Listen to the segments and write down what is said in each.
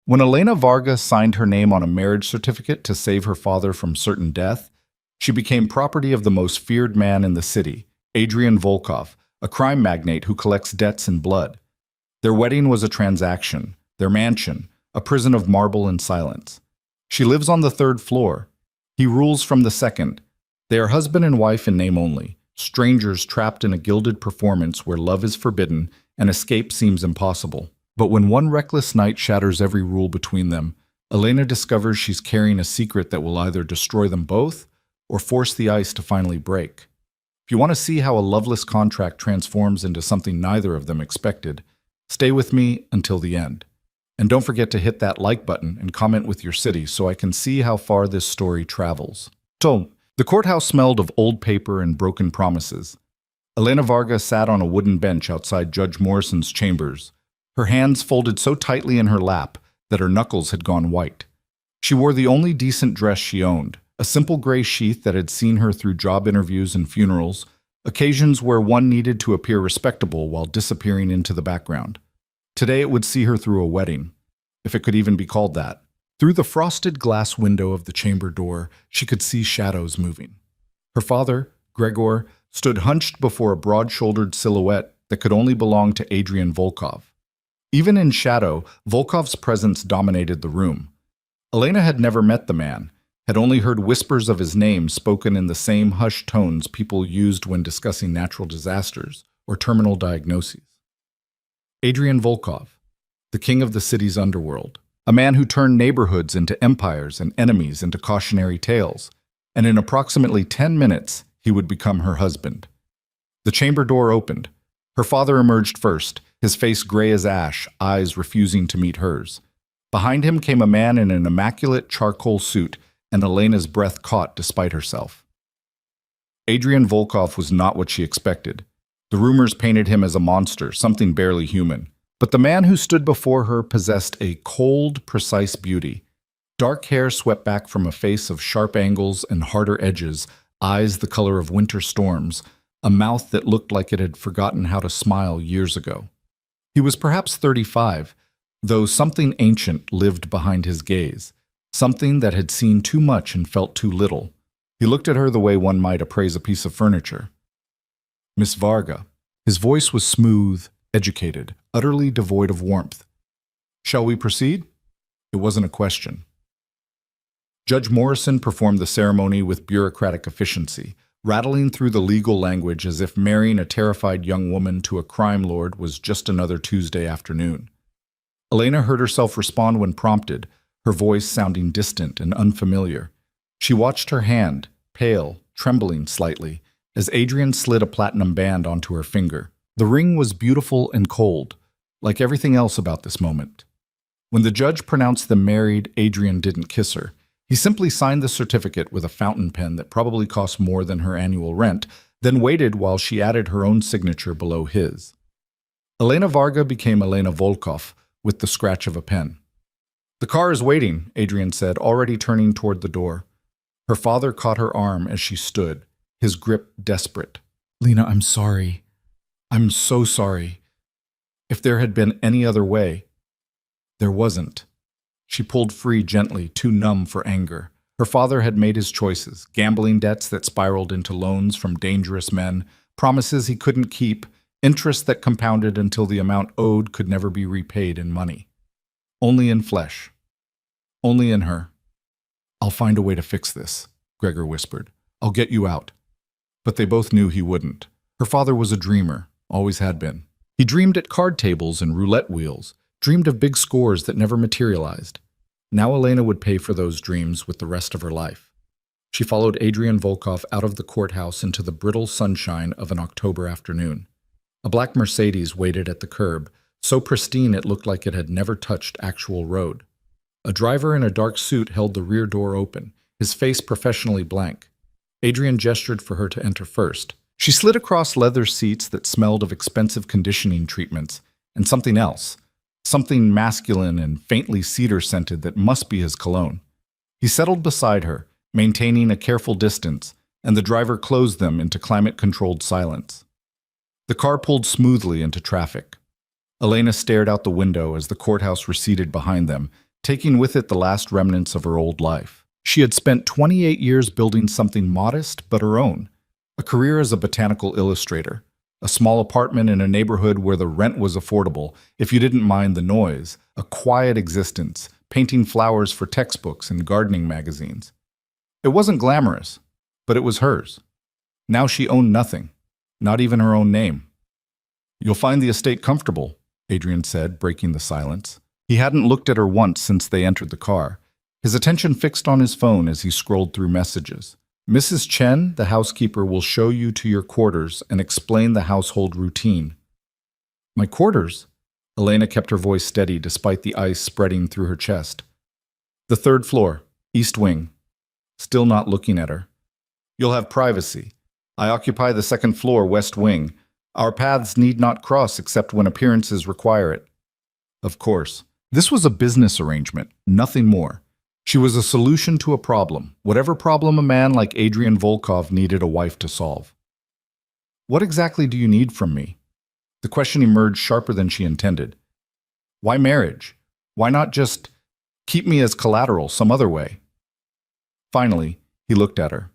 When Elena Varga signed her name on a marriage certificate to save her father from certain death, she became property of the most feared man in the city, Adrian Volkov, a crime magnate who collects debts in blood. Their wedding was a transaction, their mansion, a prison of marble and silence. She lives on the third floor. He rules from the second. They are husband and wife in name only, strangers trapped in a gilded performance where love is forbidden and escape seems impossible. But when one reckless night shatters every rule between them, Elena discovers she's carrying a secret that will either destroy them both or force the ice to finally break. If you want to see how a loveless contract transforms into something neither of them expected, stay with me until the end. And don't forget to hit that like button and comment with your city so I can see how far this story travels. So, the courthouse smelled of old paper and broken promises. Elena Varga sat on a wooden bench outside Judge Morrison's chambers, her hands folded so tightly in her lap that her knuckles had gone white. She wore the only decent dress she owned, a simple gray sheath that had seen her through job interviews and funerals, occasions where one needed to appear respectable while disappearing into the background. Today it would see her through a wedding, if it could even be called that. Through the frosted glass window of the chamber door, she could see shadows moving. Her father, Gregor, stood hunched before a broad-shouldered silhouette that could only belong to Adrian Volkov. Even in shadow, Volkov's presence dominated the room. Elena had never met the man, had only heard whispers of his name spoken in the same hushed tones people used when discussing natural disasters or terminal diagnoses. Adrian Volkov, the king of the city's underworld, a man who turned neighborhoods into empires and enemies into cautionary tales, and in approximately 10 minutes, he would become her husband. The chamber door opened. Her father emerged first, his face gray as ash, eyes refusing to meet hers. Behind him came a man in an immaculate charcoal suit, and Elena's breath caught despite herself. Adrian Volkov was not what she expected. The rumors painted him as a monster, something barely human. But the man who stood before her possessed a cold, precise beauty. Dark hair swept back from a face of sharp angles and harder edges, eyes the color of winter storms, a mouth that looked like it had forgotten how to smile years ago. He was perhaps 35, though something ancient lived behind his gaze, something that had seen too much and felt too little. He looked at her the way one might appraise a piece of furniture. Miss Varga. His voice was smooth, educated, utterly devoid of warmth. Shall we proceed? It wasn't a question. Judge Morrison performed the ceremony with bureaucratic efficiency, rattling through the legal language as if marrying a terrified young woman to a crime lord was just another Tuesday afternoon. Elena heard herself respond when prompted, her voice sounding distant and unfamiliar. She watched her hand, pale, trembling slightly, as Adrian slid a platinum band onto her finger. The ring was beautiful and cold, like everything else about this moment. When the judge pronounced them married, Adrian didn't kiss her. He simply signed the certificate with a fountain pen that probably cost more than her annual rent, then waited while she added her own signature below his. Elena Varga became Elena Volkov with the scratch of a pen. "The car is waiting," Adrian said, already turning toward the door. Her father caught her arm as she stood, his grip desperate. "Lena, I'm sorry. I'm so sorry. If there had been any other way." There wasn't. She pulled free gently, too numb for anger. Her father had made his choices, gambling debts that spiraled into loans from dangerous men, promises he couldn't keep, interest that compounded until the amount owed could never be repaid in money. Only in flesh. Only in her. "I'll find a way to fix this," Gregor whispered. "I'll get you out." But they both knew he wouldn't. Her father was a dreamer, always had been. He dreamed at card tables and roulette wheels, dreamed of big scores that never materialized. Now Elena would pay for those dreams with the rest of her life. She followed Adrian Volkov out of the courthouse into the brittle sunshine of an October afternoon. A black Mercedes waited at the curb, so pristine it looked like it had never touched actual road. A driver in a dark suit held the rear door open, his face professionally blank. Adrian gestured for her to enter first. She slid across leather seats that smelled of expensive conditioning treatments, and something else. Something masculine and faintly cedar-scented that must be his cologne. He settled beside her, maintaining a careful distance, and the driver closed them into climate-controlled silence. The car pulled smoothly into traffic. Elena stared out the window as the courthouse receded behind them, taking with it the last remnants of her old life. She had spent 28 years building something modest but her own, a career as a botanical illustrator, a small apartment in a neighborhood where the rent was affordable if you didn't mind the noise, a quiet existence, painting flowers for textbooks and gardening magazines. It wasn't glamorous, but it was hers. Now she owned nothing, not even her own name. "You'll find the estate comfortable," Adrian said, breaking the silence. He hadn't looked at her once since they entered the car, his attention fixed on his phone as he scrolled through messages. "Mrs. Chen, the housekeeper, will show you to your quarters and explain the household routine." "My quarters?" Elena kept her voice steady despite the ice spreading through her chest. "The third floor, east wing." Still not looking at her. "You'll have privacy. I occupy the second floor, west wing. Our paths need not cross except when appearances require it." Of course. This was a business arrangement, nothing more. She was a solution to a problem, whatever problem a man like Adrian Volkov needed a wife to solve. "What exactly do you need from me?" The question emerged sharper than she intended. "Why marriage? Why not just keep me as collateral some other way?" Finally, he looked at her.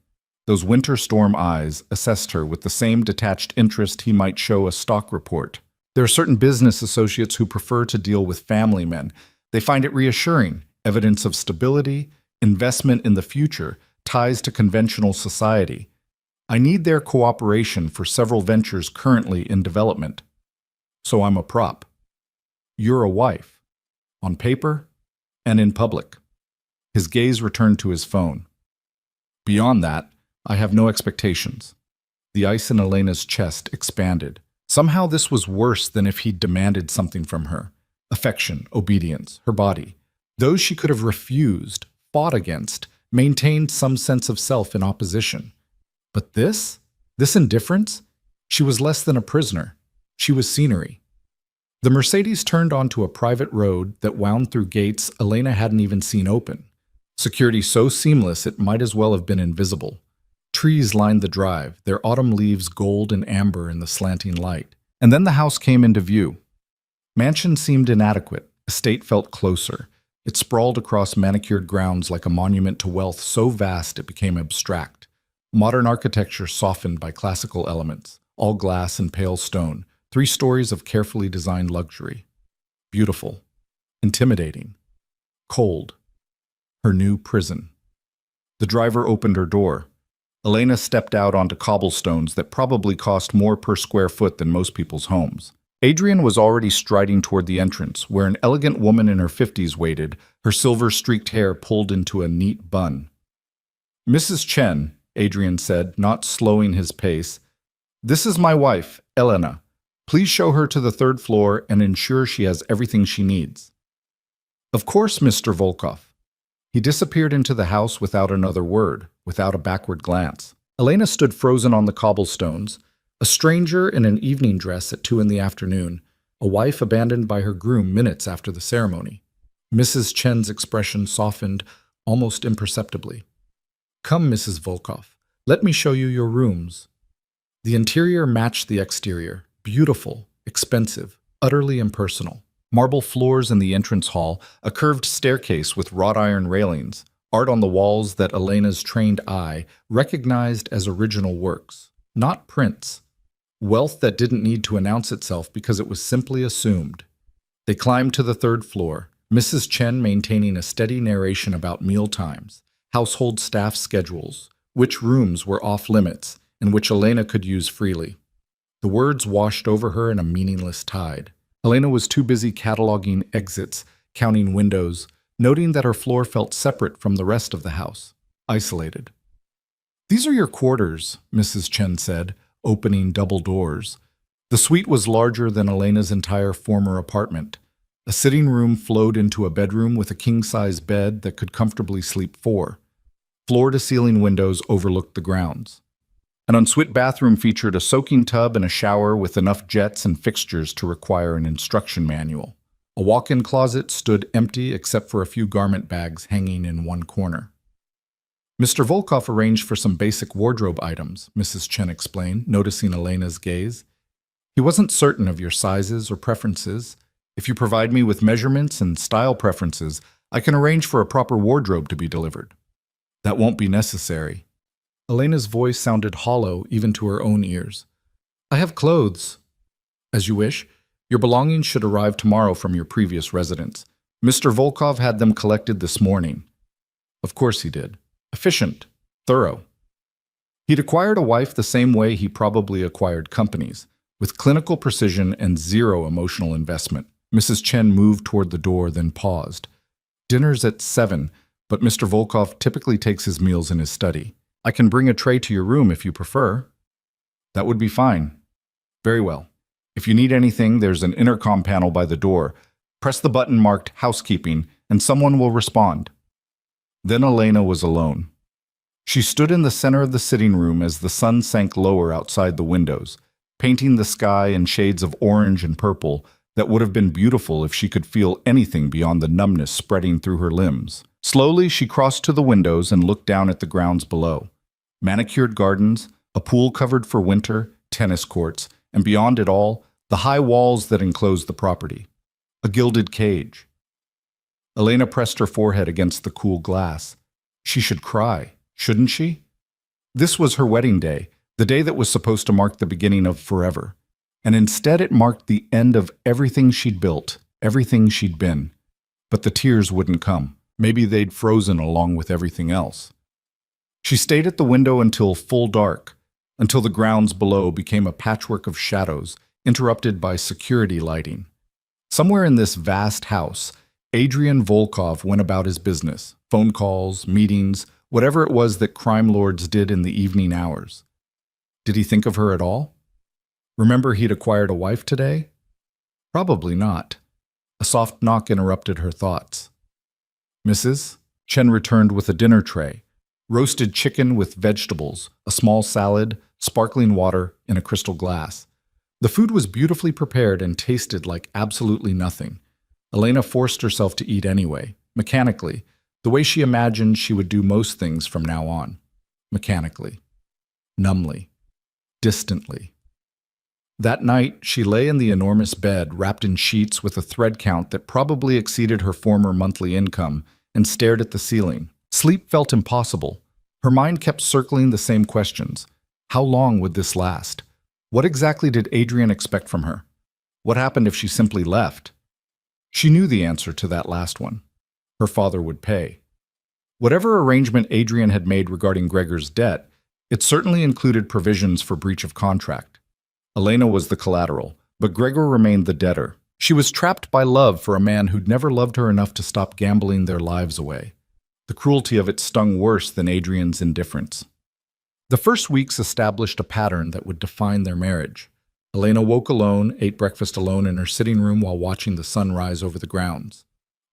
Those winter storm eyes assessed her with the same detached interest he might show a stock report. There are certain business associates who prefer to deal with family men. They find it reassuring, evidence of stability, investment in the future, ties to conventional society. I need their cooperation for several ventures currently in development. So I'm a prop. You're a wife. On paper and in public. His gaze returned to his phone. Beyond that, I have no expectations. The ice in Elena's chest expanded. Somehow this was worse than if he'd demanded something from her. Affection, obedience, her body. Those she could have refused, fought against, maintained some sense of self in opposition. But this indifference? She was less than a prisoner. She was scenery. The Mercedes turned onto a private road that wound through gates Elena hadn't even seen open. Security so seamless it might as well have been invisible. Trees lined the drive, their autumn leaves gold and amber in the slanting light. And then the house came into view. Mansion seemed inadequate. Estate felt closer. It sprawled across manicured grounds like a monument to wealth so vast it became abstract. Modern architecture softened by classical elements, all glass and pale stone, 3 stories of carefully designed luxury. Beautiful. Intimidating. Cold. Her new prison. The driver opened her door. Elena stepped out onto cobblestones that probably cost more per square foot than most people's homes. Adrian was already striding toward the entrance, where an elegant woman in her 50s waited, her silver-streaked hair pulled into a neat bun. "Mrs. Chen," Adrian said, not slowing his pace, "this is my wife, Elena. Please show her to the 3rd floor and ensure she has everything she needs." "Of course, Mr. Volkov." He disappeared into the house without another word, without a backward glance. Elena stood frozen on the cobblestones, a stranger in an evening dress at 2 in the afternoon, a wife abandoned by her groom minutes after the ceremony. Mrs. Chen's expression softened almost imperceptibly. "Come, Mrs. Volkov, let me show you your rooms." The interior matched the exterior, beautiful, expensive, utterly impersonal. Marble floors in the entrance hall, a curved staircase with wrought iron railings, art on the walls that Elena's trained eye recognized as original works, not prints. Wealth that didn't need to announce itself because it was simply assumed. They climbed to the 3rd floor, Mrs. Chen maintaining a steady narration about meal times, household staff schedules, which rooms were off limits, and which Elena could use freely. The words washed over her in a meaningless tide. Elena was too busy cataloging exits, counting windows, noting that her floor felt separate from the rest of the house, isolated. "These are your quarters," Mrs. Chen said, opening double doors. The suite was larger than Elena's entire former apartment. A sitting room flowed into a bedroom with a king-size bed that could comfortably sleep 4. Floor-to-ceiling windows overlooked the grounds. An ensuite bathroom featured a soaking tub and a shower with enough jets and fixtures to require an instruction manual. A walk-in closet stood empty except for a few garment bags hanging in one corner. "Mr. Volkov arranged for some basic wardrobe items," Mrs. Chen explained, noticing Elena's gaze. "He wasn't certain of your sizes or preferences. If you provide me with measurements and style preferences, I can arrange for a proper wardrobe to be delivered. That won't be necessary. Elena's voice sounded hollow even to her own ears. I have clothes. As you wish. Your belongings should arrive tomorrow from your previous residence. Mr. Volkov had them collected this morning. Of course he did. Efficient. Thorough. He'd acquired a wife the same way he probably acquired companies, with clinical precision and zero emotional investment. Mrs. Chen moved toward the door, then paused. Dinner's at 7, but Mr. Volkov typically takes his meals in his study. I can bring a tray to your room if you prefer. That would be fine. Very well. If you need anything, there's an intercom panel by the door. Press the button marked Housekeeping, and someone will respond. Then Elena was alone. She stood in the center of the sitting room as the sun sank lower outside the windows, painting the sky in shades of orange and purple that would have been beautiful if she could feel anything beyond the numbness spreading through her limbs. Slowly, she crossed to the windows and looked down at the grounds below. Manicured gardens, a pool covered for winter, tennis courts, and beyond it all, the high walls that enclosed the property. A gilded cage. Elena pressed her forehead against the cool glass. She should cry, shouldn't she? This was her wedding day, the day that was supposed to mark the beginning of forever. And instead it marked the end of everything she'd built, everything she'd been. But the tears wouldn't come. Maybe they'd frozen along with everything else. She stayed at the window until full dark, until the grounds below became a patchwork of shadows, interrupted by security lighting. Somewhere in this vast house, Adrian Volkov went about his business, phone calls, meetings, whatever it was that crime lords did in the evening hours. Did he think of her at all? Remember he'd acquired a wife today? Probably not. A soft knock interrupted her thoughts. Mrs. Chen returned with a dinner tray, roasted chicken with vegetables, a small salad, sparkling water in a crystal glass. The food was beautifully prepared and tasted like absolutely nothing. Elena forced herself to eat anyway, mechanically, the way she imagined she would do most things from now on. Mechanically. Numbly. Distantly. That night, she lay in the enormous bed, wrapped in sheets with a thread count that probably exceeded her former monthly income, and stared at the ceiling. Sleep felt impossible. Her mind kept circling the same questions. How long would this last? What exactly did Adrian expect from her? What happened if she simply left? She knew the answer to that last one. Her father would pay. Whatever arrangement Adrian had made regarding Gregor's debt, it certainly included provisions for breach of contract. Elena was the collateral, but Gregor remained the debtor. She was trapped by love for a man who'd never loved her enough to stop gambling their lives away. The cruelty of it stung worse than Adrian's indifference. The first weeks established a pattern that would define their marriage. Elena woke alone, ate breakfast alone in her sitting room while watching the sun rise over the grounds.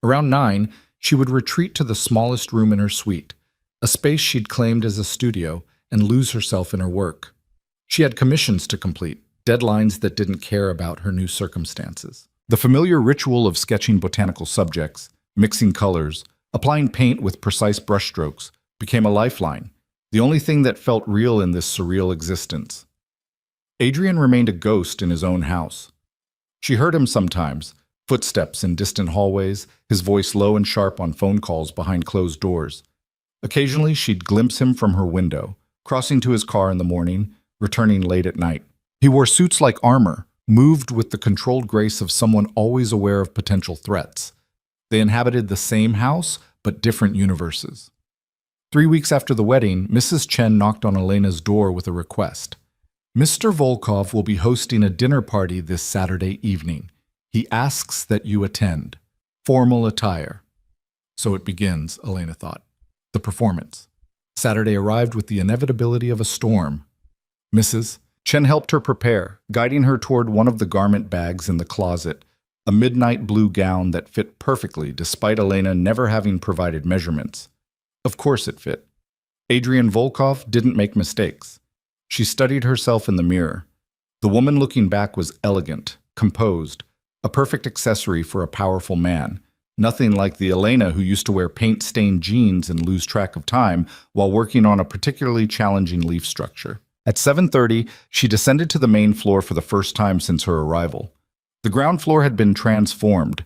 Around 9, she would retreat to the smallest room in her suite, a space she'd claimed as a studio, and lose herself in her work. She had commissions to complete, deadlines that didn't care about her new circumstances. The familiar ritual of sketching botanical subjects, mixing colors, applying paint with precise brushstrokes, became a lifeline, the only thing that felt real in this surreal existence. Adrian remained a ghost in his own house. She heard him sometimes, footsteps in distant hallways, his voice low and sharp on phone calls behind closed doors. Occasionally, she'd glimpse him from her window, crossing to his car in the morning, returning late at night. He wore suits like armor, moved with the controlled grace of someone always aware of potential threats. They inhabited the same house, but different universes. 3 weeks after the wedding, Mrs. Chen knocked on Elena's door with a request. Mr. Volkov will be hosting a dinner party this Saturday evening. He asks that you attend. Formal attire. So it begins, Elena thought. The performance. Saturday arrived with the inevitability of a storm. Mrs. Chen helped her prepare, guiding her toward one of the garment bags in the closet, a midnight blue gown that fit perfectly despite Elena never having provided measurements. Of course it fit. Adrian Volkov didn't make mistakes. She studied herself in the mirror. The woman looking back was elegant, composed, a perfect accessory for a powerful man, nothing like the Elena who used to wear paint-stained jeans and lose track of time while working on a particularly challenging leaf structure. At 7:30, she descended to the main floor for the first time since her arrival. The ground floor had been transformed.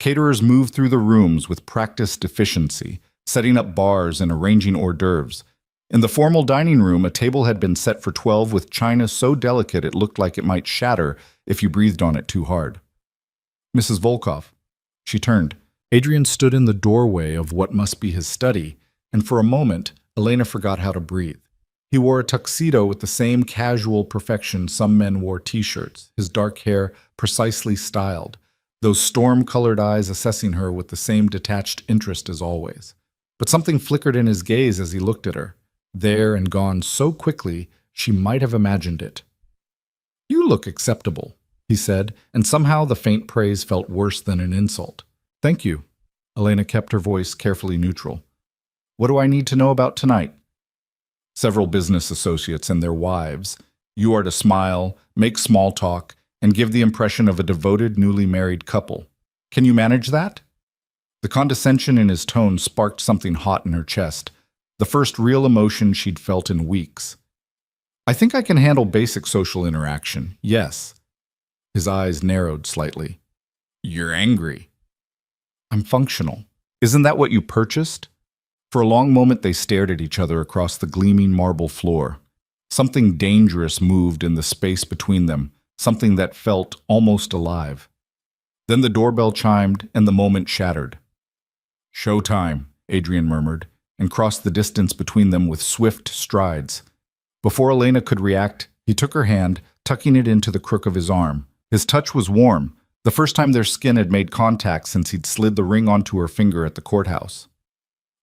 Caterers moved through the rooms with practiced efficiency, setting up bars and arranging hors d'oeuvres. In the formal dining room, a table had been set for 12 with china so delicate it looked like it might shatter if you breathed on it too hard. Mrs. Volkov. She turned. Adrian stood in the doorway of what must be his study, and for a moment, Elena forgot how to breathe. He wore a tuxedo with the same casual perfection some men wore t-shirts, his dark hair precisely styled, those storm-colored eyes assessing her with the same detached interest as always. But something flickered in his gaze as he looked at her, there and gone so quickly she might have imagined it. "You look acceptable," he said, and somehow the faint praise felt worse than an insult. "Thank you." Elena kept her voice carefully neutral. "What do I need to know about tonight?" "Several business associates and their wives. You are to smile, make small talk, and give the impression of a devoted, newly married couple. Can you manage that?" The condescension in his tone sparked something hot in her chest, the first real emotion she'd felt in weeks. "I think I can handle basic social interaction, yes." His eyes narrowed slightly. "You're angry." "I'm functional. Isn't that what you purchased?" For a long moment they stared at each other across the gleaming marble floor. Something dangerous moved in the space between them, something that felt almost alive. Then the doorbell chimed and the moment shattered. "Showtime," Adrian murmured, and crossed the distance between them with swift strides. Before Elena could react, he took her hand, tucking it into the crook of his arm. His touch was warm, the first time their skin had made contact since he'd slid the ring onto her finger at the courthouse.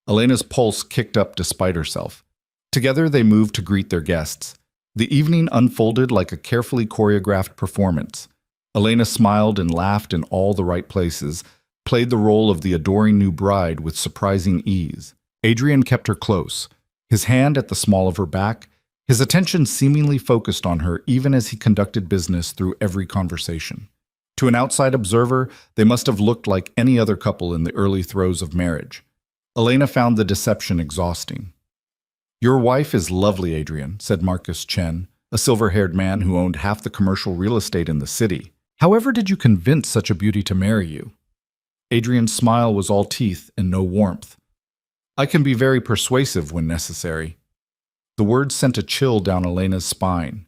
Elena's pulse kicked up despite herself. Together they moved to greet their guests. The evening unfolded like a carefully choreographed performance. Elena smiled and laughed in all the right places, played the role of the adoring new bride with surprising ease. Adrian kept her close, his hand at the small of her back, his attention seemingly focused on her even as he conducted business through every conversation. To an outside observer, they must have looked like any other couple in the early throes of marriage. Elena found the deception exhausting. "Your wife is lovely, Adrian," said Marcus Chen, a silver-haired man who owned half the commercial real estate in the city. "However did you convince such a beauty to marry you?" Adrian's smile was all teeth and no warmth. "I can be very persuasive when necessary." The words sent a chill down Elena's spine.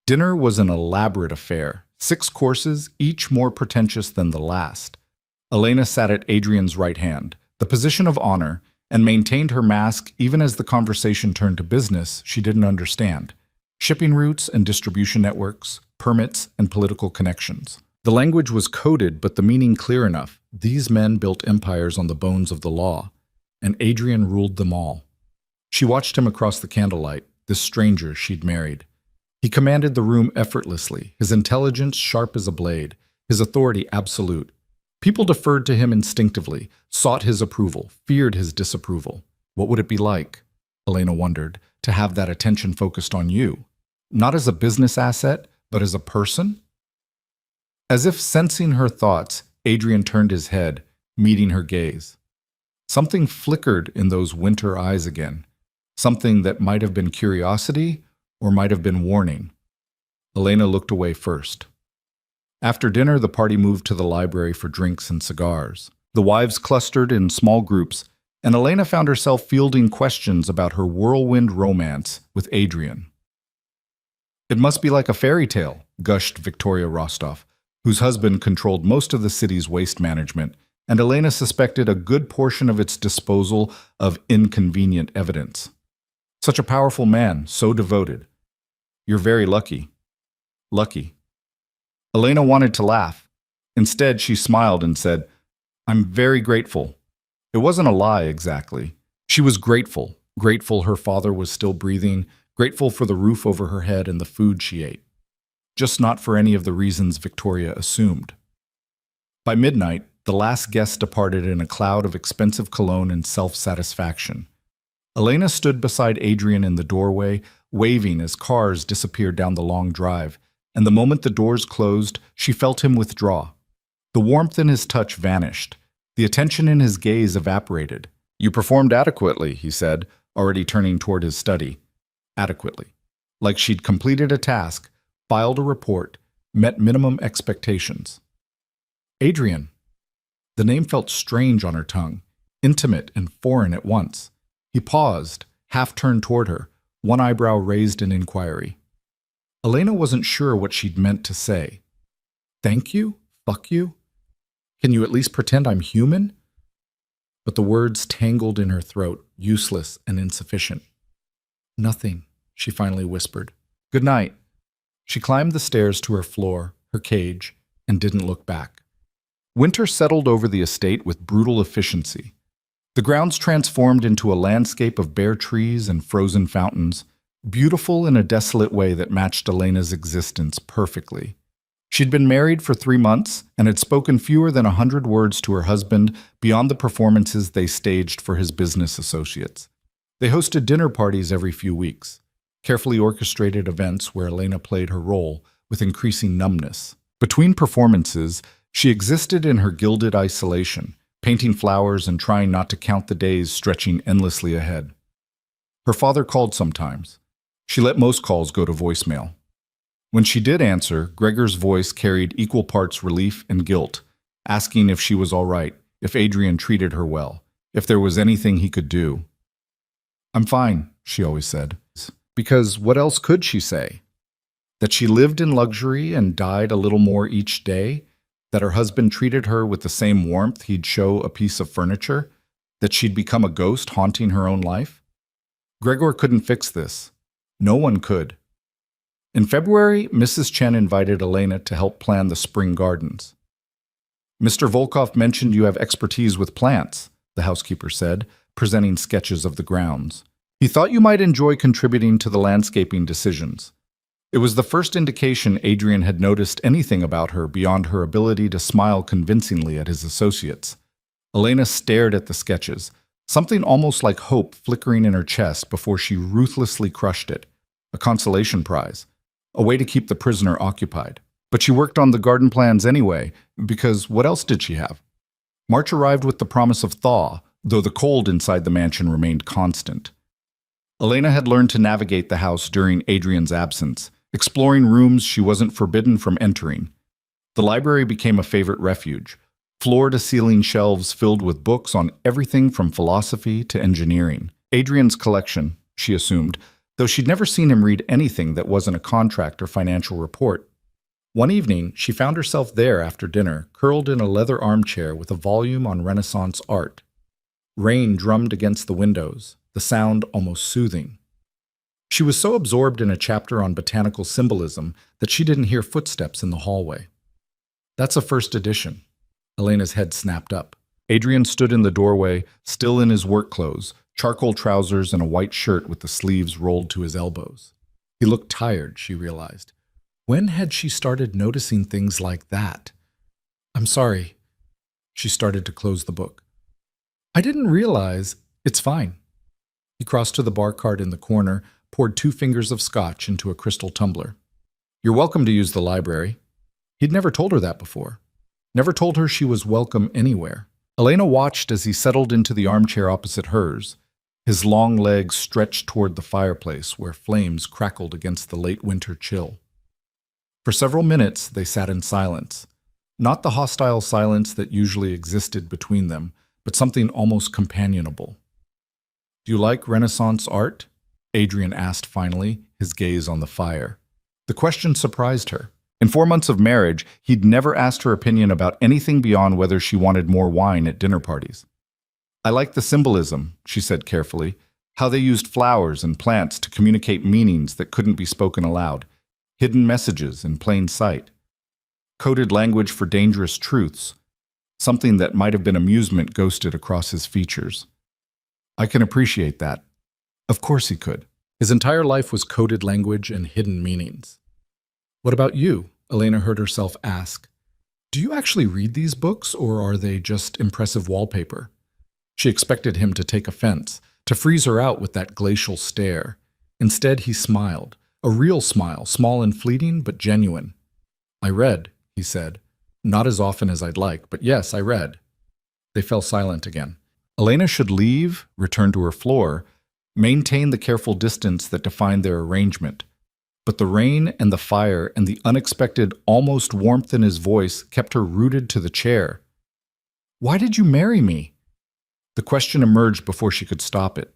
Dinner was an elaborate affair, 6 courses, each more pretentious than the last. Elena sat at Adrian's right hand, the position of honor, and maintained her mask even as the conversation turned to business she didn't understand. Shipping routes and distribution networks, permits and political connections. The language was coded, but the meaning clear enough. These men built empires on the bones of the law, and Adrian ruled them all. She watched him across the candlelight, this stranger she'd married. He commanded the room effortlessly, his intelligence sharp as a blade, his authority absolute. People deferred to him instinctively, sought his approval, feared his disapproval. What would it be like, Elena wondered, to have that attention focused on you? Not as a business asset, but as a person? As if sensing her thoughts, Adrian turned his head, meeting her gaze. Something flickered in those winter eyes again, something that might have been curiosity or might have been warning. Elena looked away first. After dinner, the party moved to the library for drinks and cigars. The wives clustered in small groups, and Elena found herself fielding questions about her whirlwind romance with Adrian. "It must be like a fairy tale," gushed Victoria Rostov, whose husband controlled most of the city's waste management, and Elena suspected a good portion of its disposal of inconvenient evidence. "Such a powerful man, so devoted. You're very lucky." Lucky. Elena wanted to laugh. Instead, she smiled and said, "I'm very grateful." It wasn't a lie, exactly. She was grateful. Grateful her father was still breathing, grateful for the roof over her head and the food she ate. Just not for any of the reasons Victoria assumed. By midnight, the last guest departed in a cloud of expensive cologne and self-satisfaction. Elena stood beside Adrian in the doorway, waving as cars disappeared down the long drive, and the moment the doors closed, she felt him withdraw. The warmth in his touch vanished. The attention in his gaze evaporated. "You performed adequately," he said, already turning toward his study. Adequately. Like she'd completed a task, filed a report, met minimum expectations. "Adrian." The name felt strange on her tongue, intimate and foreign at once. He paused, half turned toward her, one eyebrow raised in inquiry. Elena wasn't sure what she'd meant to say. Thank you? Fuck you? Can you at least pretend I'm human? But the words tangled in her throat, useless and insufficient. Nothing, she finally whispered. Good night. She climbed the stairs to her floor, her cage, and didn't look back. Winter settled over the estate with brutal efficiency. The grounds transformed into a landscape of bare trees and frozen fountains, beautiful in a desolate way that matched Elena's existence perfectly. She'd been married for 3 months and had spoken fewer than 100 words to her husband beyond the performances they staged for his business associates. They hosted dinner parties every few weeks, carefully orchestrated events where Elena played her role with increasing numbness. Between performances, she existed in her gilded isolation, painting flowers and trying not to count the days stretching endlessly ahead. Her father called sometimes. She let most calls go to voicemail. When she did answer, Gregor's voice carried equal parts relief and guilt, asking if she was all right, if Adrian treated her well, if there was anything he could do. I'm fine, she always said. Because what else could she say? That she lived in luxury and died a little more each day? That her husband treated her with the same warmth he'd show a piece of furniture? That she'd become a ghost haunting her own life? Gregor couldn't fix this. No one could. In February, Mrs. Chen invited Elena to help plan the spring gardens. Mr. Volkov mentioned you have expertise with plants, the housekeeper said, presenting sketches of the grounds. He thought you might enjoy contributing to the landscaping decisions. It was the first indication Adrian had noticed anything about her beyond her ability to smile convincingly at his associates. Elena stared at the sketches, something almost like hope flickering in her chest before she ruthlessly crushed it. A consolation prize. A way to keep the prisoner occupied. But she worked on the garden plans anyway, because what else did she have? March arrived with the promise of thaw, though the cold inside the mansion remained constant. Elena had learned to navigate the house during Adrian's absence, exploring rooms she wasn't forbidden from entering. The library became a favorite refuge, floor-to-ceiling shelves filled with books on everything from philosophy to engineering. Adrian's collection, she assumed, though she'd never seen him read anything that wasn't a contract or financial report. One evening, she found herself there after dinner, curled in a leather armchair with a volume on Renaissance art. Rain drummed against the windows, the sound almost soothing. She was so absorbed in a chapter on botanical symbolism that she didn't hear footsteps in the hallway. That's a first edition. Elena's head snapped up. Adrian stood in the doorway, still in his work clothes, charcoal trousers and a white shirt with the sleeves rolled to his elbows. He looked tired, she realized. When had she started noticing things like that? I'm sorry. She started to close the book. I didn't realize. It's fine. He crossed to the bar cart in the corner, poured 2 fingers of scotch into a crystal tumbler. You're welcome to use the library. He'd never told her that before. Never told her she was welcome anywhere. Elena watched as he settled into the armchair opposite hers, his long legs stretched toward the fireplace where flames crackled against the late winter chill. For several minutes, they sat in silence. Not the hostile silence that usually existed between them, but something almost companionable. Do you like Renaissance art? Adrian asked finally, his gaze on the fire. The question surprised her. In 4 months of marriage, he'd never asked her opinion about anything beyond whether she wanted more wine at dinner parties. I like the symbolism, she said carefully, how they used flowers and plants to communicate meanings that couldn't be spoken aloud, hidden messages in plain sight, coded language for dangerous truths, something that might have been amusement ghosted across his features. I can appreciate that. Of course he could. His entire life was coded language and hidden meanings. What about you? Elena heard herself ask. Do you actually read these books, or are they just impressive wallpaper? She expected him to take offense, to freeze her out with that glacial stare. Instead, he smiled, a real smile, small and fleeting, but genuine. I read, he said. Not as often as I'd like, but yes, I read. They fell silent again. Elena should leave, return to her floor, maintain the careful distance that defined their arrangement. But the rain and the fire and the unexpected almost warmth in his voice kept her rooted to the chair. Why did you marry me? The question emerged before she could stop it.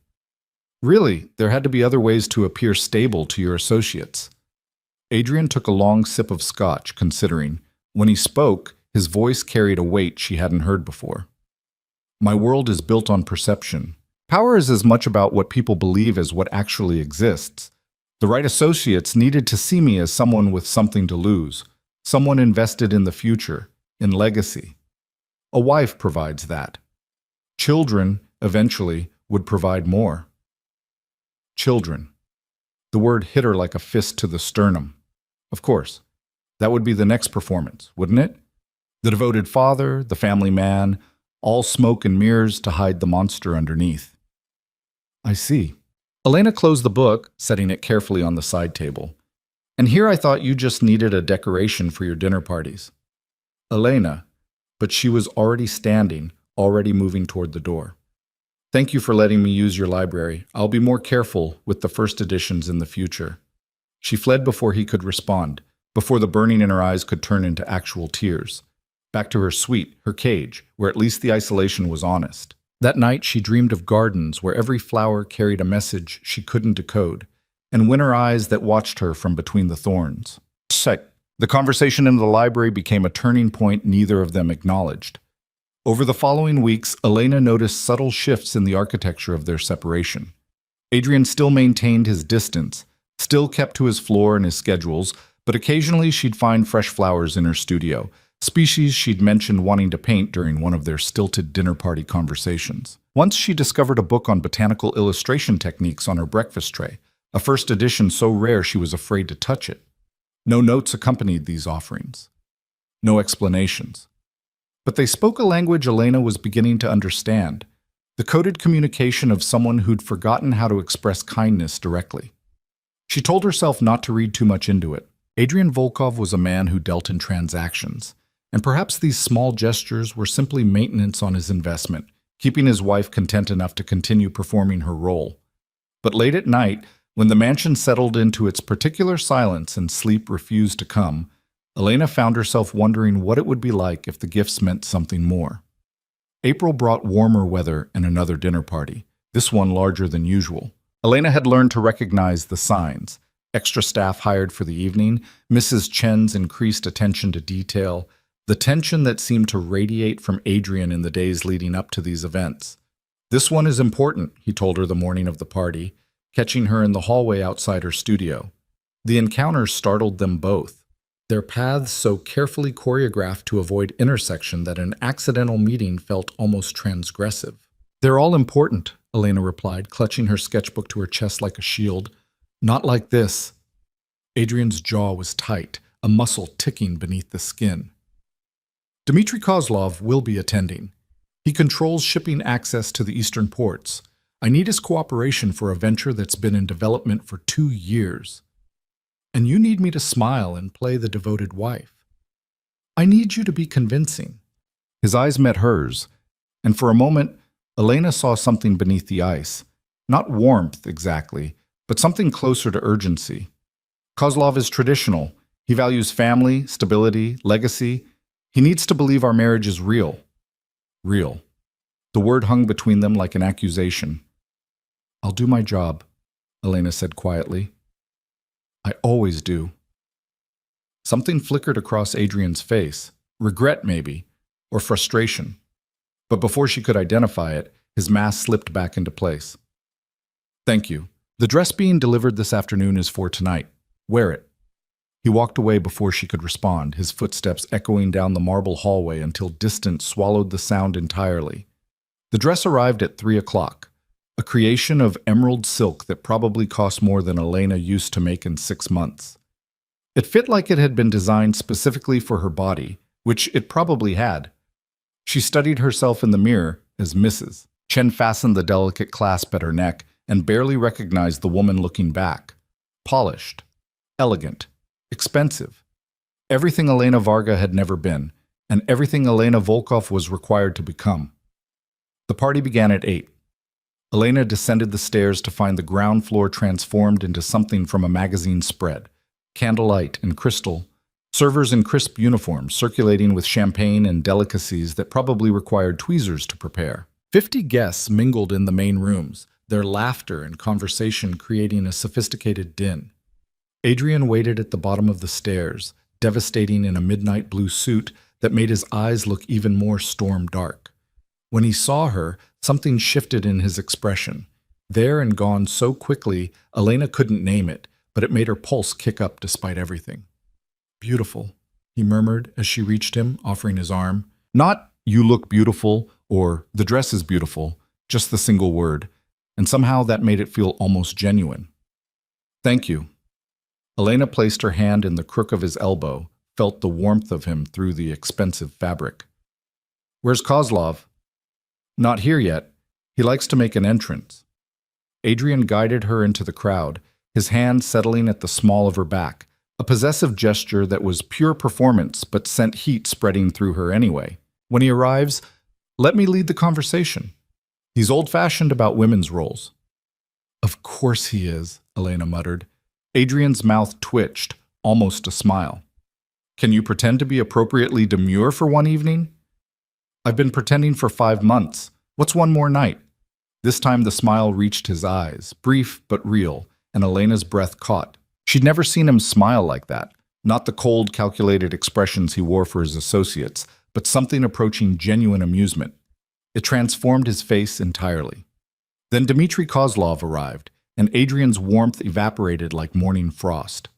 Really, there had to be other ways to appear stable to your associates. Adrian took a long sip of scotch, considering. When he spoke, his voice carried a weight she hadn't heard before. My world is built on perception. Power is as much about what people believe as what actually exists. The right associates needed to see me as someone with something to lose, someone invested in the future, in legacy. A wife provides that. Children, eventually, would provide more. Children. The word hit her like a fist to the sternum. Of course. That would be the next performance, wouldn't it? The devoted father, the family man, all smoke and mirrors to hide the monster underneath. I see. Elena closed the book, setting it carefully on the side table. And here I thought you just needed a decoration for your dinner parties. Elena, but she was already standing, already moving toward the door. Thank you for letting me use your library. I'll be more careful with the first editions in the future. She fled before he could respond, before the burning in her eyes could turn into actual tears. Back to her suite, her cage, where at least the isolation was honest. That night she dreamed of gardens where every flower carried a message she couldn't decode, and winter eyes that watched her from between the thorns. The conversation in the library became a turning point neither of them acknowledged. Over the following weeks, Elena noticed subtle shifts in the architecture of their separation. Adrian still maintained his distance, still kept to his floor and his schedules, but occasionally she'd find fresh flowers in her studio, species she'd mentioned wanting to paint during one of their stilted dinner party conversations. Once she discovered a book on botanical illustration techniques on her breakfast tray, a first edition so rare she was afraid to touch it. No notes accompanied these offerings. No explanations. But they spoke a language Elena was beginning to understand, the coded communication of someone who'd forgotten how to express kindness directly. She told herself not to read too much into it. Adrian Volkov was a man who dealt in transactions, and perhaps these small gestures were simply maintenance on his investment, keeping his wife content enough to continue performing her role. But late at night, when the mansion settled into its particular silence and sleep refused to come, Elena found herself wondering what it would be like if the gifts meant something more. April brought warmer weather and another dinner party, this one larger than usual. Elena had learned to recognize the signs. Extra staff hired for the evening, Mrs. Chen's increased attention to detail, the tension that seemed to radiate from Adrian in the days leading up to these events. This one is important, he told her the morning of the party, catching her in the hallway outside her studio. The encounter startled them both, their paths so carefully choreographed to avoid intersection that an accidental meeting felt almost transgressive. They're all important, Elena replied, clutching her sketchbook to her chest like a shield. Not like this. Adrian's jaw was tight, a muscle ticking beneath the skin. Dmitry Kozlov will be attending. He controls shipping access to the eastern ports. I need his cooperation for a venture that's been in development for 2 years. And you need me to smile and play the devoted wife. I need you to be convincing. His eyes met hers, and for a moment, Elena saw something beneath the ice. Not warmth, exactly, but something closer to urgency. Kozlov is traditional. He values family, stability, legacy. He needs to believe our marriage is real. Real. The word hung between them like an accusation. I'll do my job, Elena said quietly. I always do. Something flickered across Adrian's face. Regret, maybe, or frustration. But before she could identify it, his mask slipped back into place. Thank you. The dress being delivered this afternoon is for tonight. Wear it. He walked away before she could respond, his footsteps echoing down the marble hallway until distance swallowed the sound entirely. The dress arrived at 3 o'clock, a creation of emerald silk that probably cost more than Elena used to make in 6 months. It fit like it had been designed specifically for her body, which it probably had. She studied herself in the mirror as Mrs. Chen fastened the delicate clasp at her neck and barely recognized the woman looking back. Polished, elegant, expensive. Everything Elena Varga had never been, and everything Elena Volkov was required to become. The party began at 8. Elena descended the stairs to find the ground floor transformed into something from a magazine spread. Candlelight and crystal, Servers in crisp uniforms circulating with champagne and delicacies that probably required tweezers to prepare. 50 guests mingled in the main rooms, their laughter and conversation creating a sophisticated din. Adrian waited at the bottom of the stairs, devastating in a midnight blue suit that made his eyes look even more storm dark. When he saw her, something shifted in his expression. There and gone so quickly, Elena couldn't name it, but it made her pulse kick up despite everything. Beautiful, he murmured as she reached him, offering his arm. Not, you look beautiful, or the dress is beautiful, just the single word, and somehow that made it feel almost genuine. Thank you. Elena placed her hand in the crook of his elbow, felt the warmth of him through the expensive fabric. Where's Kozlov? Not here yet. He likes to make an entrance. Adrian guided her into the crowd, his hand settling at the small of her back, a possessive gesture that was pure performance but sent heat spreading through her anyway. When he arrives, let me lead the conversation. He's old-fashioned about women's roles. Of course he is, Elena muttered. Adrian's mouth twitched, almost a smile. Can you pretend to be appropriately demure for one evening? I've been pretending for 5 months. What's one more night? This time the smile reached his eyes, brief but real, and Elena's breath caught. She'd never seen him smile like that, not the cold, calculated expressions he wore for his associates, but something approaching genuine amusement. It transformed his face entirely. Then Dmitry Kozlov arrived, and Adrian's warmth evaporated like morning frost.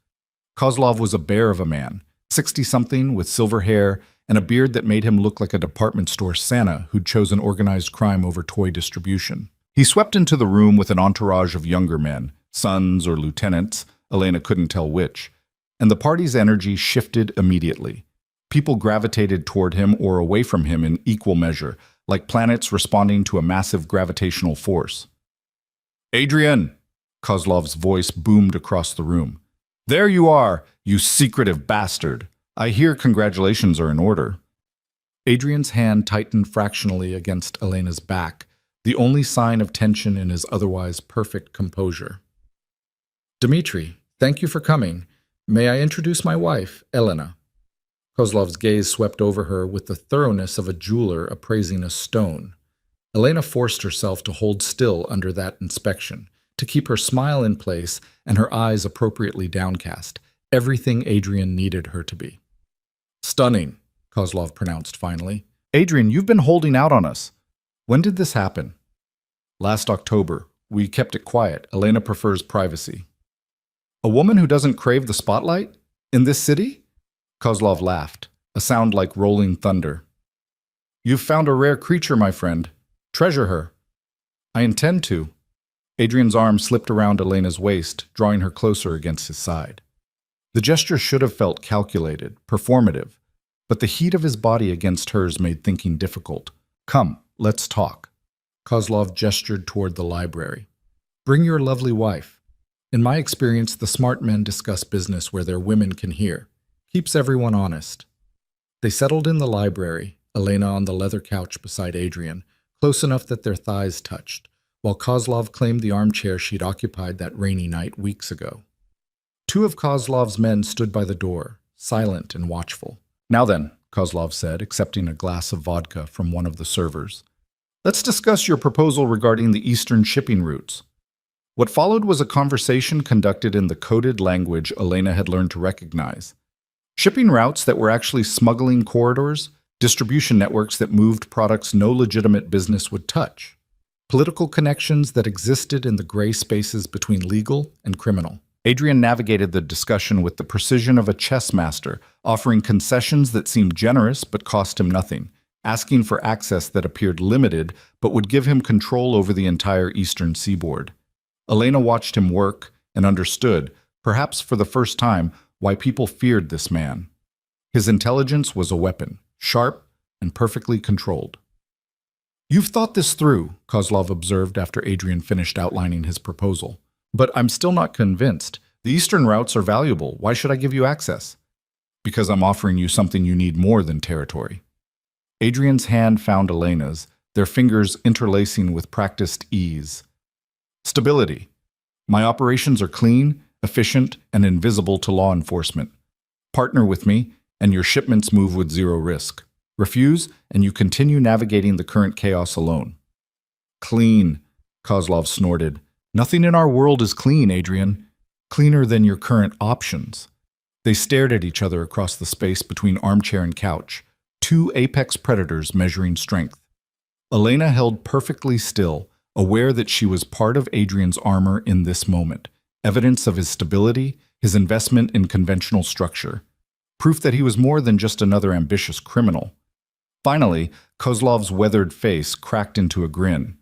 Kozlov was a bear of a man, 60-something with silver hair and a beard that made him look like a department store Santa who'd chosen organized crime over toy distribution. He swept into the room with an entourage of younger men, sons or lieutenants, Elena couldn't tell which, and the party's energy shifted immediately. People gravitated toward him or away from him in equal measure, like planets responding to a massive gravitational force. Adrian! Kozlov's voice boomed across the room. There you are, you secretive bastard. I hear congratulations are in order. Adrian's hand tightened fractionally against Elena's back, the only sign of tension in his otherwise perfect composure. Dmitry, thank you for coming. May I introduce my wife, Elena? Kozlov's gaze swept over her with the thoroughness of a jeweler appraising a stone. Elena forced herself to hold still under that inspection, to keep her smile in place and her eyes appropriately downcast, everything Adrian needed her to be. Stunning, Kozlov pronounced finally. Adrian, you've been holding out on us. When did this happen? Last October. We kept it quiet. Elena prefers privacy. A woman who doesn't crave the spotlight? In this city? Kozlov laughed, a sound like rolling thunder. You've found a rare creature, my friend. Treasure her. I intend to. Adrian's arm slipped around Elena's waist, drawing her closer against his side. The gesture should have felt calculated, performative, but the heat of his body against hers made thinking difficult. Come, let's talk. Kozlov gestured toward the library. Bring your lovely wife. In my experience, the smart men discuss business where their women can hear. Keeps everyone honest. They settled in the library, Elena on the leather couch beside Adrian, close enough that their thighs touched, while Kozlov claimed the armchair she'd occupied that rainy night weeks ago. 2 of Kozlov's men stood by the door, silent and watchful. Now then, Kozlov said, accepting a glass of vodka from one of the servers. Let's discuss your proposal regarding the eastern shipping routes. What followed was a conversation conducted in the coded language Elena had learned to recognize. Shipping routes that were actually smuggling corridors, distribution networks that moved products no legitimate business would touch. Political connections that existed in the gray spaces between legal and criminal. Adrian navigated the discussion with the precision of a chess master, offering concessions that seemed generous but cost him nothing, asking for access that appeared limited but would give him control over the entire eastern seaboard. Elena watched him work and understood, perhaps for the first time, why people feared this man. His intelligence was a weapon, sharp and perfectly controlled. You've thought this through, Kozlov observed after Adrian finished outlining his proposal. But I'm still not convinced. The eastern routes are valuable. Why should I give you access? Because I'm offering you something you need more than territory. Adrian's hand found Elena's, their fingers interlacing with practiced ease. Stability. My operations are clean, efficient, and invisible to law enforcement. Partner with me, and your shipments move with zero risk. Refuse, and you continue navigating the current chaos alone. Clean, Kozlov snorted. Nothing in our world is clean, Adrian. Cleaner than your current options. They stared at each other across the space between armchair and couch, two apex predators measuring strength. Elena held perfectly still, aware that she was part of Adrian's armor in this moment, evidence of his stability, his investment in conventional structure, proof that he was more than just another ambitious criminal. Finally, Kozlov's weathered face cracked into a grin.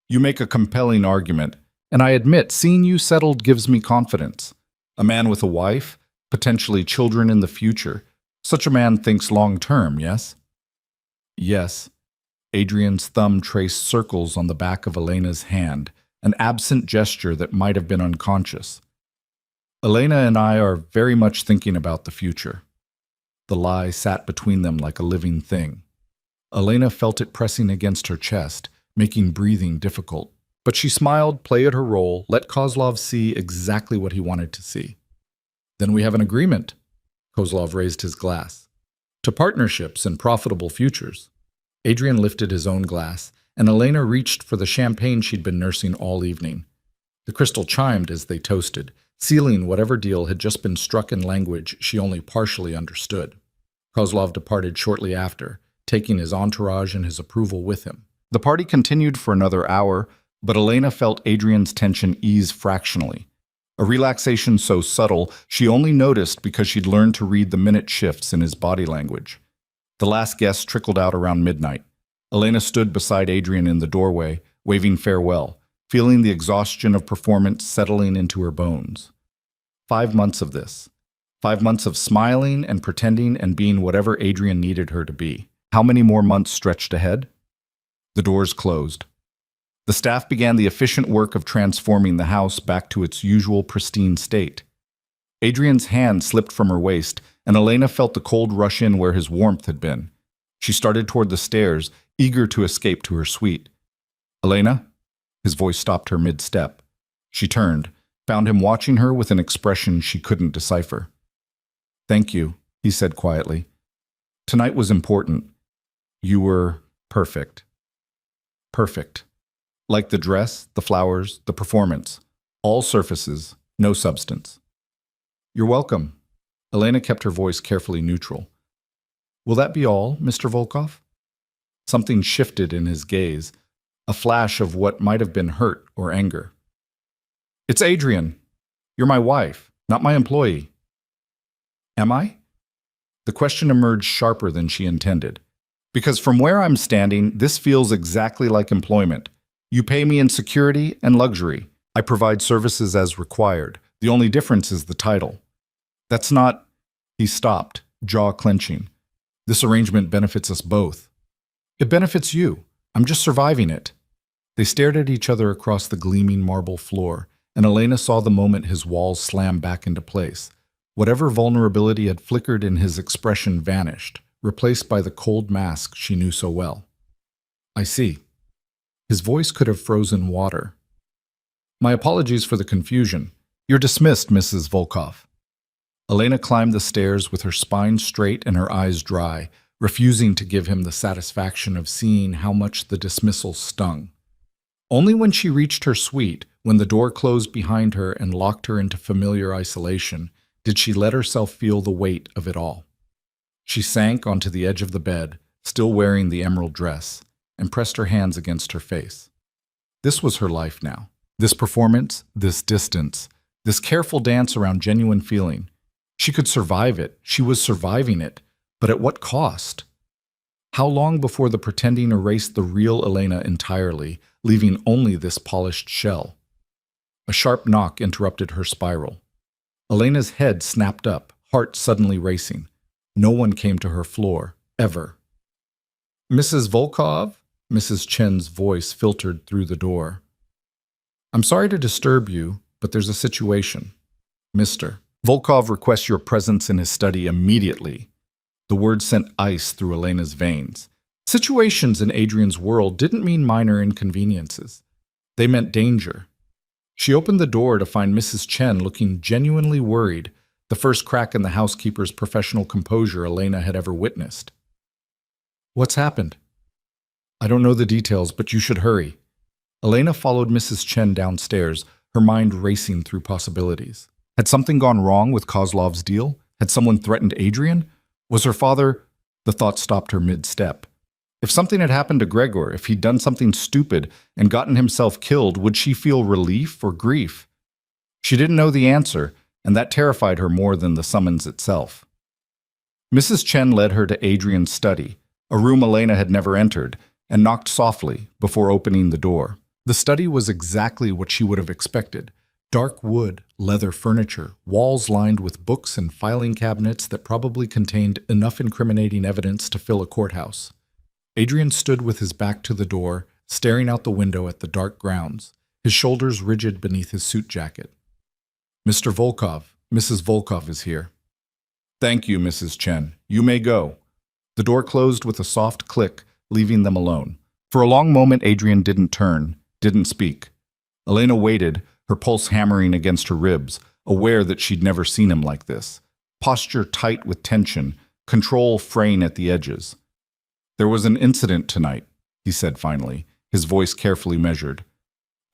You make a compelling argument, and I admit seeing you settled gives me confidence. A man with a wife, potentially children in the future. Such a man thinks long-term, yes? Yes. Adrian's thumb traced circles on the back of Elena's hand, an absent gesture that might have been unconscious. Elena and I are very much thinking about the future. The lie sat between them like a living thing. Elena felt it pressing against her chest, making breathing difficult. But she smiled, played her role, let Kozlov see exactly what he wanted to see. Then we have an agreement. Kozlov raised his glass. To partnerships and profitable futures. Adrian lifted his own glass, and Elena reached for the champagne she'd been nursing all evening. The crystal chimed as they toasted, sealing whatever deal had just been struck in language she only partially understood. Kozlov departed shortly after, taking his entourage and his approval with him. The party continued for another hour, but Elena felt Adrian's tension ease fractionally. A relaxation so subtle she only noticed because she'd learned to read the minute shifts in his body language. The last guest trickled out around midnight. Elena stood beside Adrian in the doorway, waving farewell, feeling the exhaustion of performance settling into her bones. 5 months of this. 5 months of smiling and pretending and being whatever Adrian needed her to be. How many more months stretched ahead? The doors closed. The staff began the efficient work of transforming the house back to its usual pristine state. Adrian's hand slipped from her waist, and Elena felt the cold rush in where his warmth had been. She started toward the stairs, eager to escape to her suite. Elena? His voice stopped her mid-step. She turned, found him watching her with an expression she couldn't decipher. Thank you, he said quietly. Tonight was important. You were perfect. Perfect. Like the dress, the flowers, the performance. All surfaces, no substance. You're welcome. Elena kept her voice carefully neutral. Will that be all, Mr. Volkov? Something shifted in his gaze, a flash of what might have been hurt or anger. It's Adrian. You're my wife, not my employee. Am I? The question emerged sharper than she intended. Because from where I'm standing, this feels exactly like employment. You pay me in security and luxury. I provide services as required. The only difference is the title. That's not... He stopped, jaw clenching. This arrangement benefits us both. It benefits you. I'm just surviving it. They stared at each other across the gleaming marble floor, and Elena saw the moment his walls slammed back into place. Whatever vulnerability had flickered in his expression vanished, replaced by the cold mask she knew so well. I see. His voice could have frozen water. My apologies for the confusion. You're dismissed, Mrs. Volkov. Elena climbed the stairs with her spine straight and her eyes dry, refusing to give him the satisfaction of seeing how much the dismissal stung. Only when she reached her suite, when the door closed behind her and locked her into familiar isolation, did she let herself feel the weight of it all. She sank onto the edge of the bed, still wearing the emerald dress, and pressed her hands against her face. This was her life now. This performance, this distance, this careful dance around genuine feeling. She could survive it. She was surviving it. But at what cost? How long before the pretending erased the real Elena entirely, leaving only this polished shell? A sharp knock interrupted her spiral. Elena's head snapped up, heart suddenly racing. No one came to her floor, ever. Mrs. Volkov? Mrs. Chen's voice filtered through the door. I'm sorry to disturb you, but there's a situation. Mr. Volkov requests your presence in his study immediately. The word sent ice through Elena's veins. Situations in Adrian's world didn't mean minor inconveniences. They meant danger. She opened the door to find Mrs. Chen looking genuinely worried, the first crack in the housekeeper's professional composure Elena had ever witnessed. "What's happened?" "I don't know the details, but you should hurry." Elena followed Mrs. Chen downstairs, her mind racing through possibilities. Had something gone wrong with Kozlov's deal? Had someone threatened Adrian? Was her father— The thought stopped her mid-step. If something had happened to Gregor, if he'd done something stupid and gotten himself killed, would she feel relief or grief? She didn't know the answer, and that terrified her more than the summons itself. Mrs. Chen led her to Adrian's study, a room Elena had never entered, and knocked softly before opening the door. The study was exactly what she would have expected. Dark wood, leather furniture, walls lined with books and filing cabinets that probably contained enough incriminating evidence to fill a courthouse. Adrian stood with his back to the door, staring out the window at the dark grounds, his shoulders rigid beneath his suit jacket. "Mr. Volkov, Mrs. Volkov is here." "Thank you, Mrs. Chen. You may go." The door closed with a soft click, leaving them alone. For a long moment, Adrian didn't turn, didn't speak. Elena waited, her pulse hammering against her ribs, aware that she'd never seen him like this. Posture tight with tension, control fraying at the edges. "There was an incident tonight," he said finally, his voice carefully measured.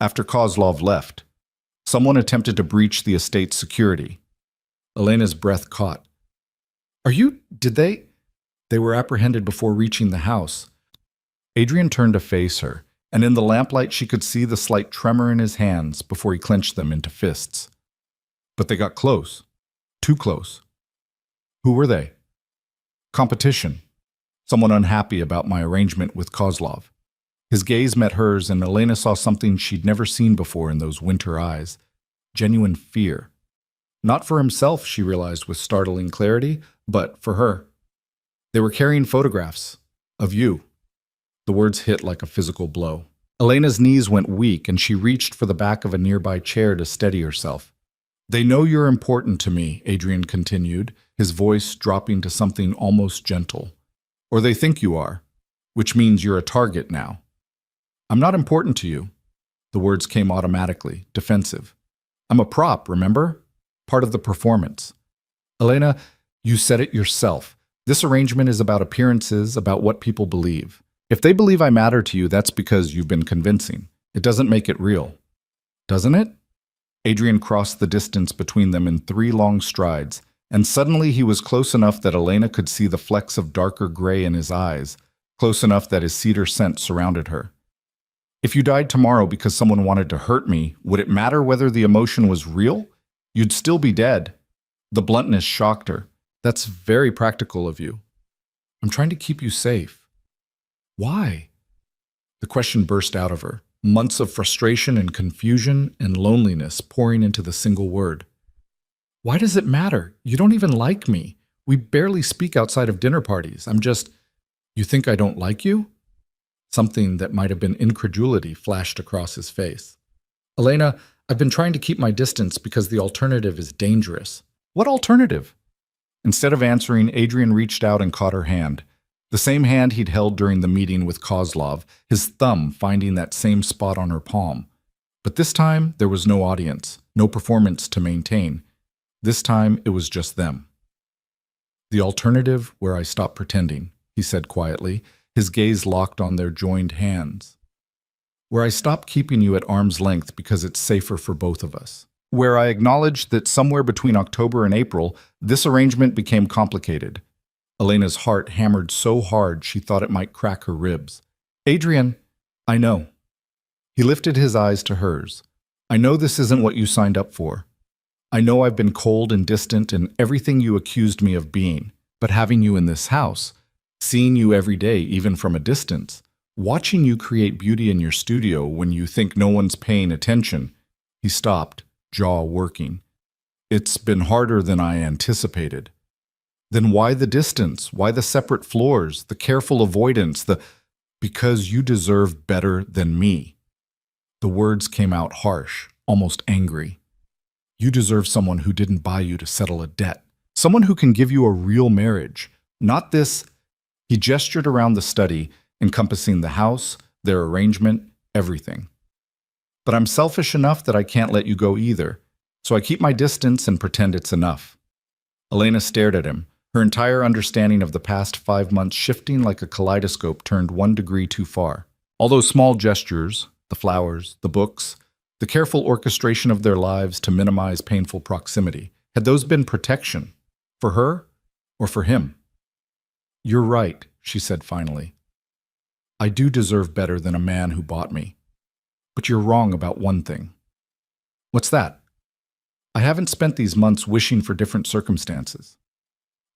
"After Kozlov left, someone attempted to breach the estate's security." Elena's breath caught. Did they? They were apprehended before reaching the house. Adrian turned to face her, and in the lamplight she could see the slight tremor in his hands before he clenched them into fists. "But they got close. Too close." "Who were they?" "Competition. Someone unhappy about my arrangement with Kozlov." His gaze met hers, and Elena saw something she'd never seen before in those winter eyes. Genuine fear. Not for himself, she realized with startling clarity, but for her. "They were carrying photographs. Of you." The words hit like a physical blow. Elena's knees went weak, and she reached for the back of a nearby chair to steady herself. "They know you're important to me," Adrian continued, his voice dropping to something almost gentle. "Or they think you are, which means you're a target now." "I'm not important to you." The words came automatically, defensive. "I'm a prop, remember? Part of the performance." "Elena, you said it yourself. This arrangement is about appearances, about what people believe. If they believe I matter to you, that's because you've been convincing. It doesn't make it real." "Doesn't it?" Adrian crossed the distance between them in 3 long strides, and suddenly he was close enough that Elena could see the flecks of darker gray in his eyes, close enough that his cedar scent surrounded her. "If you died tomorrow because someone wanted to hurt me, would it matter whether the emotion was real? You'd still be dead." The bluntness shocked her. "That's very practical of you." "I'm trying to keep you safe." "Why?" The question burst out of her, months of frustration and confusion and loneliness pouring into the single word. "Why does it matter? You don't even like me. We barely speak outside of dinner parties. You think I don't like you?" Something that might have been incredulity flashed across his face. "Elena, I've been trying to keep my distance because the alternative is dangerous." "What alternative?" Instead of answering, Adrian reached out and caught her hand. The same hand he'd held during the meeting with Kozlov, his thumb finding that same spot on her palm. But this time, there was no audience, no performance to maintain. This time, it was just them. "The alternative where I stop pretending," he said quietly, his gaze locked on their joined hands. "Where I stop keeping you at arm's length because it's safer for both of us. Where I acknowledge that somewhere between October and April, this arrangement became complicated." Elena's heart hammered so hard she thought it might crack her ribs. "Adrian, I know." He lifted his eyes to hers. "I know this isn't what you signed up for. I know I've been cold and distant and everything you accused me of being, but having you in this house, seeing you every day even from a distance, watching you create beauty in your studio when you think no one's paying attention." He stopped, jaw working. "It's been harder than I anticipated." "Then why the distance? Why the separate floors? The careful avoidance? Because you deserve better than me." The words came out harsh, almost angry. "You deserve someone who didn't buy you to settle a debt. Someone who can give you a real marriage. Not this." He gestured around the study, encompassing the house, their arrangement, everything. "But I'm selfish enough that I can't let you go either, so I keep my distance and pretend it's enough." Elena stared at him, her entire understanding of the past 5 months shifting like a kaleidoscope turned 1 degree too far. All those small gestures, the flowers, the books, the careful orchestration of their lives to minimize painful proximity, had those been protection? For her or for him? "You're right," she said finally. "I do deserve better than a man who bought me. But you're wrong about one thing." "What's that?" "I haven't spent these months wishing for different circumstances."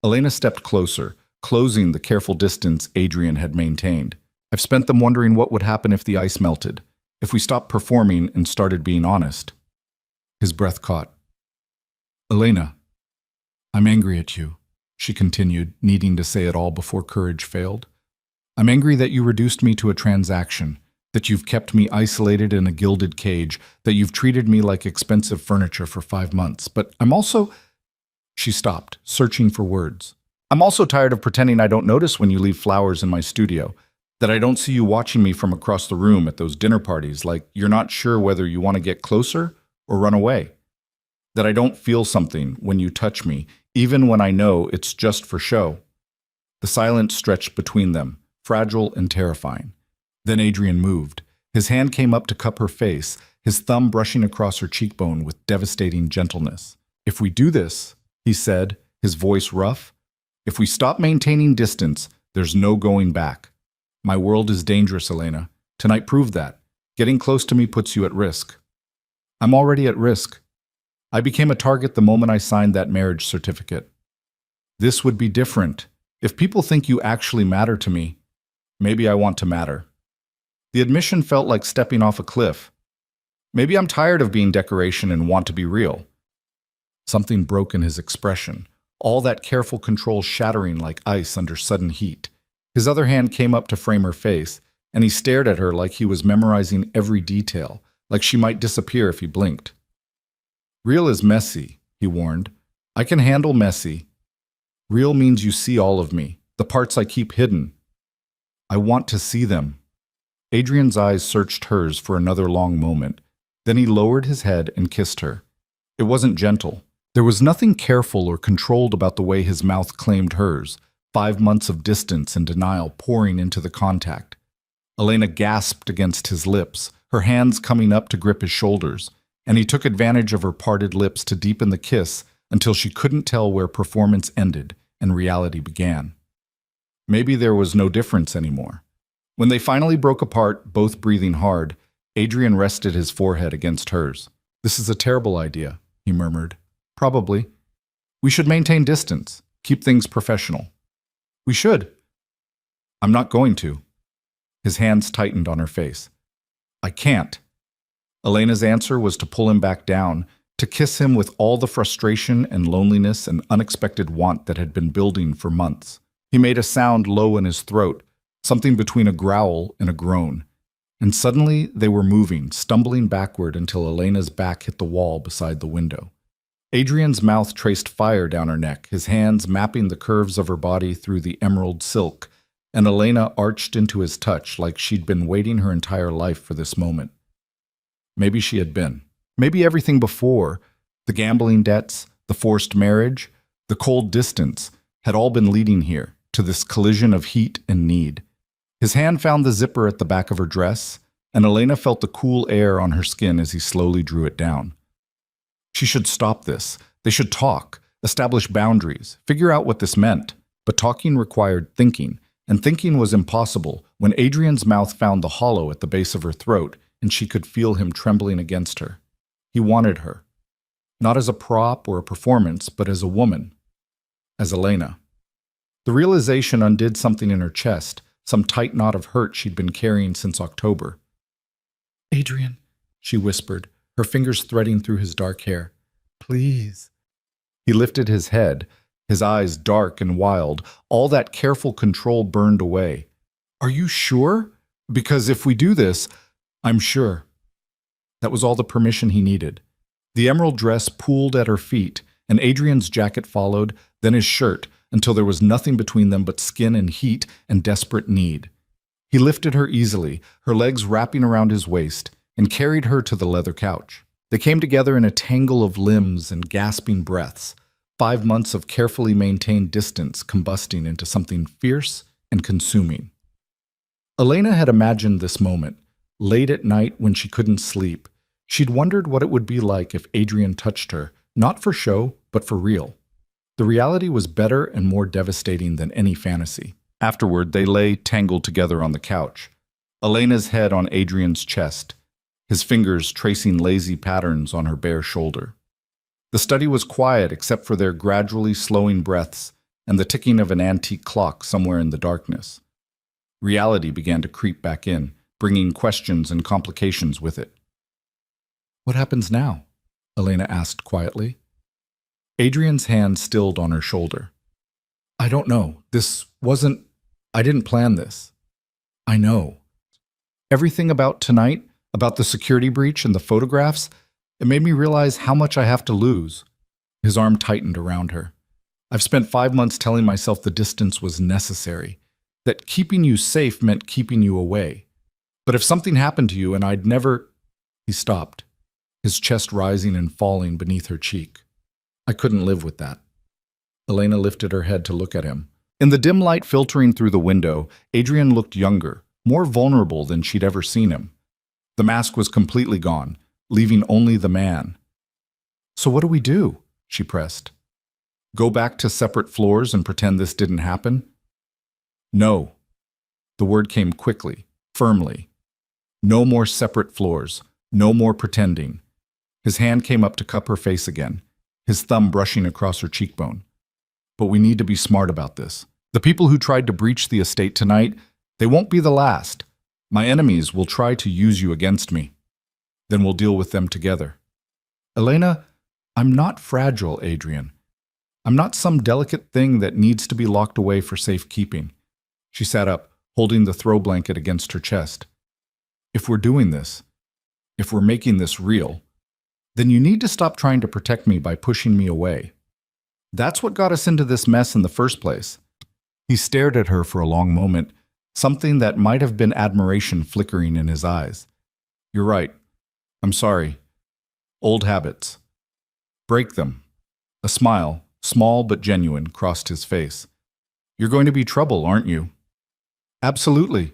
Elena stepped closer, closing the careful distance Adrian had maintained. "I've spent them wondering what would happen if the ice melted, if we stopped performing and started being honest." His breath caught. "Elena, I'm angry at you," she continued, needing to say it all before courage failed. "I'm angry that you reduced me to a transaction, that you've kept me isolated in a gilded cage, that you've treated me like expensive furniture for 5 months. But I'm also—" She stopped, searching for words. "I'm also tired of pretending I don't notice when you leave flowers in my studio, that I don't see you watching me from across the room at those dinner parties, like you're not sure whether you want to get closer or run away. That I don't feel something when you touch me, even when I know it's just for show." The silence stretched between them, fragile and terrifying. Then Adrian moved. His hand came up to cup her face, his thumb brushing across her cheekbone with devastating gentleness. "If we do this," he said, his voice rough, "if we stop maintaining distance, there's no going back. My world is dangerous, Elena. Tonight proved that. Getting close to me puts you at risk." "I'm already at risk. I became a target the moment I signed that marriage certificate." "This would be different. If people think you actually matter to me, maybe I want to matter." The admission felt like stepping off a cliff. "Maybe I'm tired of being decoration and want to be real." Something broke in his expression, all that careful control shattering like ice under sudden heat. His other hand came up to frame her face, and he stared at her like he was memorizing every detail, like she might disappear if he blinked. "Real is messy," he warned. "I can handle messy. Real means you see all of me, the parts I keep hidden. I want to see them." Adrian's eyes searched hers for another long moment. Then he lowered his head and kissed her. It wasn't gentle. There was nothing careful or controlled about the way his mouth claimed hers, 5 months of distance and denial pouring into the contact. Elena gasped against his lips, her hands coming up to grip his shoulders, and he took advantage of her parted lips to deepen the kiss until she couldn't tell where performance ended and reality began. Maybe there was no difference anymore. When they finally broke apart, both breathing hard, Adrian rested his forehead against hers. "This is a terrible idea," he murmured. "Probably. We should maintain distance, keep things professional." "We should." "I'm not going to." His hands tightened on her face. "I can't." Elena's answer was to pull him back down, to kiss him with all the frustration and loneliness and unexpected want that had been building for months. He made a sound low in his throat, something between a growl and a groan. And suddenly they were moving, stumbling backward until Elena's back hit the wall beside the window. Adrian's mouth traced fire down her neck, his hands mapping the curves of her body through the emerald silk, and Elena arched into his touch like she'd been waiting her entire life for this moment. Maybe she had been. Maybe everything before, the gambling debts, the forced marriage, the cold distance, had all been leading here, to this collision of heat and need. His hand found the zipper at the back of her dress, and Elena felt the cool air on her skin as he slowly drew it down. She should stop this. They should talk, establish boundaries, figure out what this meant. But talking required thinking, and thinking was impossible when Adrian's mouth found the hollow at the base of her throat and she could feel him trembling against her. He wanted her, not as a prop or a performance, but as a woman, as Elena. The realization undid something in her chest, some tight knot of hurt she'd been carrying since October. "Adrian," she whispered, her fingers threading through his dark hair. "Please." He lifted his head, his eyes dark and wild. All that careful control burned away. "Are you sure? Because if we do this, I'm sure." That was all the permission he needed. The emerald dress pooled at her feet, and Adrian's jacket followed, then his shirt, until there was nothing between them but skin and heat and desperate need. He lifted her easily, her legs wrapping around his waist, and carried her to the leather couch. They came together in a tangle of limbs and gasping breaths. 5 months of carefully maintained distance combusting into something fierce and consuming. Elena had imagined this moment, late at night when she couldn't sleep. She'd wondered what it would be like if Adrian touched her, not for show, but for real. The reality was better and more devastating than any fantasy. Afterward, they lay tangled together on the couch, Elena's head on Adrian's chest, his fingers tracing lazy patterns on her bare shoulder. The study was quiet except for their gradually slowing breaths and the ticking of an antique clock somewhere in the darkness. Reality began to creep back in, bringing questions and complications with it. "What happens now?" Elena asked quietly. Adrian's hand stilled on her shoulder. "I don't know. I didn't plan this. I know. Everything about tonight, about the security breach and the photographs, it made me realize how much I have to lose." His arm tightened around her. "I've spent 5 months telling myself the distance was necessary, that keeping you safe meant keeping you away. But if something happened to you and I'd never—" He stopped, his chest rising and falling beneath her cheek. "I couldn't live with that." Elena lifted her head to look at him. In the dim light filtering through the window, Adrian looked younger, more vulnerable than she'd ever seen him. The mask was completely gone, leaving only the man. "So what do we do?" she pressed. "Go back to separate floors and pretend this didn't happen?" "No." The word came quickly, firmly. "No more separate floors. No more pretending." His hand came up to cup her face again, his thumb brushing across her cheekbone. "But we need to be smart about this. The people who tried to breach the estate tonight, they won't be the last. My enemies will try to use you against me. Then we'll deal with them together." "Elena, I'm not fragile, Adrian. I'm not some delicate thing that needs to be locked away for safekeeping." She sat up, holding the throw blanket against her chest. "If we're doing this, if we're making this real, then you need to stop trying to protect me by pushing me away. That's what got us into this mess in the first place." He stared at her for a long moment, something that might have been admiration flickering in his eyes. "You're right. I'm sorry. Old habits. Break them." A smile, small but genuine, crossed his face. "You're going to be trouble, aren't you?" "Absolutely."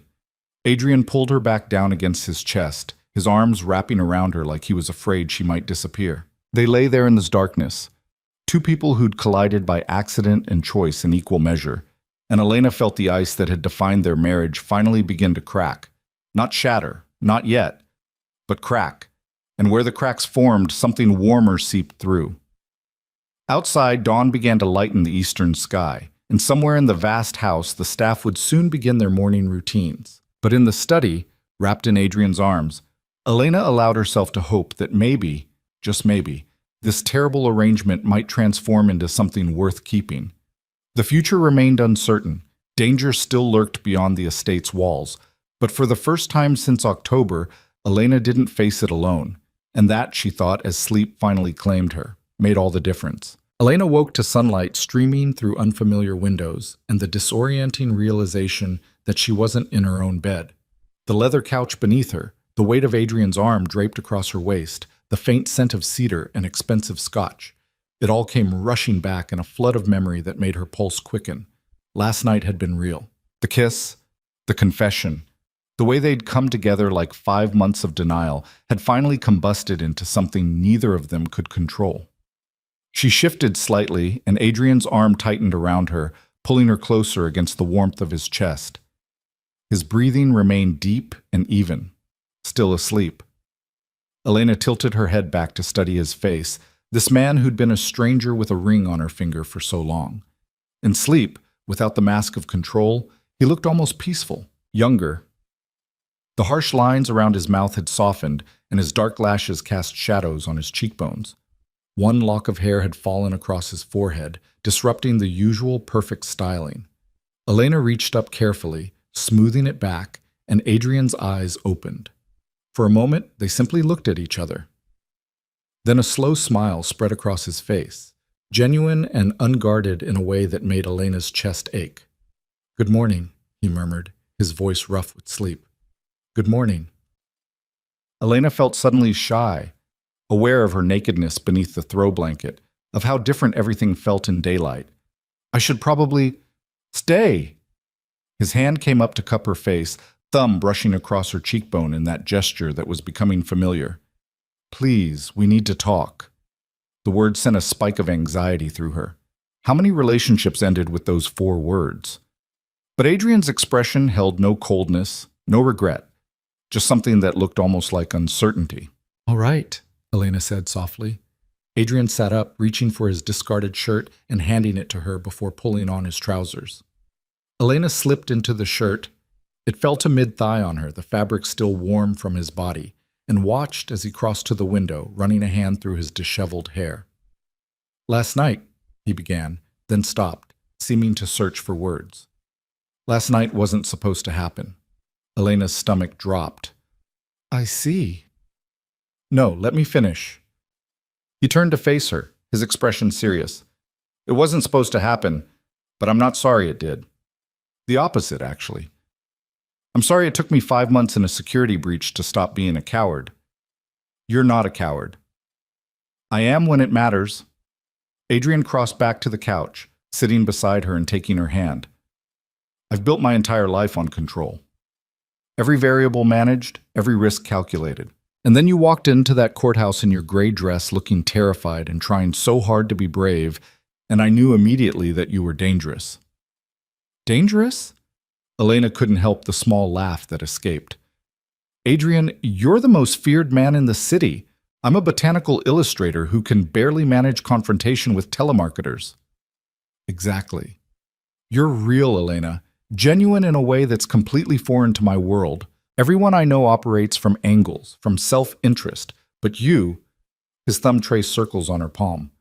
Adrian pulled her back down against his chest, his arms wrapping around her like he was afraid she might disappear. They lay there in this darkness, two people who'd collided by accident and choice in equal measure, and Elena felt the ice that had defined their marriage finally begin to crack. Not shatter, not yet, but crack. And where the cracks formed, something warmer seeped through. Outside, dawn began to lighten the eastern sky, and somewhere in the vast house, the staff would soon begin their morning routines. But in the study, wrapped in Adrian's arms, Elena allowed herself to hope that maybe, just maybe, this terrible arrangement might transform into something worth keeping. The future remained uncertain. Danger still lurked beyond the estate's walls. But for the first time since October, Elena didn't face it alone. And that, she thought, as sleep finally claimed her, made all the difference. Elena woke to sunlight streaming through unfamiliar windows and the disorienting realization that she wasn't in her own bed. The leather couch beneath her, the weight of Adrian's arm draped across her waist, the faint scent of cedar and expensive scotch. It all came rushing back in a flood of memory that made her pulse quicken. Last night had been real. The kiss, the confession, the way they'd come together like 5 months of denial had finally combusted into something neither of them could control. She shifted slightly, and Adrian's arm tightened around her, pulling her closer against the warmth of his chest. His breathing remained deep and even, still asleep. Elena tilted her head back to study his face, this man who'd been a stranger with a ring on her finger for so long. In sleep, without the mask of control, he looked almost peaceful, younger. The harsh lines around his mouth had softened, and his dark lashes cast shadows on his cheekbones. One lock of hair had fallen across his forehead, disrupting the usual perfect styling. Elena reached up carefully, smoothing it back, and Adrian's eyes opened. For a moment, they simply looked at each other. Then a slow smile spread across his face, genuine and unguarded in a way that made Elena's chest ache. "Good morning," he murmured, his voice rough with sleep. "Good morning." Elena felt suddenly shy, aware of her nakedness beneath the throw blanket, of how different everything felt in daylight. I should probably stay. His hand came up to cup her face, thumb brushing across her cheekbone in that gesture that was becoming familiar. Please, we need to talk. The words sent a spike of anxiety through her. How many relationships ended with those 4 words? But Adrian's expression held no coldness, no regret, just something that looked almost like uncertainty. All right, Elena said softly. Adrian sat up, reaching for his discarded shirt and handing it to her before pulling on his trousers. Elena slipped into the shirt. It fell to mid-thigh on her, the fabric still warm from his body, and watched as he crossed to the window, running a hand through his disheveled hair. Last night, he began, then stopped, seeming to search for words. Last night wasn't supposed to happen. Elena's stomach dropped. I see. No, let me finish. He turned to face her, his expression serious. It wasn't supposed to happen, but I'm not sorry it did. The opposite, actually. I'm sorry it took me 5 months in a security breach to stop being a coward. You're not a coward. I am when it matters. Adrian crossed back to the couch, sitting beside her and taking her hand. I've built my entire life on control. Every variable managed, every risk calculated. And then you walked into that courthouse in your gray dress looking terrified and trying so hard to be brave, and I knew immediately that you were dangerous. Dangerous? Elena couldn't help the small laugh that escaped. Adrian, you're the most feared man in the city. I'm a botanical illustrator who can barely manage confrontation with telemarketers. Exactly. You're real, Elena. Genuine in a way that's completely foreign to my world. Everyone I know operates from angles, from self-interest. But you, his thumb traced circles on her palm,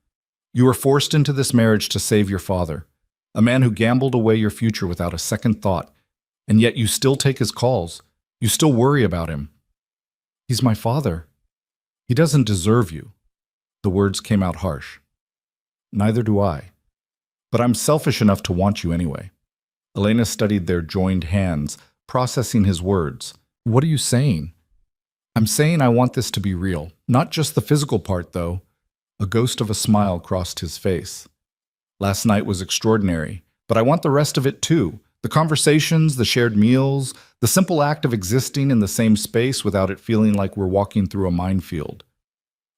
you were forced into this marriage to save your father, a man who gambled away your future without a second thought. And yet you still take his calls. You still worry about him. He's my father. He doesn't deserve you. The words came out harsh. Neither do I. But I'm selfish enough to want you anyway. Elena studied their joined hands, processing his words. What are you saying? I'm saying I want this to be real. Not just the physical part, though. A ghost of a smile crossed his face. Last night was extraordinary, but I want the rest of it too. The conversations, the shared meals, the simple act of existing in the same space without it feeling like we're walking through a minefield.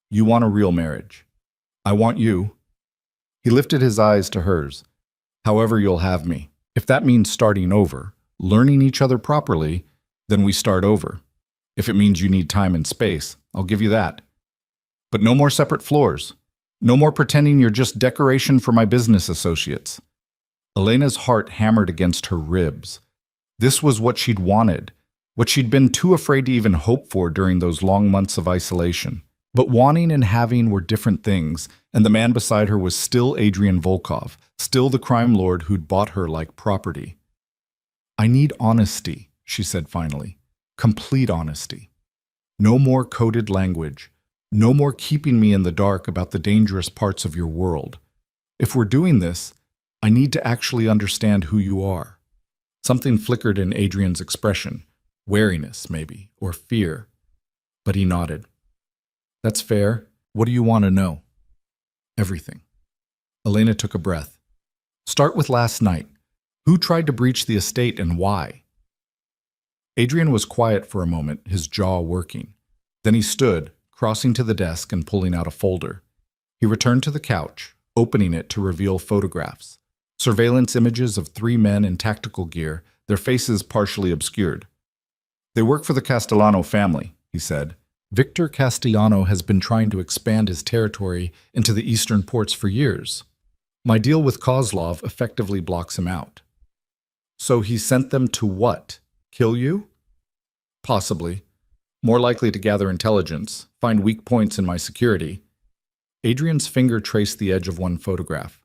You want a real marriage. I want you. He lifted his eyes to hers. However you'll have me. If that means starting over, learning each other properly, then we start over. If it means you need time and space, I'll give you that. But no more separate floors. No more pretending you're just decoration for my business associates. Elena's heart hammered against her ribs. This was what she'd wanted, what she'd been too afraid to even hope for during those long months of isolation. But wanting and having were different things, and the man beside her was still Adrian Volkov, still the crime lord who'd bought her like property. I need honesty, she said finally. Complete honesty. No more coded language. No more keeping me in the dark about the dangerous parts of your world. If we're doing this, I need to actually understand who you are. Something flickered in Adrian's expression, wariness maybe, or fear. But he nodded. That's fair. What do you want to know? Everything. Elena took a breath. Start with last night. Who tried to breach the estate and why? Adrian was quiet for a moment, his jaw working. Then he stood, crossing to the desk and pulling out a folder. He returned to the couch, opening it to reveal photographs. Surveillance images of 3 men in tactical gear, their faces partially obscured. They work for the Castellano family, he said. Victor Castellano has been trying to expand his territory into the eastern ports for years. My deal with Kozlov effectively blocks him out. So he sent them to what? Kill you? Possibly. More likely to gather intelligence, find weak points in my security. Adrian's finger traced the edge of one photograph.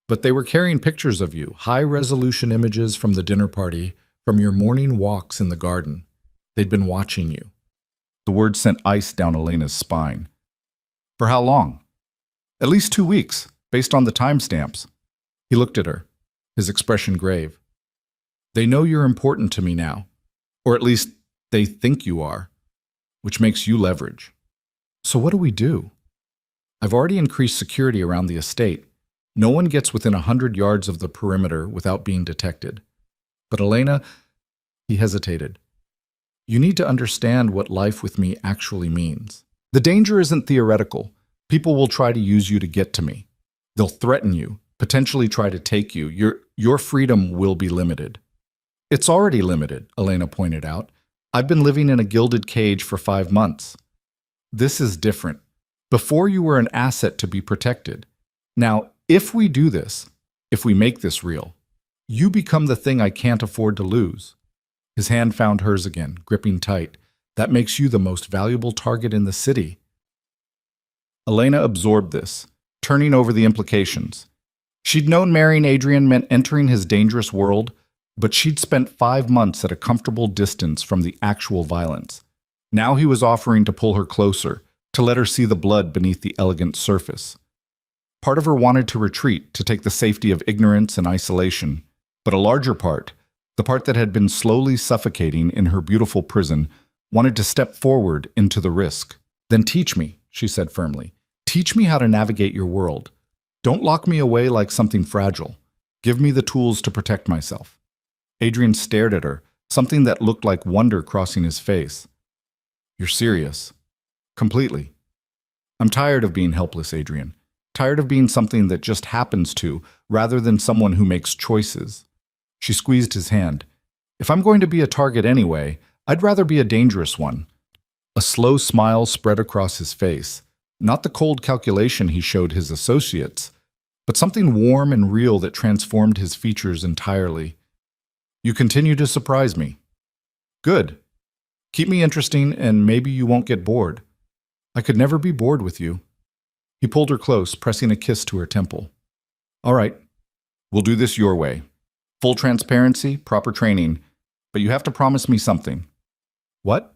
But they were carrying pictures of you, high-resolution images from the dinner party, from your morning walks in the garden. They'd been watching you. The words sent ice down Elena's spine. For how long? At least 2 weeks, based on the timestamps. He looked at her, his expression grave. They know you're important to me now, or at least they think you are, which makes you leverage. So what do we do? I've already increased security around the estate. No one gets within 100 yards of the perimeter without being detected. But Elena, he hesitated. You need to understand what life with me actually means. The danger isn't theoretical. People will try to use you to get to me. They'll threaten you, potentially try to take you. Your freedom will be limited. It's already limited, Elena pointed out. I've been living in a gilded cage for 5 months. This is different. Before you were an asset to be protected. Now, if we do this, if we make this real, you become the thing I can't afford to lose. His hand found hers again, gripping tight. That makes you the most valuable target in the city. Elena absorbed this, turning over the implications. She'd known marrying Adrian meant entering his dangerous world, but she'd spent 5 months at a comfortable distance from the actual violence. Now he was offering to pull her closer, to let her see the blood beneath the elegant surface. Part of her wanted to retreat, to take the safety of ignorance and isolation, but a larger part, the part that had been slowly suffocating in her beautiful prison, wanted to step forward into the risk. Then teach me, she said firmly. Teach me how to navigate your world. Don't lock me away like something fragile. Give me the tools to protect myself. Adrian stared at her, something that looked like wonder crossing his face. You're serious. Completely. I'm tired of being helpless, Adrian. Tired of being something that just happens to, rather than someone who makes choices. She squeezed his hand. If I'm going to be a target anyway, I'd rather be a dangerous one. A slow smile spread across his face. Not the cold calculation he showed his associates, but something warm and real that transformed his features entirely. You continue to surprise me. Good. Keep me interesting and maybe you won't get bored. I could never be bored with you. He pulled her close, pressing a kiss to her temple. All right, we'll do this your way. Full transparency, proper training, but you have to promise me something. What?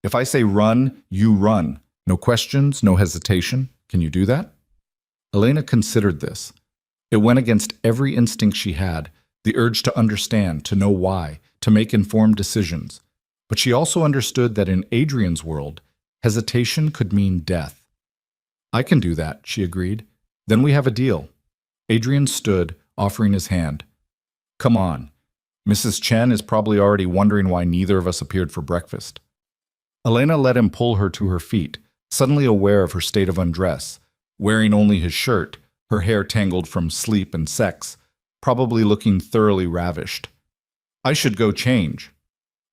If I say run, you run. No questions, no hesitation. Can you do that? Elena considered this. It went against every instinct she had, the urge to understand, to know why, to make informed decisions. But she also understood that in Adrian's world, hesitation could mean death. I can do that, she agreed. Then we have a deal. Adrian stood, offering his hand. Come on. Mrs. Chen is probably already wondering why neither of us appeared for breakfast. Elena let him pull her to her feet, suddenly aware of her state of undress, wearing only his shirt, her hair tangled from sleep and sex, probably looking thoroughly ravished. I should go change.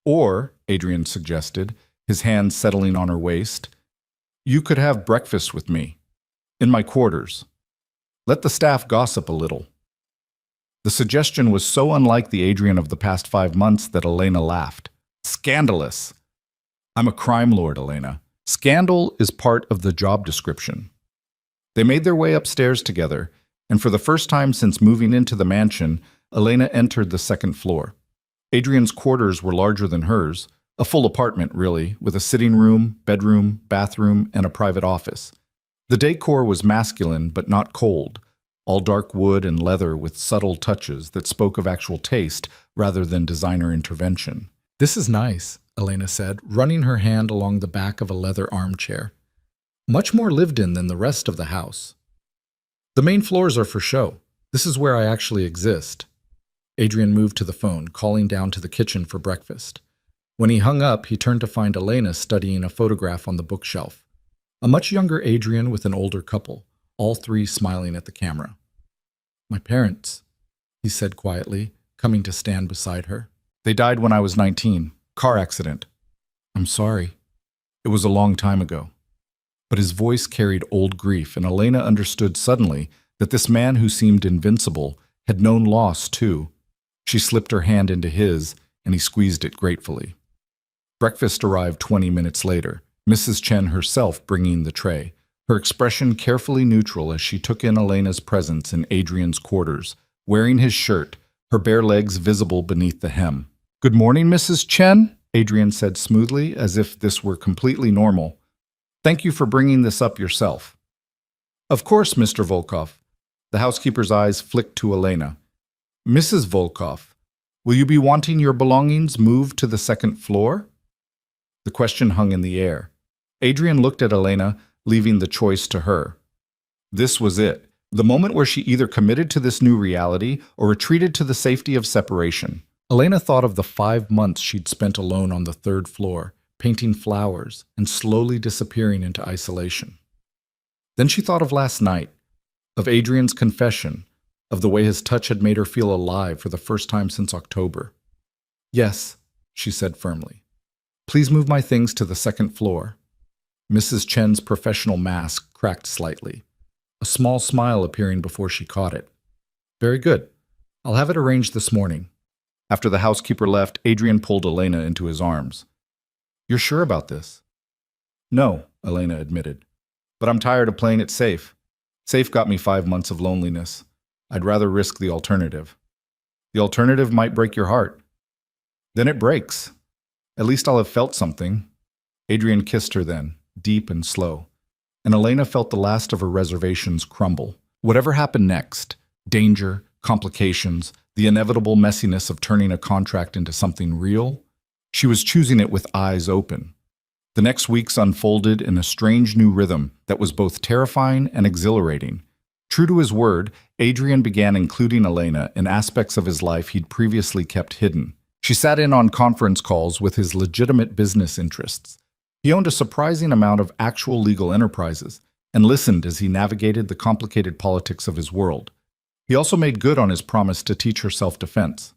Or, Adrian suggested, his hand settling on her waist, you could have breakfast with me. In my quarters. Let the staff gossip a little. The suggestion was so unlike the Adrian of the past 5 months that Elena laughed. Scandalous. I'm a crime lord, Elena. Scandal is part of the job description. They made their way upstairs together, and for the first time since moving into the mansion, Elena entered the second floor. Adrian's quarters were larger than hers, a full apartment, really, with a sitting room, bedroom, bathroom, and a private office. The decor was masculine but not cold, all dark wood and leather with subtle touches that spoke of actual taste rather than designer intervention. This is nice, Elena said, running her hand along the back of a leather armchair. Much more lived in than the rest of the house. The main floors are for show. This is where I actually exist. Adrian moved to the phone, calling down to the kitchen for breakfast. When he hung up, he turned to find Elena studying a photograph on the bookshelf. A much younger Adrian with an older couple, all three smiling at the camera. My parents, he said quietly, coming to stand beside her. They died when I was 19. Car accident. I'm sorry. It was a long time ago. But his voice carried old grief, and Elena understood suddenly that this man who seemed invincible had known loss too. She slipped her hand into his, and he squeezed it gratefully. Breakfast arrived 20 minutes later, Mrs. Chen herself bringing the tray, her expression carefully neutral as she took in Elena's presence in Adrian's quarters, wearing his shirt, her bare legs visible beneath the hem. Good morning, Mrs. Chen, Adrian said smoothly, as if this were completely normal. Thank you for bringing this up yourself. Of course, Mr. Volkov. The housekeeper's eyes flicked to Elena. Mrs. Volkov, will you be wanting your belongings moved to the second floor? The question hung in the air. Adrian looked at Elena, leaving the choice to her. This was it. The moment where she either committed to this new reality or retreated to the safety of separation. Elena thought of the 5 months she'd spent alone on the third floor, painting flowers and slowly disappearing into isolation. Then she thought of last night, of Adrian's confession, of the way his touch had made her feel alive for the first time since October. "Yes," she said firmly. "Please move my things to the second floor." Mrs. Chen's professional mask cracked slightly, a small smile appearing before she caught it. "Very good. I'll have it arranged this morning." After the housekeeper left, Adrian pulled Elena into his arms. "You're sure about this?" "No," Elena admitted. "But I'm tired of playing it safe. Safe got me 5 months of loneliness. I'd rather risk the alternative." "The alternative might break your heart." "Then it breaks. At least I'll have felt something." Adrian kissed her then, deep and slow, and Elena felt the last of her reservations crumble. Whatever happened next, danger, complications, the inevitable messiness of turning a contract into something real, she was choosing it with eyes open. The next weeks unfolded in a strange new rhythm that was both terrifying and exhilarating. True to his word, Adrian began including Elena in aspects of his life he'd previously kept hidden. She sat in on conference calls with his legitimate business interests. He owned a surprising amount of actual legal enterprises and listened as he navigated the complicated politics of his world. He also made good on his promise to teach her self-defense.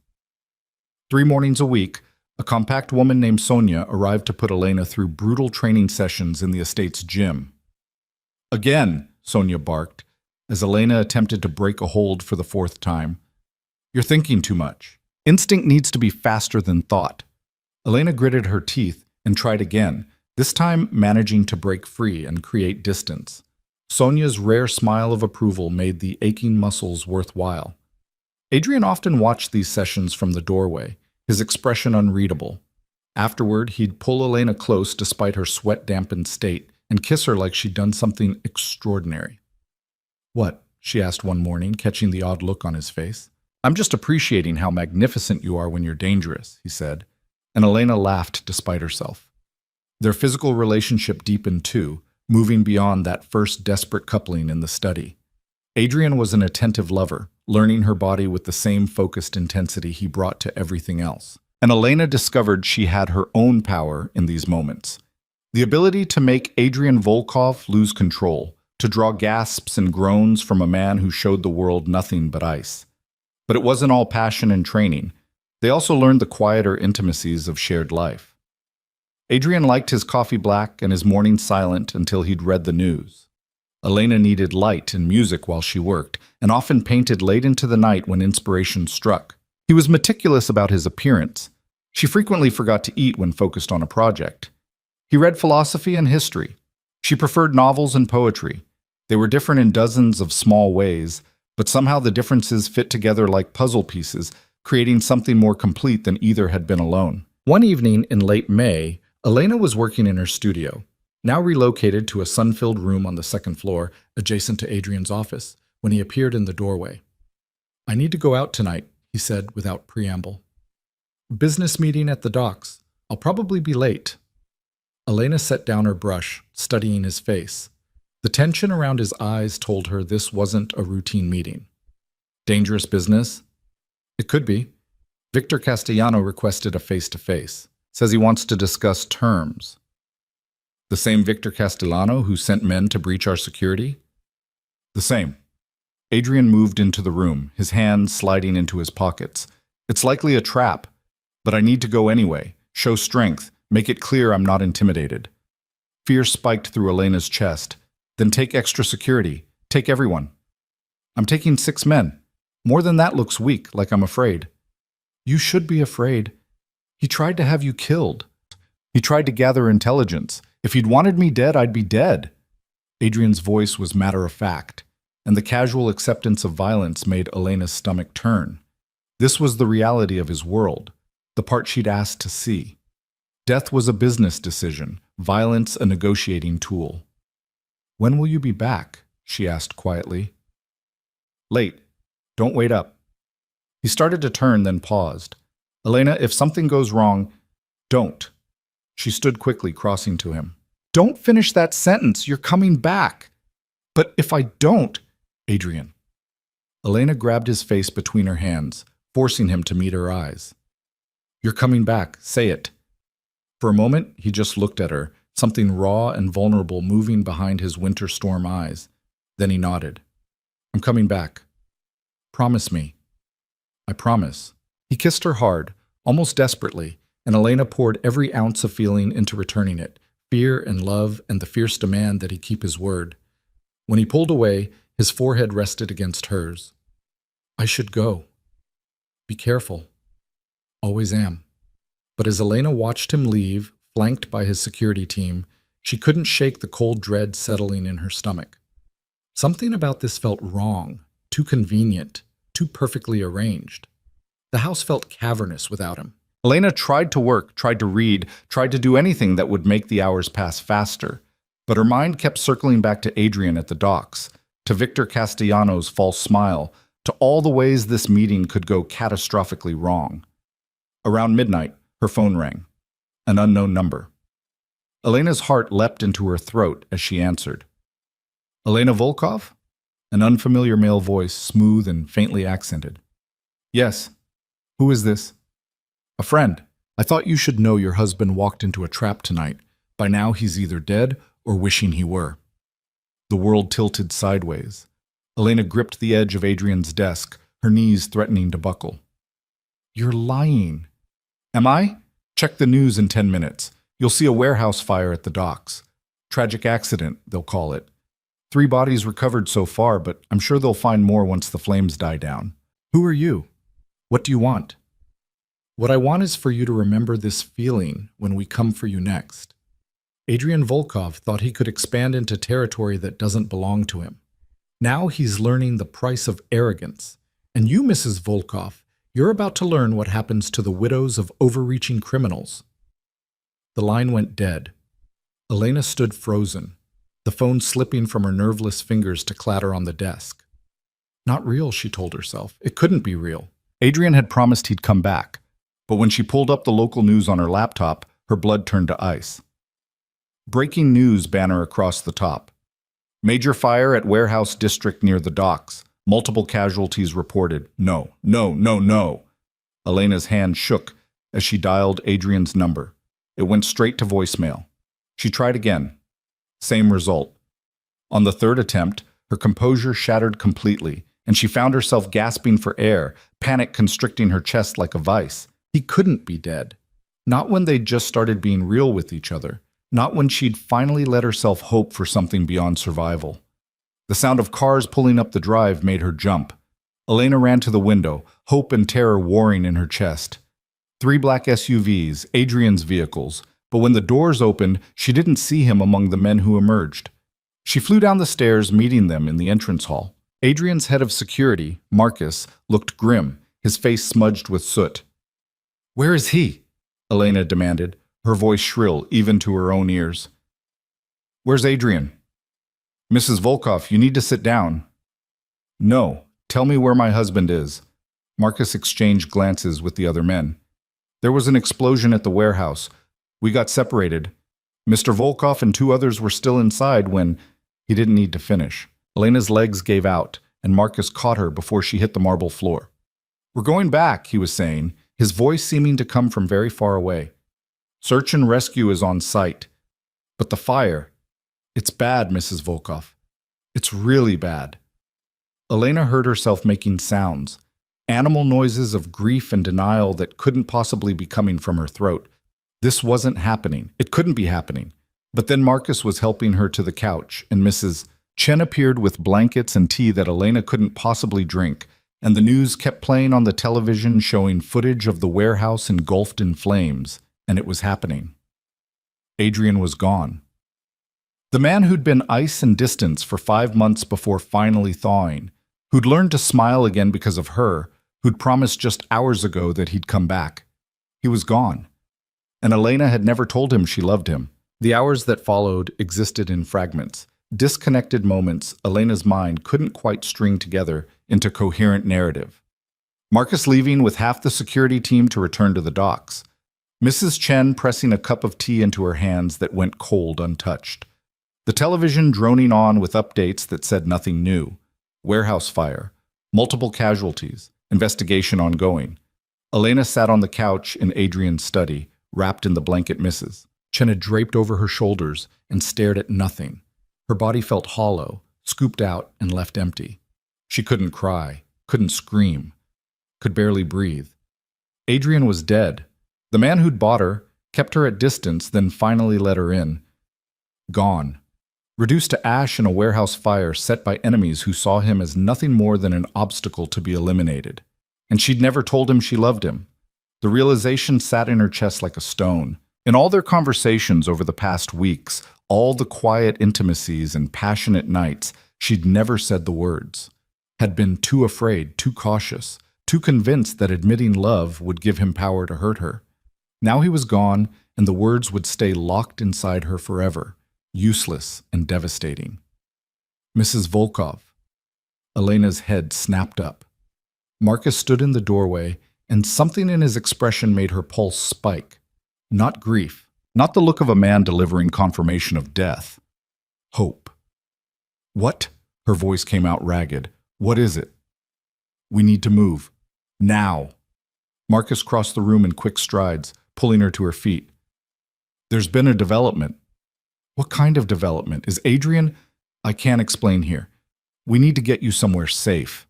3 mornings a week, a compact woman named Sonia arrived to put Elena through brutal training sessions in the estate's gym. "Again," Sonia barked, as Elena attempted to break a hold for the 4th time. "You're thinking too much. Instinct needs to be faster than thought." Elena gritted her teeth and tried again, this time managing to break free and create distance. Sonia's rare smile of approval made the aching muscles worthwhile. Adrian often watched these sessions from the doorway, his expression unreadable. Afterward, he'd pull Elena close despite her sweat-dampened state and kiss her like she'd done something extraordinary. "What?" she asked one morning, catching the odd look on his face. "I'm just appreciating how magnificent you are when you're dangerous," he said, and Elena laughed despite herself. Their physical relationship deepened too, moving beyond that first desperate coupling in the study. Adrian was an attentive lover, learning her body with the same focused intensity he brought to everything else. And Elena discovered she had her own power in these moments. The ability to make Adrian Volkov lose control, to draw gasps and groans from a man who showed the world nothing but ice. But it wasn't all passion and training. They also learned the quieter intimacies of shared life. Adrian liked his coffee black and his morning silent until he'd read the news. Elena needed light and music while she worked, and often painted late into the night when inspiration struck. He was meticulous about his appearance. She frequently forgot to eat when focused on a project. He read philosophy and history. She preferred novels and poetry. They were different in dozens of small ways, but somehow the differences fit together like puzzle pieces, creating something more complete than either had been alone. One evening in late May, Elena was working in her studio, now relocated to a sun-filled room on the second floor, adjacent to Adrian's office, when he appeared in the doorway. "I need to go out tonight," he said without preamble. "Business meeting at the docks. I'll probably be late." Elena set down her brush, studying his face. The tension around his eyes told her this wasn't a routine meeting. Dangerous business? It could be. Victor Castellano requested a face-to-face. Says he wants to discuss terms. The same Victor Castellano who sent men to breach our security? The same. Adrian moved into the room, his hands sliding into his pockets. "It's likely a trap, but I need to go anyway. Show strength. Make it clear I'm not intimidated." Fear spiked through Elena's chest. "Then take extra security. Take everyone." "I'm taking 6 men. More than that looks weak, like I'm afraid." "You should be afraid. He tried to have you killed. He tried to gather intelligence. If he'd wanted me dead, I'd be dead." Adrian's voice was matter-of-fact, and the casual acceptance of violence made Elena's stomach turn. This was the reality of his world, the part she'd asked to see. Death was a business decision, violence a negotiating tool. "When will you be back?" she asked quietly. "Late. Don't wait up." He started to turn, then paused. "Elena, if something goes wrong, don't." She stood quickly, crossing to him. "Don't finish that sentence. You're coming back." But if I don't, Adrian. Elena grabbed his face between her hands, forcing him to meet her eyes. You're coming back, say it. For a moment, he just looked at her, something raw and vulnerable moving behind his winter storm eyes. Then he nodded. I'm coming back. Promise me. I promise. He kissed her hard, almost desperately, and Elena poured every ounce of feeling into returning it, fear and love and the fierce demand that he keep his word. When he pulled away, his forehead rested against hers. I should go. Be careful. Always am. But as Elena watched him leave, flanked by his security team, she couldn't shake the cold dread settling in her stomach. Something about this felt wrong, too convenient, too perfectly arranged. The house felt cavernous without him. Elena tried to work, tried to read, tried to do anything that would make the hours pass faster, but her mind kept circling back to Adrian at the docks, to Victor Castellanos' false smile, to all the ways this meeting could go catastrophically wrong. Around midnight, her phone rang. An unknown number. Elena's heart leapt into her throat as she answered. Elena Volkov? An unfamiliar male voice, smooth and faintly accented. Yes. Who is this? A friend. I thought you should know your husband walked into a trap tonight. By now he's either dead or wishing he were. The world tilted sideways. Elena gripped the edge of Adrian's desk, her knees threatening to buckle. You're lying. Am I? Check the news in 10 minutes. You'll see a warehouse fire at the docks. Tragic accident, they'll call it. 3 bodies recovered so far, but I'm sure they'll find more once the flames die down. Who are you? What do you want? What I want is for you to remember this feeling when we come for you next. Adrian Volkov thought he could expand into territory that doesn't belong to him. Now he's learning the price of arrogance. And you, Mrs. Volkov, you're about to learn what happens to the widows of overreaching criminals. The line went dead. Elena stood frozen, the phone slipping from her nerveless fingers to clatter on the desk. Not real, she told herself. It couldn't be real. Adrian had promised he'd come back, but when she pulled up the local news on her laptop, her blood turned to ice. Breaking news banner across the top. Major fire at warehouse district near the docks. Multiple casualties reported. No, no, no, no. Elena's hand shook as she dialed Adrian's number. It went straight to voicemail. She tried again. Same result. On the third attempt, her composure shattered completely, and she found herself gasping for air, panic constricting her chest like a vice. He couldn't be dead. Not when they'd just started being real with each other. Not when she'd finally let herself hope for something beyond survival. The sound of cars pulling up the drive made her jump. Elena ran to the window, hope and terror warring in her chest. 3 black SUVs, Adrian's vehicles, but when the doors opened, she didn't see him among the men who emerged. She flew down the stairs, meeting them in the entrance hall. Adrian's head of security, Marcus, looked grim, his face smudged with soot. Where is he? Elena demanded, her voice shrill even to her own ears. Where's Adrian? Mrs. Volkov, you need to sit down. No, tell me where my husband is. Marcus exchanged glances with the other men. There was an explosion at the warehouse. We got separated. Mr. Volkov and 2 others were still inside when he didn't need to finish. Elena's legs gave out, and Marcus caught her before she hit the marble floor. We're going back, he was saying, his voice seeming to come from very far away. Search and rescue is on site. But the fire, it's bad, Mrs. Volkov. It's really bad. Elena heard herself making sounds, animal noises of grief and denial that couldn't possibly be coming from her throat. This wasn't happening. It couldn't be happening. But then Marcus was helping her to the couch, and Mrs. Chen appeared with blankets and tea that Elena couldn't possibly drink, and the news kept playing on the television showing footage of the warehouse engulfed in flames, and it was happening. Adrian was gone. The man who'd been ice and distance for 5 months before finally thawing, who'd learned to smile again because of her, who'd promised just hours ago that he'd come back. He was gone. And Elena had never told him she loved him. The hours that followed existed in fragments, disconnected moments Elena's mind couldn't quite string together into coherent narrative. Marcus leaving with half the security team to return to the docks. Mrs. Chen pressing a cup of tea into her hands that went cold untouched. The television droning on with updates that said nothing new. Warehouse fire. Multiple casualties. Investigation ongoing. Elena sat on the couch in Adrian's study, wrapped in the blanket misses. Chen had draped over her shoulders and stared at nothing. Her body felt hollow, scooped out and left empty. She couldn't cry, couldn't scream, could barely breathe. Adrian was dead. The man who'd bought her kept her at distance, then finally let her in. Gone. Reduced to ash in a warehouse fire set by enemies who saw him as nothing more than an obstacle to be eliminated. And she'd never told him she loved him. The realization sat in her chest like a stone. In all their conversations over the past weeks, all the quiet intimacies and passionate nights, she'd never said the words. Had been too afraid, too cautious, too convinced that admitting love would give him power to hurt her. Now he was gone, and the words would stay locked inside her forever, useless and devastating. Mrs. Volkov. Elena's head snapped up. Marcus stood in the doorway, and something in his expression made her pulse spike. Not grief, not the look of a man delivering confirmation of death. Hope. What? Her voice came out ragged. What is it? We need to move. Now. Marcus crossed the room in quick strides, pulling her to her feet. There's been a development. What kind of development? Is Adrian? I can't explain here. We need to get you somewhere safe.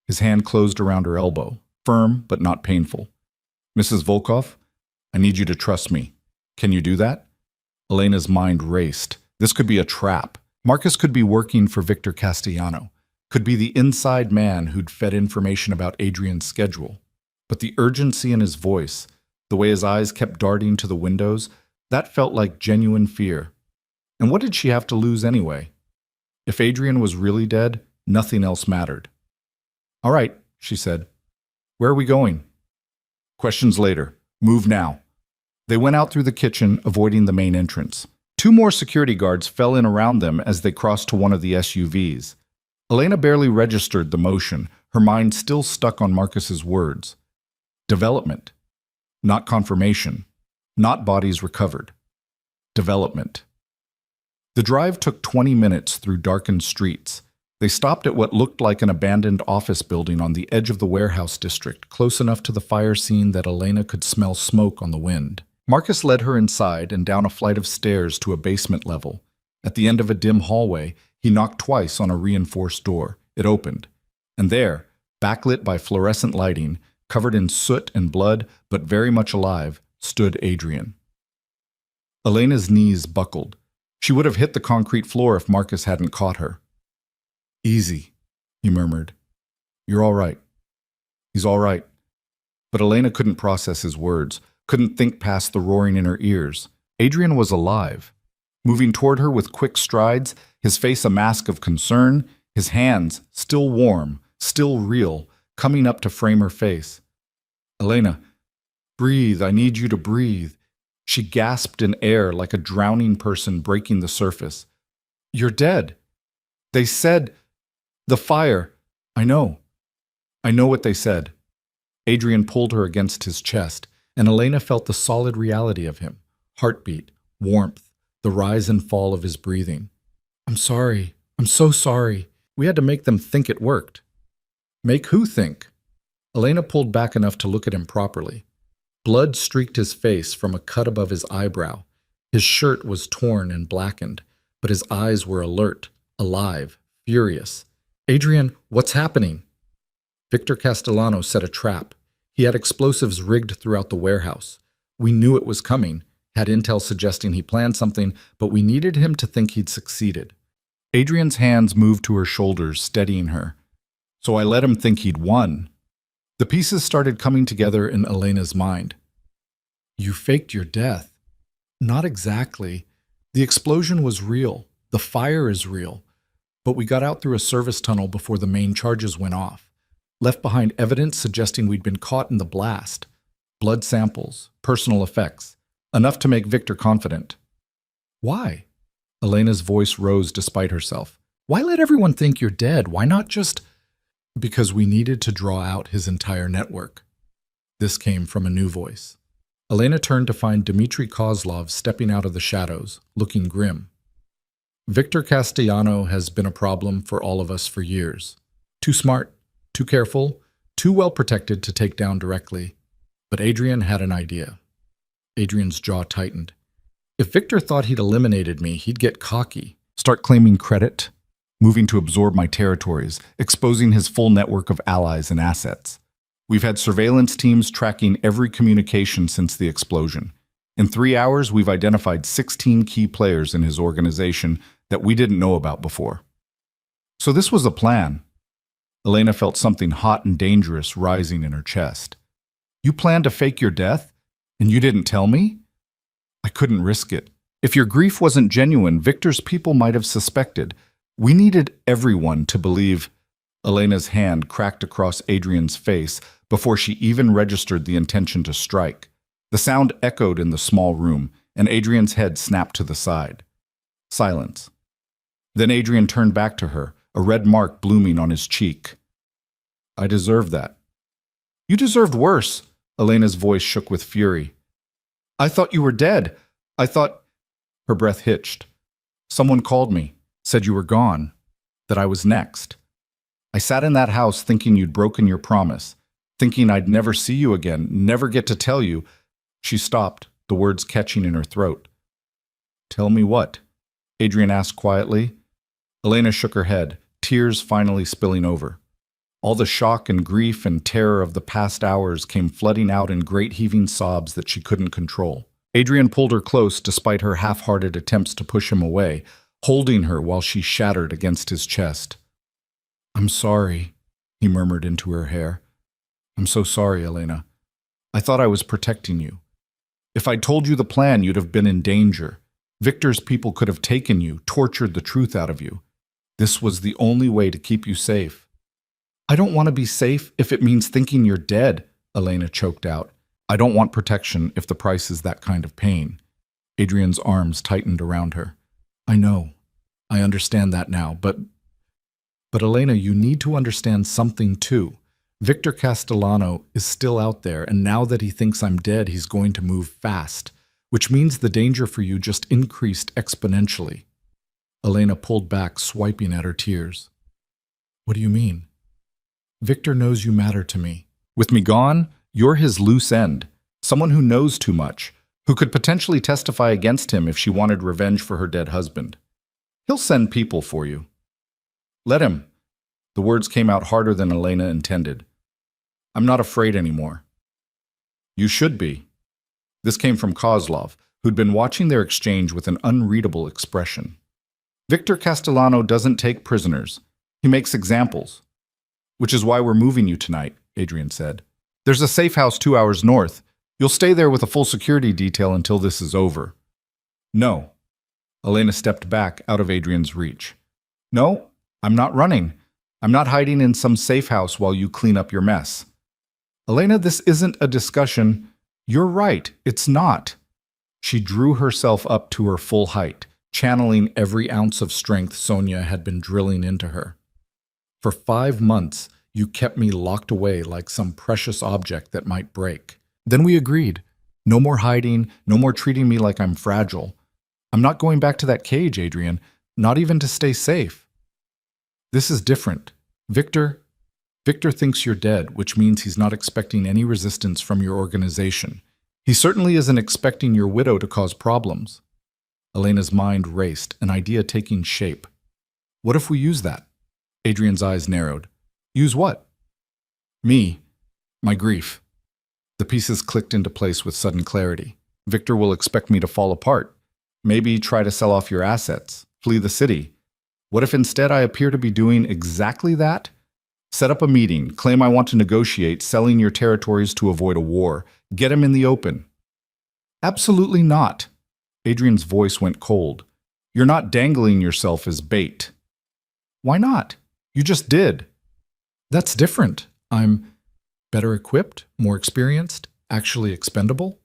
His hand closed around her elbow, firm but not painful. Mrs. Volkov, I need you to trust me. Can you do that? Elena's mind raced. This could be a trap. Marcus could be working for Victor Castellano, could be the inside man who'd fed information about Adrian's schedule. But the urgency in his voice, the way his eyes kept darting to the windows, that felt like genuine fear. And what did she have to lose anyway? If Adrian was really dead, nothing else mattered. All right, she said. Where are we going? Questions later. Move now. They went out through the kitchen, avoiding the main entrance. 2 more security guards fell in around them as they crossed to one of the SUVs. Elena barely registered the motion, her mind still stuck on Marcus's words. Development. Not confirmation. Not bodies recovered. Development. The drive took 20 minutes through darkened streets. They stopped at what looked like an abandoned office building on the edge of the warehouse district, close enough to the fire scene that Elena could smell smoke on the wind. Marcus led her inside and down a flight of stairs to a basement level. At the end of a dim hallway, he knocked twice on a reinforced door. It opened. And there, backlit by fluorescent lighting, covered in soot and blood, but very much alive, stood Adrian. Elena's knees buckled. She would have hit the concrete floor if Marcus hadn't caught her. Easy, he murmured. You're all right. He's all right. But Elena couldn't process his words, couldn't think past the roaring in her ears. Adrian was alive, moving toward her with quick strides, his face a mask of concern, his hands, still warm, still real, coming up to frame her face. Elena, breathe, I need you to breathe. She gasped in air like a drowning person breaking the surface. You're dead. They said, the fire. I know what they said. Adrian pulled her against his chest, and Elena felt the solid reality of him. Heartbeat, warmth, the rise and fall of his breathing. I'm sorry. I'm so sorry. We had to make them think it worked. Make who think? Elena pulled back enough to look at him properly. Blood streaked his face from a cut above his eyebrow. His shirt was torn and blackened, but his eyes were alert, alive, furious. Adrian, what's happening? Victor Castellano set a trap. He had explosives rigged throughout the warehouse. We knew it was coming, had intel suggesting he planned something, but we needed him to think he'd succeeded. Adrian's hands moved to her shoulders, steadying her. So I let him think he'd won. The pieces started coming together in Elena's mind. You faked your death. Not exactly. The explosion was real. The fire is real. But we got out through a service tunnel before the main charges went off. Left behind evidence suggesting we'd been caught in the blast. Blood samples, personal effects. Enough to make Victor confident. Why? Elena's voice rose despite herself. Why let everyone think you're dead? Why not just... Because we needed to draw out his entire network. This came from a new voice. Elena turned to find Dmitry Kozlov stepping out of the shadows, looking grim. Victor Castellano has been a problem for all of us for years. Too smart, too careful, too well protected to take down directly. But Adrian had an idea. Adrian's jaw tightened. If Victor thought he'd eliminated me, he'd get cocky, start claiming credit, moving to absorb my territories, exposing his full network of allies and assets. We've had surveillance teams tracking every communication since the explosion. In 3 hours, we've identified 16 key players in his organization that we didn't know about before. So this was a plan. Elena felt something hot and dangerous rising in her chest. You planned to fake your death? And you didn't tell me? I couldn't risk it. If your grief wasn't genuine, Victor's people might have suspected. We needed everyone to believe. Elena's hand cracked across Adrian's face before she even registered the intention to strike. The sound echoed in the small room, and Adrian's head snapped to the side. Silence. Then Adrian turned back to her, a red mark blooming on his cheek. I deserved that. You deserved worse. Elena's voice shook with fury. I thought you were dead. I thought... Her breath hitched. Someone called me, said you were gone, that I was next. I sat in that house thinking you'd broken your promise, thinking I'd never see you again, never get to tell you. She stopped, the words catching in her throat. Tell me what? Adrian asked quietly. Elena shook her head, tears finally spilling over. All the shock and grief and terror of the past hours came flooding out in great heaving sobs that she couldn't control. Adrian pulled her close despite her half-hearted attempts to push him away, holding her while she shattered against his chest. I'm sorry, he murmured into her hair. I'm so sorry, Elena. I thought I was protecting you. If I'd told you the plan, you'd have been in danger. Victor's people could have taken you, tortured the truth out of you. This was the only way to keep you safe. I don't want to be safe if it means thinking you're dead, Elena choked out. I don't want protection if the price is that kind of pain. Adrian's arms tightened around her. I know. I understand that now, but Elena, you need to understand something too. Victor Castellano is still out there, and now that he thinks I'm dead, he's going to move fast, which means the danger for you just increased exponentially. Elena pulled back, swiping at her tears. What do you mean? Victor knows you matter to me. With me gone, you're his loose end, someone who knows too much, who could potentially testify against him if she wanted revenge for her dead husband. He'll send people for you. Let him. The words came out harder than Elena intended. I'm not afraid anymore. You should be. This came from Kozlov, who'd been watching their exchange with an unreadable expression. Victor Castellano doesn't take prisoners. He makes examples. Which is why we're moving you tonight, Adrian said. There's a safe house 2 hours north. You'll stay there with a full security detail until this is over. No. Elena stepped back out of Adrian's reach. No, I'm not running. I'm not hiding in some safe house while you clean up your mess. Elena, this isn't a discussion. You're right, it's not. She drew herself up to her full height, channeling every ounce of strength Sonia had been drilling into her. For 5 months, you kept me locked away like some precious object that might break. Then we agreed. No more hiding, no more treating me like I'm fragile. I'm not going back to that cage, Adrian, not even to stay safe. This is different. Victor thinks you're dead, which means he's not expecting any resistance from your organization. He certainly isn't expecting your widow to cause problems. Elena's mind raced, an idea taking shape. What if we use that? Adrian's eyes narrowed. Use what? Me. My grief. The pieces clicked into place with sudden clarity. Victor will expect me to fall apart. Maybe try to sell off your assets, flee the city. What if instead I appear to be doing exactly that? Set up a meeting, claim I want to negotiate selling your territories to avoid a war, get him in the open. Absolutely not. Adrian's voice went cold. You're not dangling yourself as bait. Why not? You just did. That's different. I'm better equipped, more experienced, actually expendable.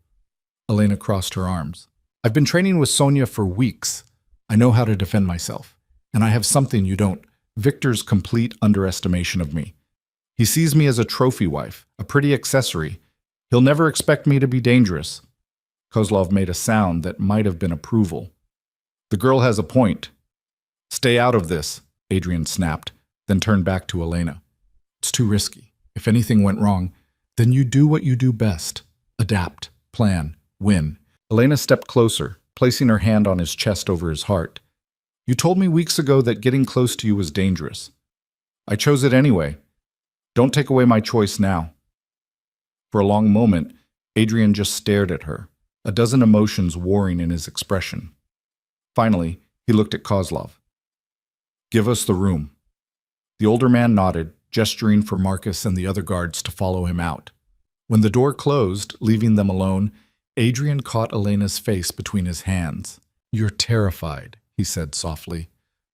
Elena crossed her arms. I've been training with Sonia for weeks. I know how to defend myself. And I have something you don't. Victor's complete underestimation of me. He sees me as a trophy wife, a pretty accessory. He'll never expect me to be dangerous. Kozlov made a sound that might have been approval. The girl has a point. Stay out of this, Adrian snapped, then turned back to Elena. It's too risky. If anything went wrong, then you do what you do best. Adapt, plan, win. Elena stepped closer, placing her hand on his chest over his heart. You told me weeks ago that getting close to you was dangerous. I chose it anyway. Don't take away my choice now. For a long moment, Adrian just stared at her, a dozen emotions warring in his expression. Finally, he looked at Kozlov. Give us the room. The older man nodded, gesturing for Marcus and the other guards to follow him out. When the door closed, leaving them alone, Adrian caught Elena's face between his hands. You're terrified, he said softly.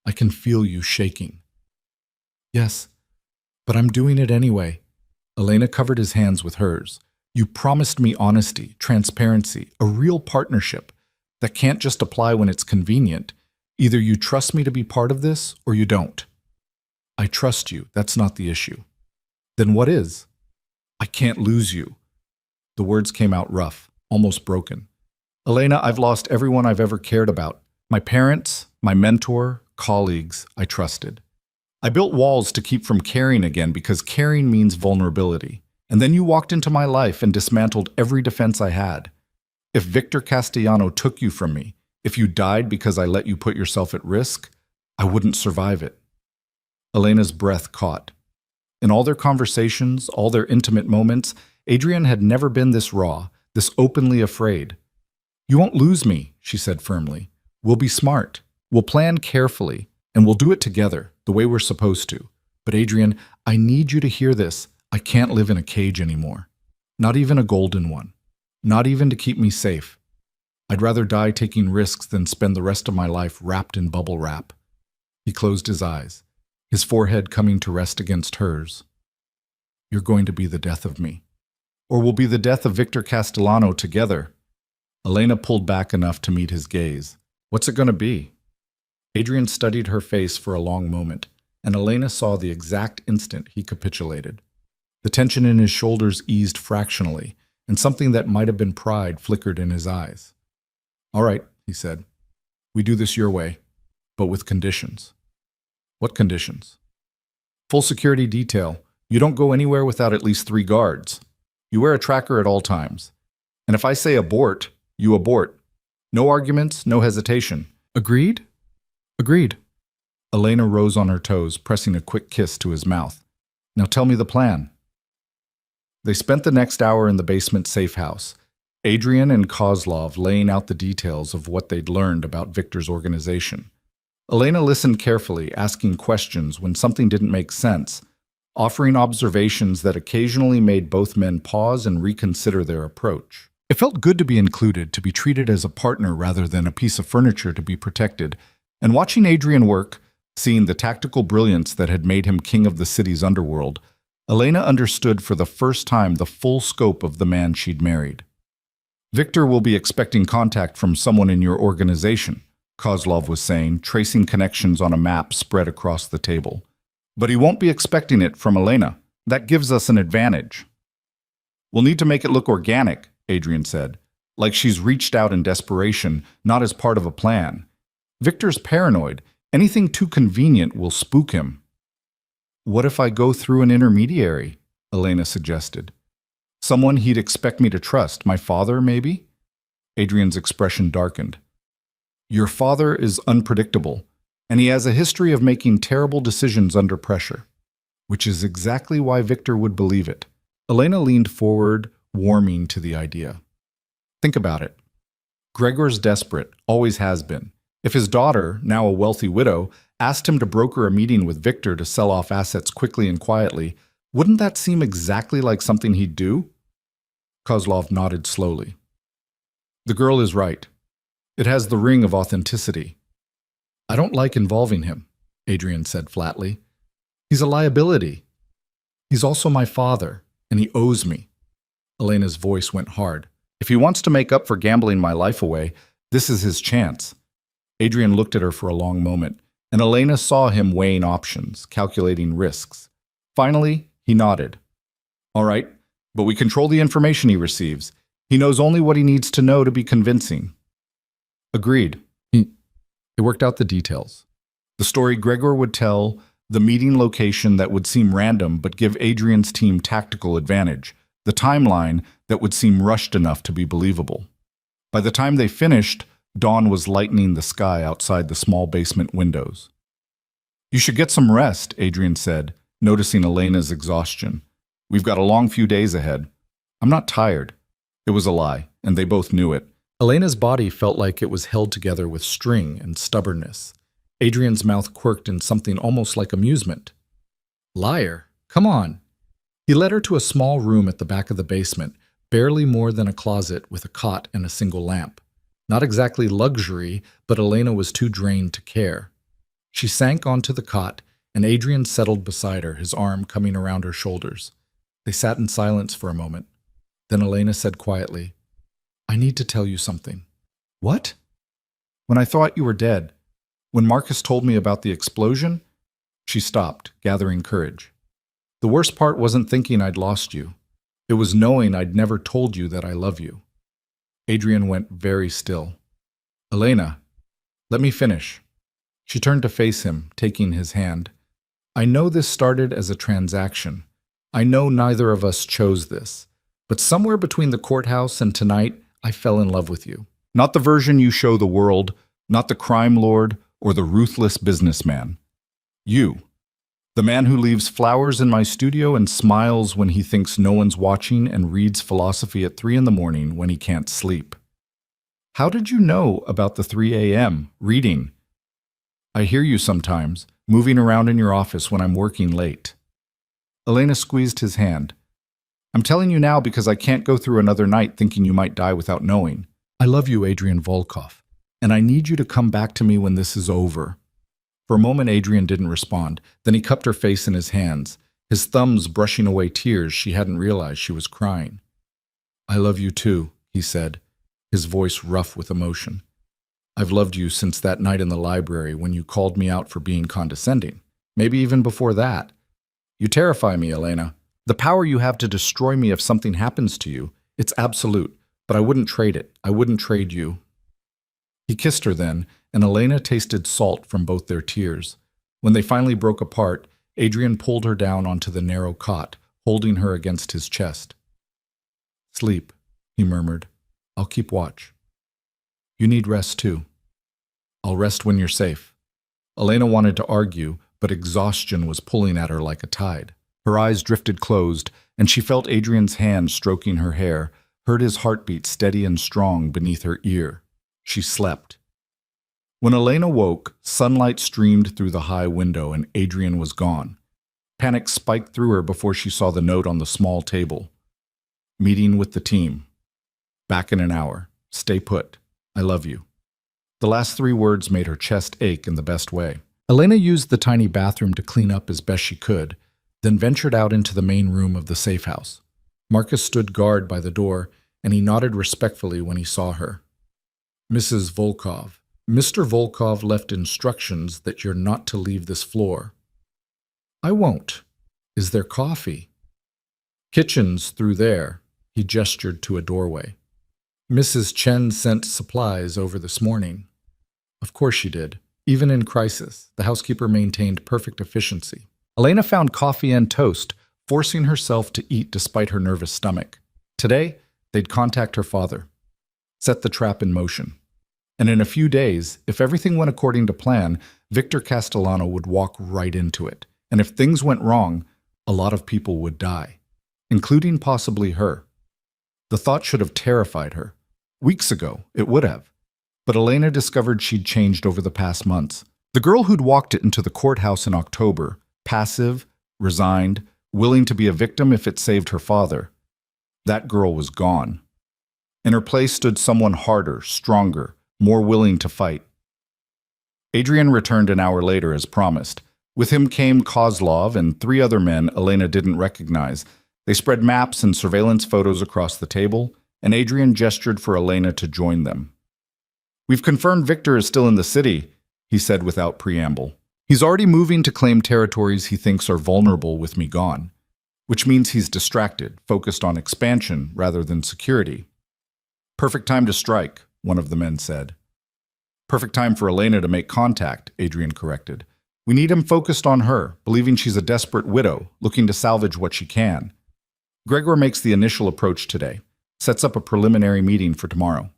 I can feel you shaking. Yes, but I'm doing it anyway. Elena covered his hands with hers. You promised me honesty, transparency, a real partnership that can't just apply when it's convenient. Either you trust me to be part of this or you don't. I trust you. That's not the issue. Then what is? I can't lose you. The words came out rough, almost broken. Elena, I've lost everyone I've ever cared about. My parents, my mentor, colleagues I trusted. I built walls to keep from caring again because caring means vulnerability. And then you walked into my life and dismantled every defense I had. If Victor Castellano took you from me, if you died because I let you put yourself at risk, I wouldn't survive it. Elena's breath caught. In all their conversations, all their intimate moments, Adrian had never been this raw, this openly afraid. You won't lose me, she said firmly. We'll be smart. We'll plan carefully, and we'll do it together, the way we're supposed to. But Adrian, I need you to hear this. I can't live in a cage anymore. Not even a golden one. Not even to keep me safe. I'd rather die taking risks than spend the rest of my life wrapped in bubble wrap. He closed his eyes, his forehead coming to rest against hers. You're going to be the death of me. Or we'll be the death of Victor Castellano together. Elena pulled back enough to meet his gaze. What's it going to be? Adrian studied her face for a long moment, and Elena saw the exact instant he capitulated. The tension in his shoulders eased fractionally, and something that might have been pride flickered in his eyes. All right, he said. We do this your way, but with conditions. What conditions? Full security detail. You don't go anywhere without at least 3 guards. You wear a tracker at all times. And if I say abort, you abort. No arguments, no hesitation. Agreed? Agreed. Elena rose on her toes, pressing a quick kiss to his mouth. Now tell me the plan. They spent the next hour in the basement safe house, Adrian and Kozlov laying out the details of what they'd learned about Victor's organization. Elena listened carefully, asking questions when something didn't make sense, offering observations that occasionally made both men pause and reconsider their approach. It felt good to be included, to be treated as a partner rather than a piece of furniture to be protected, and watching Adrian work, seeing the tactical brilliance that had made him king of the city's underworld, Elena understood for the first time the full scope of the man she'd married. Victor will be expecting contact from someone in your organization, Kozlov was saying, tracing connections on a map spread across the table. But he won't be expecting it from Elena. That gives us an advantage. We'll need to make it look organic, Adrian said, like she's reached out in desperation, not as part of a plan. Victor's paranoid. Anything too convenient will spook him. What if I go through an intermediary? Elena suggested. Someone he'd expect me to trust. My father, maybe? Adrian's expression darkened. Your father is unpredictable, and he has a history of making terrible decisions under pressure, which is exactly why Victor would believe it. Elena leaned forward, warming to the idea. Think about it. Gregor's desperate, always has been. If his daughter, now a wealthy widow, asked him to broker a meeting with Victor to sell off assets quickly and quietly, wouldn't that seem exactly like something he'd do? Kozlov nodded slowly. The girl is right. It has the ring of authenticity. I don't like involving him, Adrian said flatly. He's a liability. He's also my father, and he owes me. Elena's voice went hard. If he wants to make up for gambling my life away, this is his chance. Adrian looked at her for a long moment, and Elena saw him weighing options, calculating risks. Finally, he nodded. All right, but we control the information he receives. He knows only what he needs to know to be convincing. Agreed. He worked out the details. The story Gregor would tell, the meeting location that would seem random but give Adrian's team tactical advantage, the timeline that would seem rushed enough to be believable. By the time they finished, dawn was lightening the sky outside the small basement windows. "You should get some rest," Adrian said, noticing Elena's exhaustion. "We've got a long few days ahead." "I'm not tired." It was a lie, and they both knew it. Elena's body felt like it was held together with string and stubbornness. Adrian's mouth quirked in something almost like amusement. "Liar, come on." He led her to a small room at the back of the basement, barely more than a closet with a cot and a single lamp. Not exactly luxury, but Elena was too drained to care. She sank onto the cot, and Adrian settled beside her, his arm coming around her shoulders. They sat in silence for a moment. Then Elena said quietly, "I need to tell you something." "What?" "When I thought you were dead, when Marcus told me about the explosion," she stopped, gathering courage. "The worst part wasn't thinking I'd lost you. It was knowing I'd never told you that I love you." Adrian went very still. "Elena, let me finish." She turned to face him, taking his hand. "I know this started as a transaction. I know neither of us chose this. But somewhere between the courthouse and tonight, I fell in love with you. Not the version you show the world, not the crime lord or the ruthless businessman. You. The man who leaves flowers in my studio and smiles when he thinks no one's watching and reads philosophy at 3 in the morning when he can't sleep. How did you know about the 3 a.m. reading? I hear you sometimes, moving around in your office when I'm working late." Elena squeezed his hand. "I'm telling you now because I can't go through another night thinking you might die without knowing. I love you, Adrian Volkov, and I need you to come back to me when this is over." For a moment, Adrian didn't respond. Then he cupped her face in his hands, his thumbs brushing away tears she hadn't realized she was crying. "I love you too," he said, his voice rough with emotion. "I've loved you since that night in the library when you called me out for being condescending. Maybe even before that. You terrify me, Elena. The power you have to destroy me if something happens to you, it's absolute, but I wouldn't trade it. I wouldn't trade you." He kissed her then, and Elena tasted salt from both their tears. When they finally broke apart, Adrian pulled her down onto the narrow cot, holding her against his chest. "Sleep," he murmured. "I'll keep watch. You need rest too." "I'll rest when you're safe." Elena wanted to argue, but exhaustion was pulling at her like a tide. Her eyes drifted closed, and she felt Adrian's hand stroking her hair, heard his heartbeat steady and strong beneath her ear. She slept. When Elena woke, sunlight streamed through the high window and Adrian was gone. Panic spiked through her before she saw the note on the small table. "Meeting with the team. Back in an hour. Stay put. I love you." The last 3 words made her chest ache in the best way. Elena used the tiny bathroom to clean up as best she could, then ventured out into the main room of the safe house. Marcus stood guard by the door, and he nodded respectfully when he saw her. "Mrs. Volkov, Mr. Volkov left instructions that you're not to leave this floor." "I won't. Is there coffee?" "Kitchen's through there." He gestured to a doorway. "Mrs. Chen sent supplies over this morning." Of course she did. Even in crisis, the housekeeper maintained perfect efficiency. Elena found coffee and toast, forcing herself to eat despite her nervous stomach. Today, they'd contact her father, set the trap in motion. And in a few days, if everything went according to plan, Victor Castellano would walk right into it. And if things went wrong, a lot of people would die, including possibly her. The thought should have terrified her. Weeks ago, it would have. But Elena discovered she'd changed over the past months. The girl who'd walked into the courthouse in October, passive, resigned, willing to be a victim if it saved her father, that girl was gone. In her place stood someone harder, stronger, more willing to fight. Adrian returned an hour later as promised. With him came Kozlov and 3 other men Elena didn't recognize. They spread maps and surveillance photos across the table, and Adrian gestured for Elena to join them. "We've confirmed Victor is still in the city," he said without preamble. "He's already moving to claim territories he thinks are vulnerable with me gone, which means he's distracted, focused on expansion rather than security." "Perfect time to strike," one of the men said. Perfect time for Elena to make contact, Adrian corrected. We need him focused on her, believing she's a desperate widow, looking to salvage what she can. Gregor makes the initial approach today, sets up a preliminary meeting for tomorrow.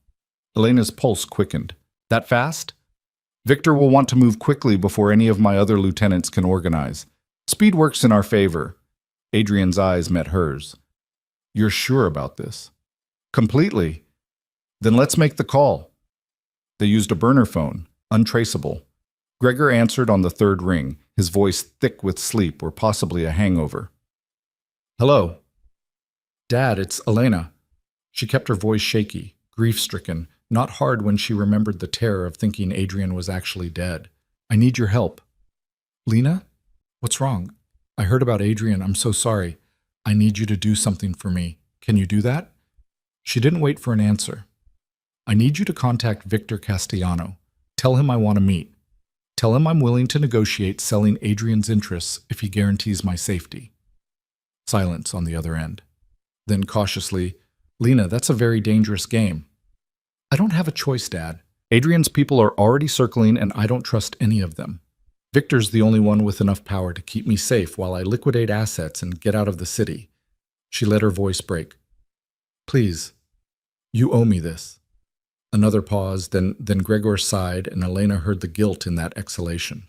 Elena's pulse quickened. That fast? Victor will want to move quickly before any of my other lieutenants can organize. Speed works in our favor. Adrian's eyes met hers. You're sure about this? Completely. Then let's make the call. They used a burner phone, untraceable. Gregor answered on the third ring, his voice thick with sleep or possibly a hangover. Hello. Dad, it's Elena. She kept her voice shaky, grief-stricken, not hard when she remembered the terror of thinking Adrian was actually dead. I need your help. Lena? What's wrong? I heard about Adrian. I'm so sorry. I need you to do something for me. Can you do that? She didn't wait for an answer. I need you to contact Victor Castellano. Tell him I want to meet. Tell him I'm willing to negotiate selling Adrian's interests if he guarantees my safety. Silence on the other end. Then cautiously, Lena, that's a very dangerous game. I don't have a choice, Dad. Adrian's people are already circling and I don't trust any of them. Victor's the only one with enough power to keep me safe while I liquidate assets and get out of the city. She let her voice break. Please, you owe me this. Another pause, then Gregor sighed and Elena heard the guilt in that exhalation.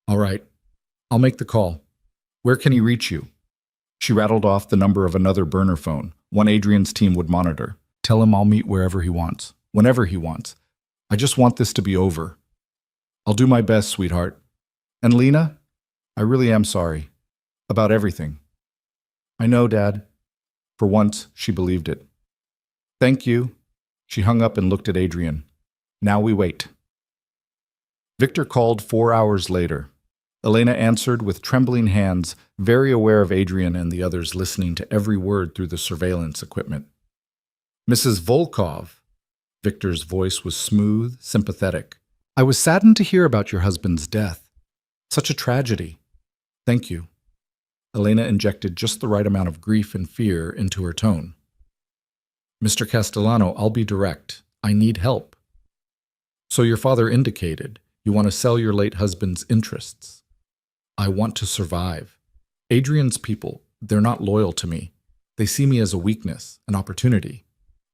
All right, I'll make the call. Where can he reach you? She rattled off the number of another burner phone, one Adrian's team would monitor. Tell him I'll meet wherever he wants, whenever he wants. I just want this to be over. I'll do my best, sweetheart. And Lena, I really am sorry. About everything. I know, Dad. For once, she believed it. Thank you. She hung up and looked at Adrian. Now we wait. Victor called 4 hours later. Elena answered with trembling hands, very aware of Adrian and the others listening to every word through the surveillance equipment. Mrs. Volkov. Victor's voice was smooth, sympathetic. I was saddened to hear about your husband's death. Such a tragedy. Thank you. Elena injected just the right amount of grief and fear into her tone. Mr. Castellano, I'll be direct. I need help. So your father indicated you want to sell your late husband's interests. I want to survive. Adrian's people, they're not loyal to me. They see me as a weakness, an opportunity.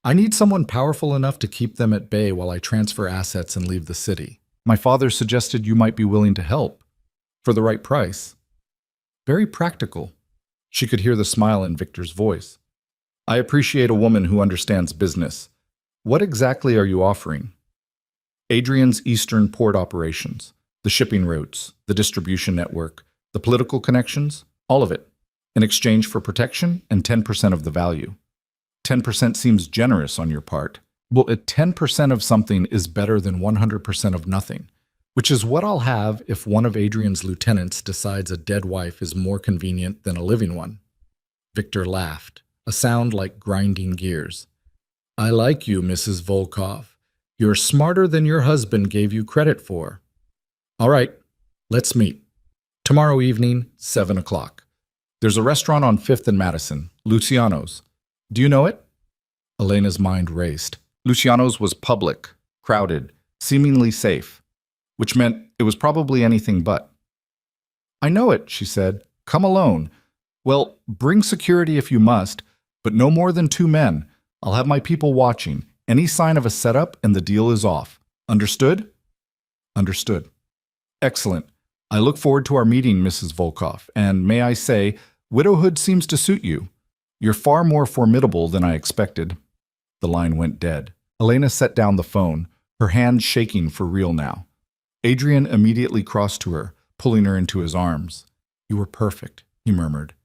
I need someone powerful enough to keep them at bay while I transfer assets and leave the city. My father suggested you might be willing to help. For the right price. Very practical. She could hear the smile in Victor's voice. I appreciate a woman who understands business. What exactly are you offering? Adrian's Eastern port operations, the shipping routes, the distribution network, the political connections, all of it, in exchange for protection and 10% of the value. 10% seems generous on your part. Well, 10% of something is better than 100% of nothing, which is what I'll have if one of Adrian's lieutenants decides a dead wife is more convenient than a living one. Victor laughed, a sound like grinding gears. I like you, Mrs. Volkov. You're smarter than your husband gave you credit for. All right, let's meet. Tomorrow evening, 7 o'clock. There's a restaurant on 5th and Madison, Luciano's. Do you know it? Elena's mind raced. Luciano's was public, crowded, seemingly safe, which meant it was probably anything but. I know it, she said. Come alone. Well, bring security if you must, but no more than 2 men. I'll have my people watching. Any sign of a setup and the deal is off. Understood? Understood. Excellent. I look forward to our meeting, Mrs. Volkov, and may I say, widowhood seems to suit you. You're far more formidable than I expected. The line went dead. Elena set down the phone, her hands shaking for real now. Adrian immediately crossed to her, pulling her into his arms. You were perfect, he murmured.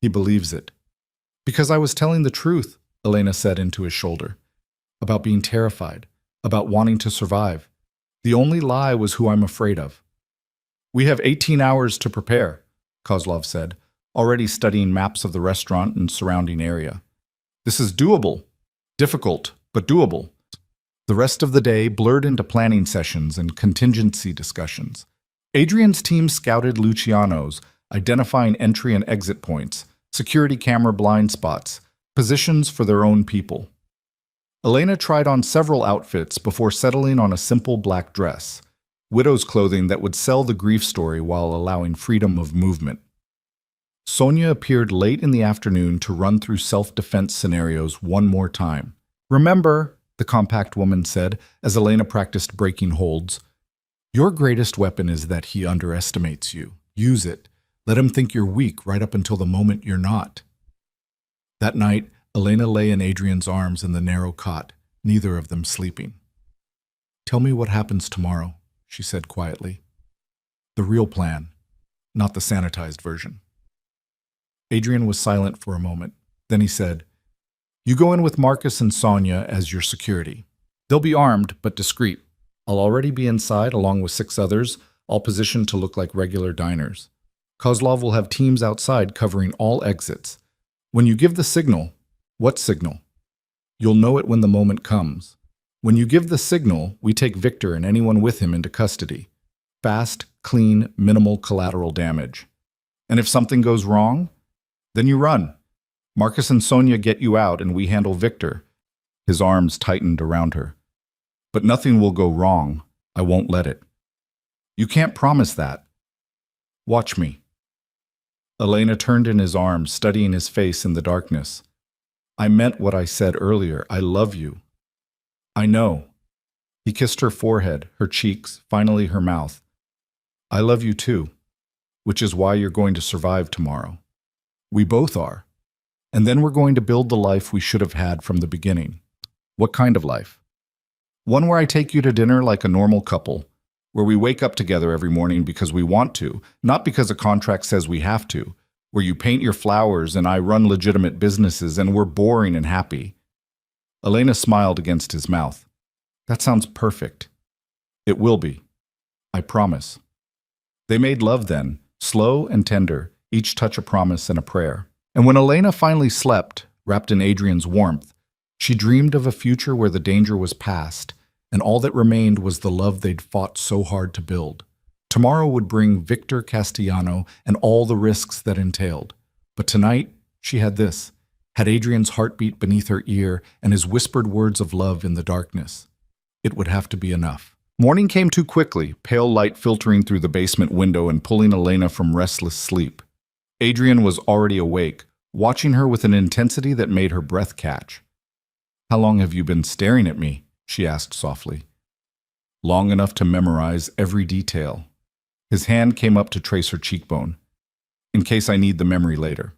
He believes it. Because I was telling the truth, Elena said into his shoulder. About being terrified, about wanting to survive. The only lie was who I'm afraid of. We have 18 hours to prepare, Kozlov said, already studying maps of the restaurant and surrounding area. This is doable. Difficult, but doable. The rest of the day blurred into planning sessions and contingency discussions. Adrian's team scouted Luciano's, identifying entry and exit points, security camera blind spots, positions for their own people. Elena tried on several outfits before settling on a simple black dress, widow's clothing that would sell the grief story while allowing freedom of movement. Sonia appeared late in the afternoon to run through self-defense scenarios one more time. "Remember," the compact woman said as Elena practiced breaking holds, "your greatest weapon is that he underestimates you. Use it. Let him think you're weak right up until the moment you're not." That night, Elena lay in Adrian's arms in the narrow cot, neither of them sleeping. "Tell me what happens tomorrow," she said quietly. "The real plan, not the sanitized version." Adrian was silent for a moment. Then he said, "You go in with Marcus and Sonia as your security. They'll be armed, but discreet. I'll already be inside along with 6 others, all positioned to look like regular diners. Kozlov will have teams outside covering all exits. When you give the signal..." "What signal?" "You'll know it when the moment comes. When you give the signal, we take Victor and anyone with him into custody. Fast, clean, minimal collateral damage. And if something goes wrong, then you run. Marcus and Sonia get you out and we handle Victor." His arms tightened around her. "But nothing will go wrong. I won't let it." "You can't promise that." "Watch me." Elena turned in his arms, studying his face in the darkness. "I meant what I said earlier. I love you." "I know." He kissed her forehead, her cheeks, finally her mouth. "I love you too, which is why you're going to survive tomorrow. We both are. And then we're going to build the life we should have had from the beginning." "What kind of life?" "One where I take you to dinner like a normal couple, where we wake up together every morning because we want to, not because a contract says we have to, where you paint your flowers and I run legitimate businesses and we're boring and happy." Elena smiled against his mouth. "That sounds perfect." "It will be. I promise." They made love then, slow and tender, each touch a promise and a prayer. And when Elena finally slept, wrapped in Adrian's warmth, she dreamed of a future where the danger was past, and all that remained was the love they'd fought so hard to build. Tomorrow would bring Victor Castellano and all the risks that entailed. But tonight, she had this, had Adrian's heartbeat beneath her ear and his whispered words of love in the darkness. It would have to be enough. Morning came too quickly, pale light filtering through the basement window and pulling Elena from restless sleep. Adrian was already awake, watching her with an intensity that made her breath catch. "How long have you been staring at me?" she asked softly. "Long enough to memorize every detail." His hand came up to trace her cheekbone. "In case I need the memory later."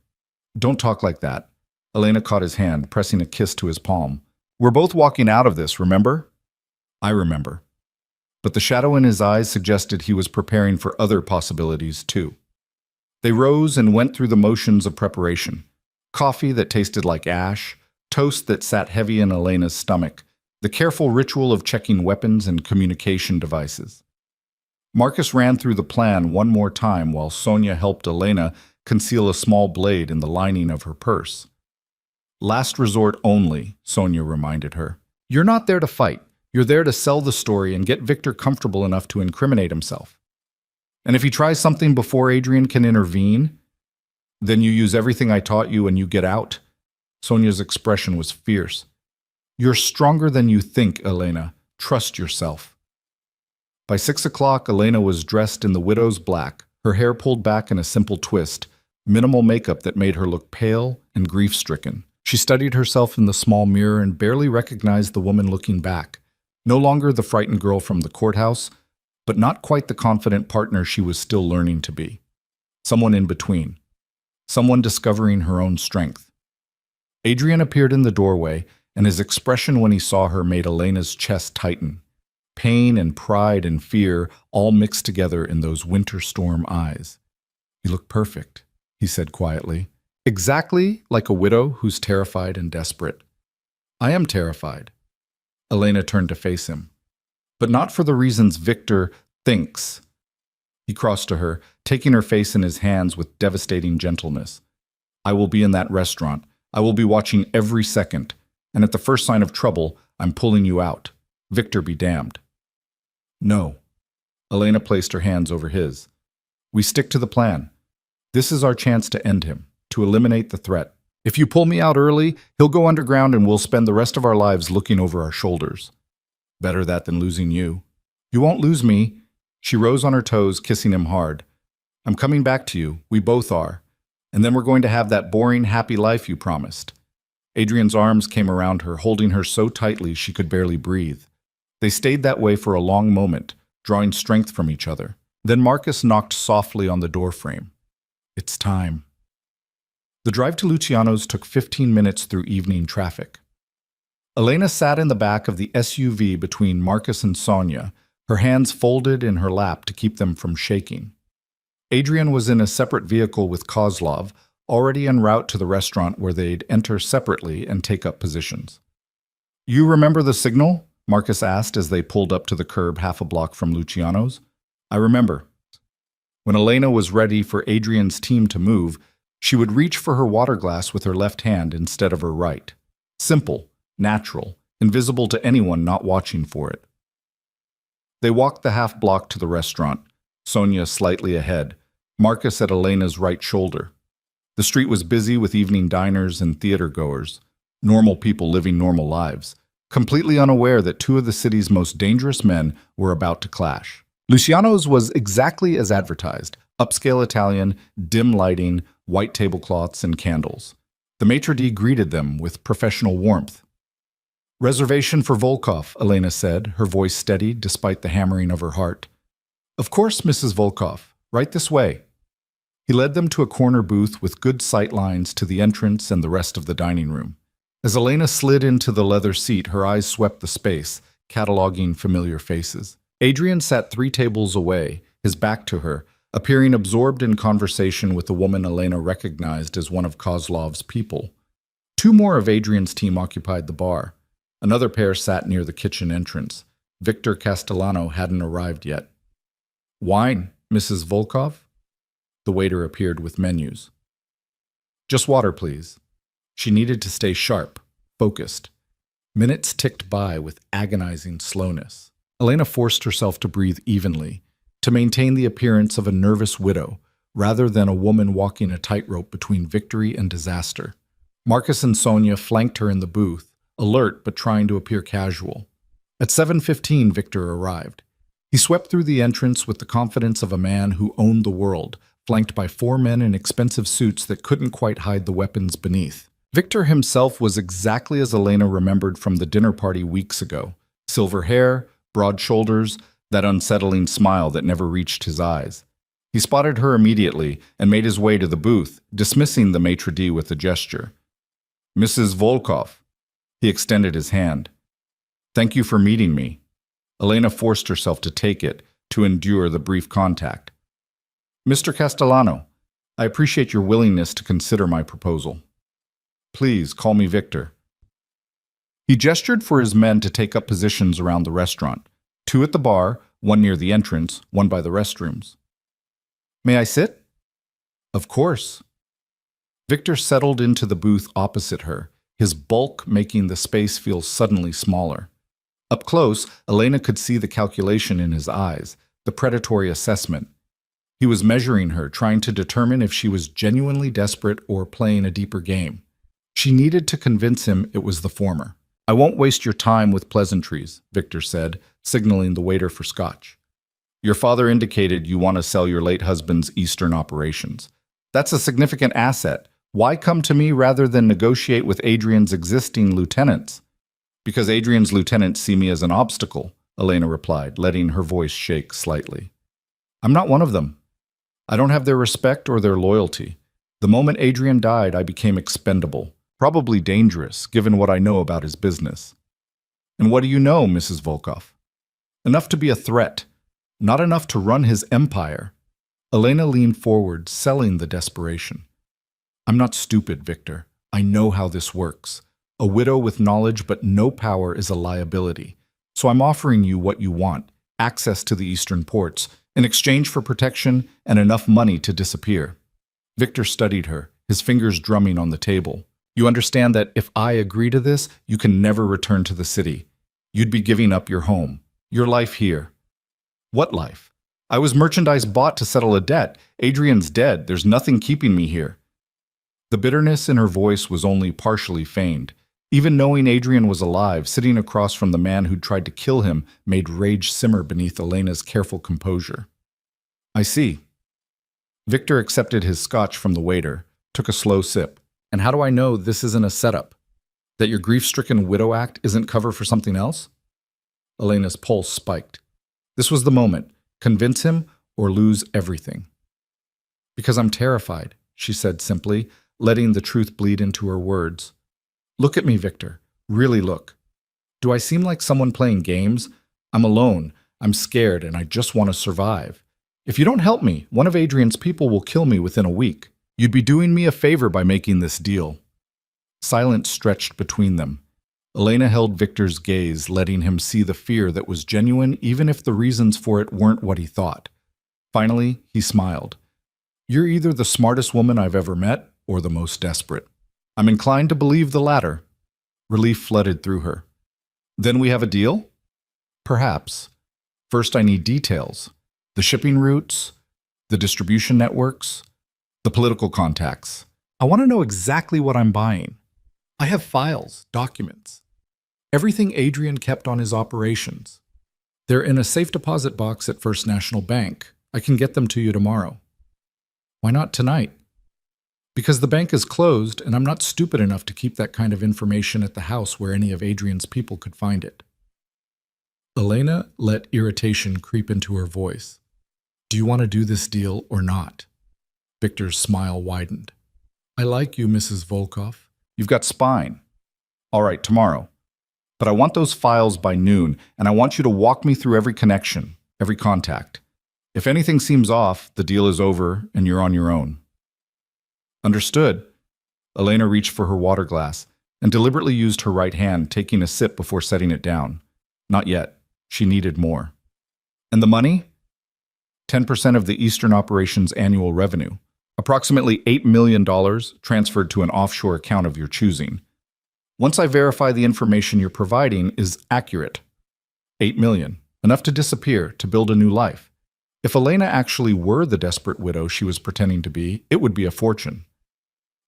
"Don't talk like that." Elena caught his hand, pressing a kiss to his palm. "We're both walking out of this, remember?" "I remember." But the shadow in his eyes suggested he was preparing for other possibilities, too. They rose and went through the motions of preparation. Coffee that tasted like ash, toast that sat heavy in Elena's stomach, the careful ritual of checking weapons and communication devices. Marcus ran through the plan one more time while Sonia helped Elena conceal a small blade in the lining of her purse. "Last resort only," Sonia reminded her. "You're not there to fight. You're there to sell the story and get Victor comfortable enough to incriminate himself. And if he tries something before Adrian can intervene, then you use everything I taught you and you get out." Sonia's expression was fierce. "You're stronger than you think, Elena. Trust yourself." By 6 o'clock, Elena was dressed in the widow's black, her hair pulled back in a simple twist, minimal makeup that made her look pale and grief-stricken. She studied herself in the small mirror and barely recognized the woman looking back. No longer the frightened girl from the courthouse, but not quite the confident partner she was still learning to be. Someone in between. Someone discovering her own strength. Adrian appeared in the doorway, and his expression when he saw her made Elena's chest tighten. Pain and pride and fear all mixed together in those winter storm eyes. "You look perfect," he said quietly. "Exactly like a widow who's terrified and desperate." "I am terrified." Elena turned to face him. "But not for the reasons Victor thinks." He crossed to her, taking her face in his hands with devastating gentleness. "I will be in that restaurant. I will be watching every second. And at the first sign of trouble, I'm pulling you out. Victor be damned." "No." Elena placed her hands over his. "We stick to the plan. This is our chance to end him, to eliminate the threat. If you pull me out early, he'll go underground and we'll spend the rest of our lives looking over our shoulders. Better that than losing you. You won't lose me. She rose on her toes, kissing him hard. I'm coming back to you. We both are. And then we're going to have that boring, happy life you promised. Adrian's arms came around her, holding her so tightly she could barely breathe. They stayed that way for a long moment, drawing strength from each other. Then Marcus knocked softly on the doorframe. It's time. The drive to Luciano's took 15 minutes through evening traffic. Elena sat in the back of the SUV between Marcus and Sonia, her hands folded in her lap to keep them from shaking. Adrian was in a separate vehicle with Kozlov, already en route to the restaurant where they'd enter separately and take up positions. You remember the signal? Marcus asked as they pulled up to the curb half a block from Luciano's. I remember. When Elena was ready for Adrian's team to move, she would reach for her water glass with her left hand instead of her right. Simple, natural, invisible to anyone not watching for it. They walked the half block to the restaurant, Sonia slightly ahead, Marcus at Elena's right shoulder. The street was busy with evening diners and theater goers, normal people living normal lives, completely unaware that two of the city's most dangerous men were about to clash. Luciano's was exactly as advertised, upscale Italian, dim lighting, white tablecloths, and candles. The maitre d' greeted them with professional warmth. Reservation for Volkov, Elena said, her voice steady despite the hammering of her heart. Of course, Mrs. Volkov. Right this way. He led them to a corner booth with good sight lines to the entrance and the rest of the dining room. As Elena slid into the leather seat, her eyes swept the space, cataloging familiar faces. Adrian sat 3 tables away, his back to her, appearing absorbed in conversation with a woman Elena recognized as one of Kozlov's people. 2 more of Adrian's team occupied the bar. Another pair sat near the kitchen entrance. Victor Castellano hadn't arrived yet. Wine, Mrs. Volkov? The waiter appeared with menus. Just water, please. She needed to stay sharp, focused. Minutes ticked by with agonizing slowness. Elena forced herself to breathe evenly, to maintain the appearance of a nervous widow, rather than a woman walking a tightrope between victory and disaster. Marcus and Sonia flanked her in the booth, alert but trying to appear casual. At 7:15, Victor arrived. He swept through the entrance with the confidence of a man who owned the world, flanked by 4 men in expensive suits that couldn't quite hide the weapons beneath. Victor himself was exactly as Elena remembered from the dinner party weeks ago. Silver hair, broad shoulders, that unsettling smile that never reached his eyes. He spotted her immediately and made his way to the booth, dismissing the maitre d' with a gesture. Mrs. Volkov. He extended his hand. Thank you for meeting me. Elena forced herself to take it, to endure the brief contact. Mr. Castellano, I appreciate your willingness to consider my proposal. Please call me Victor. He gestured for his men to take up positions around the restaurant, 2 at the bar, 1 near the entrance, 1 by the restrooms. May I sit? Of course. Victor settled into the booth opposite her, his bulk making the space feel suddenly smaller. Up close, Elena could see the calculation in his eyes, the predatory assessment. He was measuring her, trying to determine if she was genuinely desperate or playing a deeper game. She needed to convince him it was the former. I won't waste your time with pleasantries, Victor said, signaling the waiter for scotch. Your father indicated you want to sell your late husband's Eastern operations. That's a significant asset. Why come to me rather than negotiate with Adrian's existing lieutenants? Because Adrian's lieutenants see me as an obstacle, Elena replied, letting her voice shake slightly. I'm not one of them. I don't have their respect or their loyalty. The moment Adrian died, I became expendable, probably dangerous, given what I know about his business. And what do you know, Mrs. Volkov? Enough to be a threat, not enough to run his empire. Elena leaned forward, selling the desperation. I'm not stupid, Victor. I know how this works. A widow with knowledge but no power is a liability. So I'm offering you what you want, access to the eastern ports, in exchange for protection and enough money to disappear. Victor studied her, his fingers drumming on the table. You understand that if I agree to this, you can never return to the city. You'd be giving up your home, your life here. What life? I was merchandise bought to settle a debt. Adrian's dead. There's nothing keeping me here. The bitterness in her voice was only partially feigned. Even knowing Adrian was alive, sitting across from the man who'd tried to kill him made rage simmer beneath Elena's careful composure. I see. Victor accepted his scotch from the waiter, took a slow sip. And how do I know this isn't a setup? That your grief-stricken widow act isn't cover for something else? Elena's pulse spiked. This was the moment. Convince him or lose everything. Because I'm terrified, she said simply, letting the truth bleed into her words. Look at me, Victor. Really look. Do I seem like someone playing games? I'm alone. I'm scared, and I just want to survive. If you don't help me, one of Adrian's people will kill me within a week. You'd be doing me a favor by making this deal. Silence stretched between them. Elena held Victor's gaze, letting him see the fear that was genuine even if the reasons for it weren't what he thought. Finally, he smiled. You're either the smartest woman I've ever met or the most desperate. I'm inclined to believe the latter. Relief flooded through her. Then we have a deal? Perhaps. First, I need details. The shipping routes, the distribution networks, the political contacts. I want to know exactly what I'm buying. I have files, documents, everything Adrian kept on his operations. They're in a safe deposit box at First National Bank. I can get them to you tomorrow. Why not tonight? Because the bank is closed, and I'm not stupid enough to keep that kind of information at the house where any of Adrian's people could find it. Elena let irritation creep into her voice. Do you want to do this deal or not? Victor's smile widened. I like you, Mrs. Volkov. You've got spine. All right, tomorrow. But I want those files by noon, and I want you to walk me through every connection, every contact. If anything seems off, the deal is over and you're on your own. Understood. Elena reached for her water glass and deliberately used her right hand, taking a sip before setting it down. Not yet. She needed more. And the money? 10% of the Eastern Operations annual revenue. Approximately $8 million transferred to an offshore account of your choosing. Once I verify the information you're providing is accurate. $8 million. Enough to disappear, to build a new life. If Elena actually were the desperate widow she was pretending to be, it would be a fortune.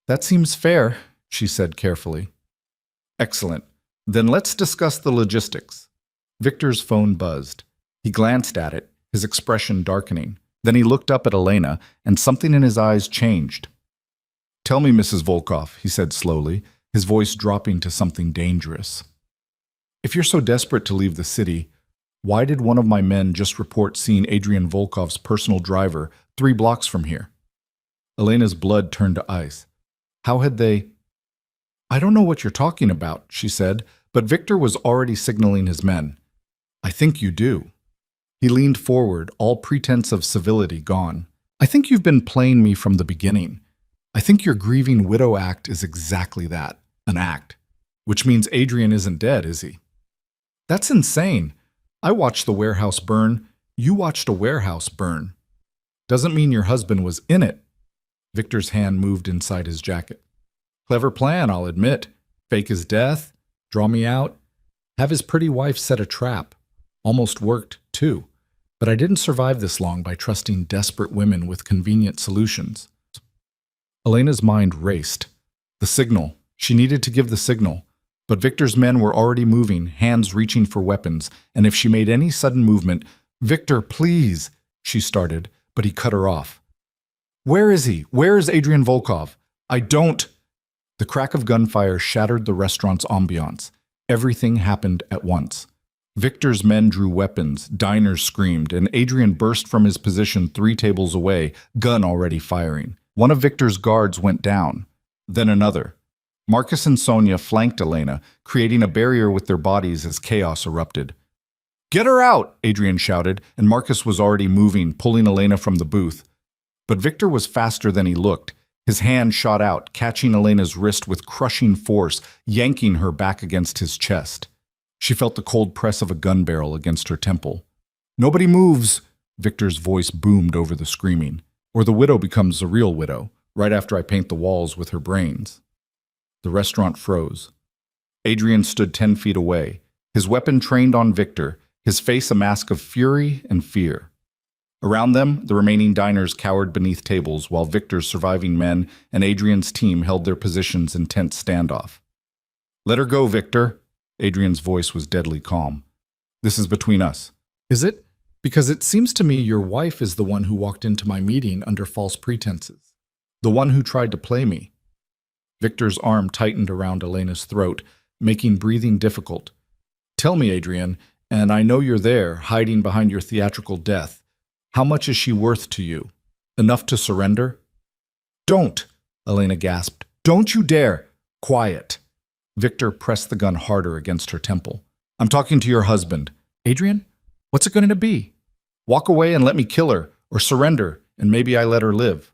That seems fair, she said carefully. Excellent. Then let's discuss the logistics. Victor's phone buzzed. He glanced at it, his expression darkening. Then he looked up at Elena, and something in his eyes changed. Tell me, Mrs. Volkov, he said slowly, his voice dropping to something dangerous. If you're so desperate to leave the city, why did one of my men just report seeing Adrian Volkov's personal driver 3 blocks from here? Elena's blood turned to ice. How had they... I don't know what you're talking about, she said, but Victor was already signaling his men. I think you do. He leaned forward, all pretense of civility gone. I think you've been playing me from the beginning. I think your grieving widow act is exactly that, an act. Which means Adrian isn't dead, is he? That's insane. I watched the warehouse burn. You watched a warehouse burn. Doesn't mean your husband was in it. Victor's hand moved inside his jacket. Clever plan, I'll admit. Fake his death, draw me out, have his pretty wife set a trap. Almost worked, too. But I didn't survive this long by trusting desperate women with convenient solutions. Elena's mind raced. The signal. She needed to give the signal. But Victor's men were already moving, hands reaching for weapons, and if she made any sudden movement, Victor, please, she started, but he cut her off. Where is he? Where is Adrian Volkov? I don't... The crack of gunfire shattered the restaurant's ambiance. Everything happened at once. Victor's men drew weapons, diners screamed, and Adrian burst from his position 3 tables away, gun already firing. One of Victor's guards went down, then another. Marcus and Sonia flanked Elena, creating a barrier with their bodies as chaos erupted. Get her out, Adrian shouted, and Marcus was already moving, pulling Elena from the booth. But Victor was faster than he looked. His hand shot out, catching Elena's wrist with crushing force, yanking her back against his chest. She felt the cold press of a gun barrel against her temple. Nobody moves, Victor's voice boomed over the screaming. Or the widow becomes a real widow, right after I paint the walls with her brains. The restaurant froze. Adrian stood 10 feet away, his weapon trained on Victor, his face a mask of fury and fear. Around them, the remaining diners cowered beneath tables while Victor's surviving men and Adrian's team held their positions in tense standoff. "Let her go, Victor." Adrian's voice was deadly calm. "This is between us." "Is it? Because it seems to me your wife is the one who walked into my meeting under false pretenses. The one who tried to play me." Victor's arm tightened around Elena's throat, making breathing difficult. "Tell me, Adrian, and I know you're there, hiding behind your theatrical death. How much is she worth to you? Enough to surrender?" "Don't!" Elena gasped. "Don't you dare!" "Quiet!" Victor pressed the gun harder against her temple. "I'm talking to your husband." "Adrian, what's it going to be?" "Walk away and let me kill her, or surrender, and maybe I let her live."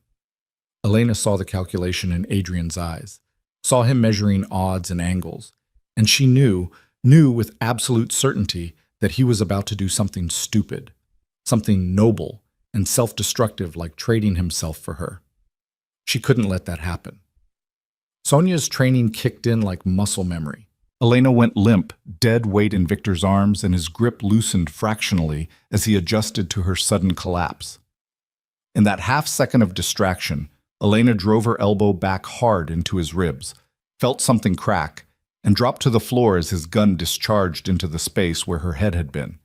Elena saw the calculation in Adrian's eyes, saw him measuring odds and angles, and she knew with absolute certainty that he was about to do something stupid, something noble and self-destructive like trading himself for her. She couldn't let that happen. Sonia's training kicked in like muscle memory. Elena went limp, dead weight in Victor's arms, and his grip loosened fractionally as he adjusted to her sudden collapse. In that half-second of distraction, Elena drove her elbow back hard into his ribs, felt something crack, and dropped to the floor as his gun discharged into the space where her head had been.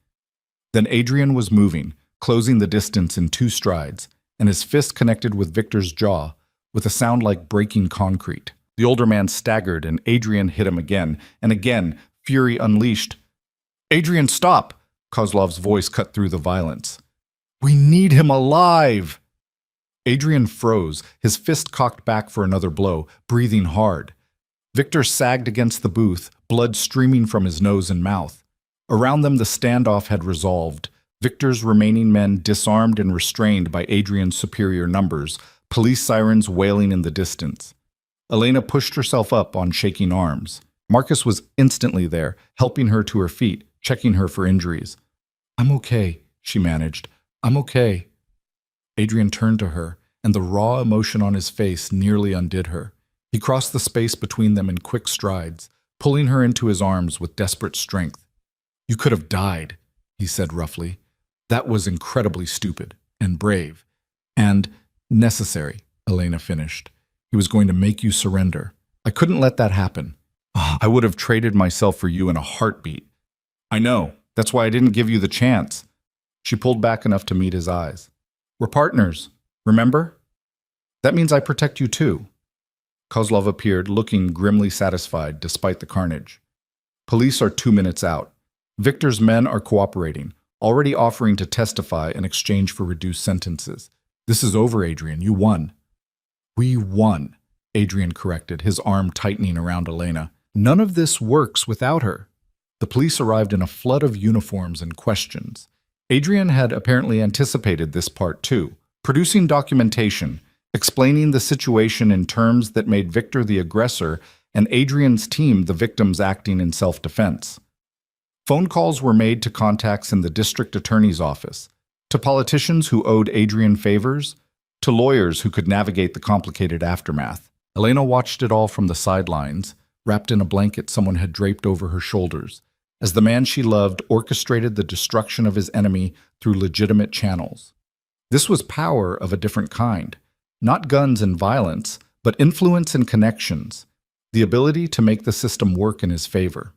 Then Adrian was moving, closing the distance in 2 strides, and his fist connected with Victor's jaw with a sound like breaking concrete. The older man staggered, and Adrian hit him again, and again, fury unleashed. "Adrian, stop!" Kozlov's voice cut through the violence. "We need him alive!" Adrian froze, his fist cocked back for another blow, breathing hard. Victor sagged against the booth, blood streaming from his nose and mouth. Around them, the standoff had resolved. Victor's remaining men disarmed and restrained by Adrian's superior numbers, police sirens wailing in the distance. Elena pushed herself up on shaking arms. Marcus was instantly there, helping her to her feet, checking her for injuries. "I'm okay," she managed. "I'm okay." Adrian turned to her, and the raw emotion on his face nearly undid her. He crossed the space between them in quick strides, pulling her into his arms with desperate strength. "You could have died," he said roughly. "That was incredibly stupid and brave and necessary," Elena finished. "He was going to make you surrender. I couldn't let that happen. I would have traded myself for you in a heartbeat." "I know. That's why I didn't give you the chance." She pulled back enough to meet his eyes. "We're partners, remember? That means I protect you too." Kozlov appeared, looking grimly satisfied despite the carnage. "Police are 2 minutes out. Victor's men are cooperating, already offering to testify in exchange for reduced sentences. This is over, Adrian. You won." "We won," Adrian corrected, his arm tightening around Elena. "None of this works without her." The police arrived in a flood of uniforms and questions. Adrian had apparently anticipated this part too, producing documentation, explaining the situation in terms that made Victor the aggressor and Adrian's team the victims acting in self-defense. Phone calls were made to contacts in the district attorney's office, to politicians who owed Adrian favors, to lawyers who could navigate the complicated aftermath. Elena watched it all from the sidelines, wrapped in a blanket someone had draped over her shoulders, as the man she loved orchestrated the destruction of his enemy through legitimate channels. This was power of a different kind. Not guns and violence, but influence and connections, the ability to make the system work in his favor.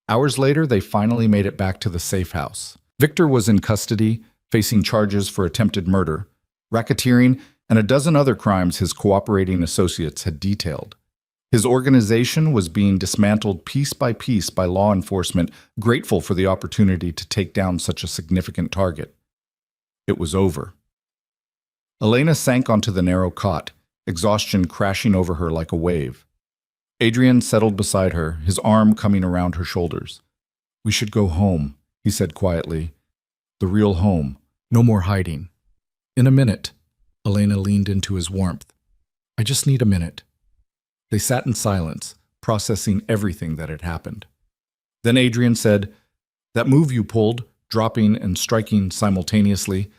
Hours later, they finally made it back to the safe house. Victor was in custody, facing charges for attempted murder, racketeering, and a dozen other crimes his cooperating associates had detailed. His organization was being dismantled piece by law enforcement, grateful for the opportunity to take down such a significant target. It was over. Elena sank onto the narrow cot, exhaustion crashing over her like a wave. Adrian settled beside her, his arm coming around her shoulders. "We should go home," he said quietly. "The real home. No more hiding." "In a minute." Elena leaned into his warmth. "I just need a minute." They sat in silence, processing everything that had happened. Then Adrian said, "That move you pulled, dropping and striking simultaneously,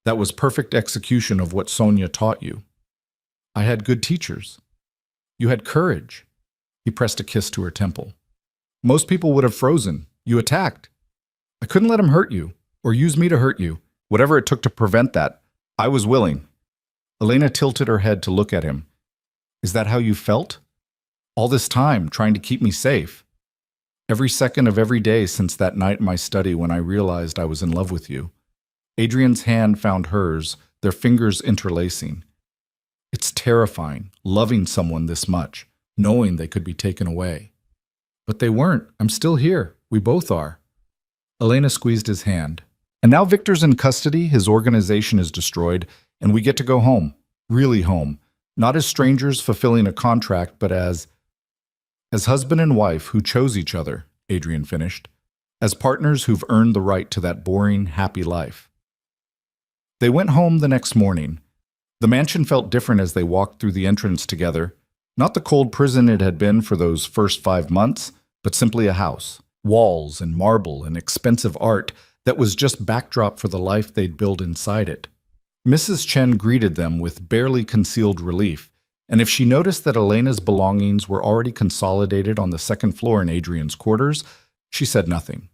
that was perfect execution of what Sonia taught you. I had good teachers. You had courage." He pressed a kiss to her temple. "Most people would have frozen. You attacked. I couldn't let him hurt you, or use me to hurt you. Whatever it took to prevent that, I was willing. Elena tilted her head to look at him. Is that how you felt? All this time, trying to keep me safe. Every second of every day since that night in my study when I realized I was in love with you. Adrian's hand found hers, their fingers interlacing. It's terrifying, loving someone this much, knowing they could be taken away. But they weren't. I'm still here. We both are. Elena squeezed his hand. And now Victor's in custody, his organization is destroyed, and we get to go home. Really home. Not as strangers fulfilling a contract, but as husband and wife who chose each other, Adrian finished. As partners who've earned the right to that boring, happy life. They went home the next morning. The mansion felt different as they walked through the entrance together. Not the cold prison it had been for those first 5 months, but simply a house. Walls and marble and expensive art that was just backdrop for the life they'd built inside it. Mrs. Chen greeted them with barely concealed relief, and if she noticed that Elena's belongings were already consolidated on the second floor in Adrian's quarters, she said nothing.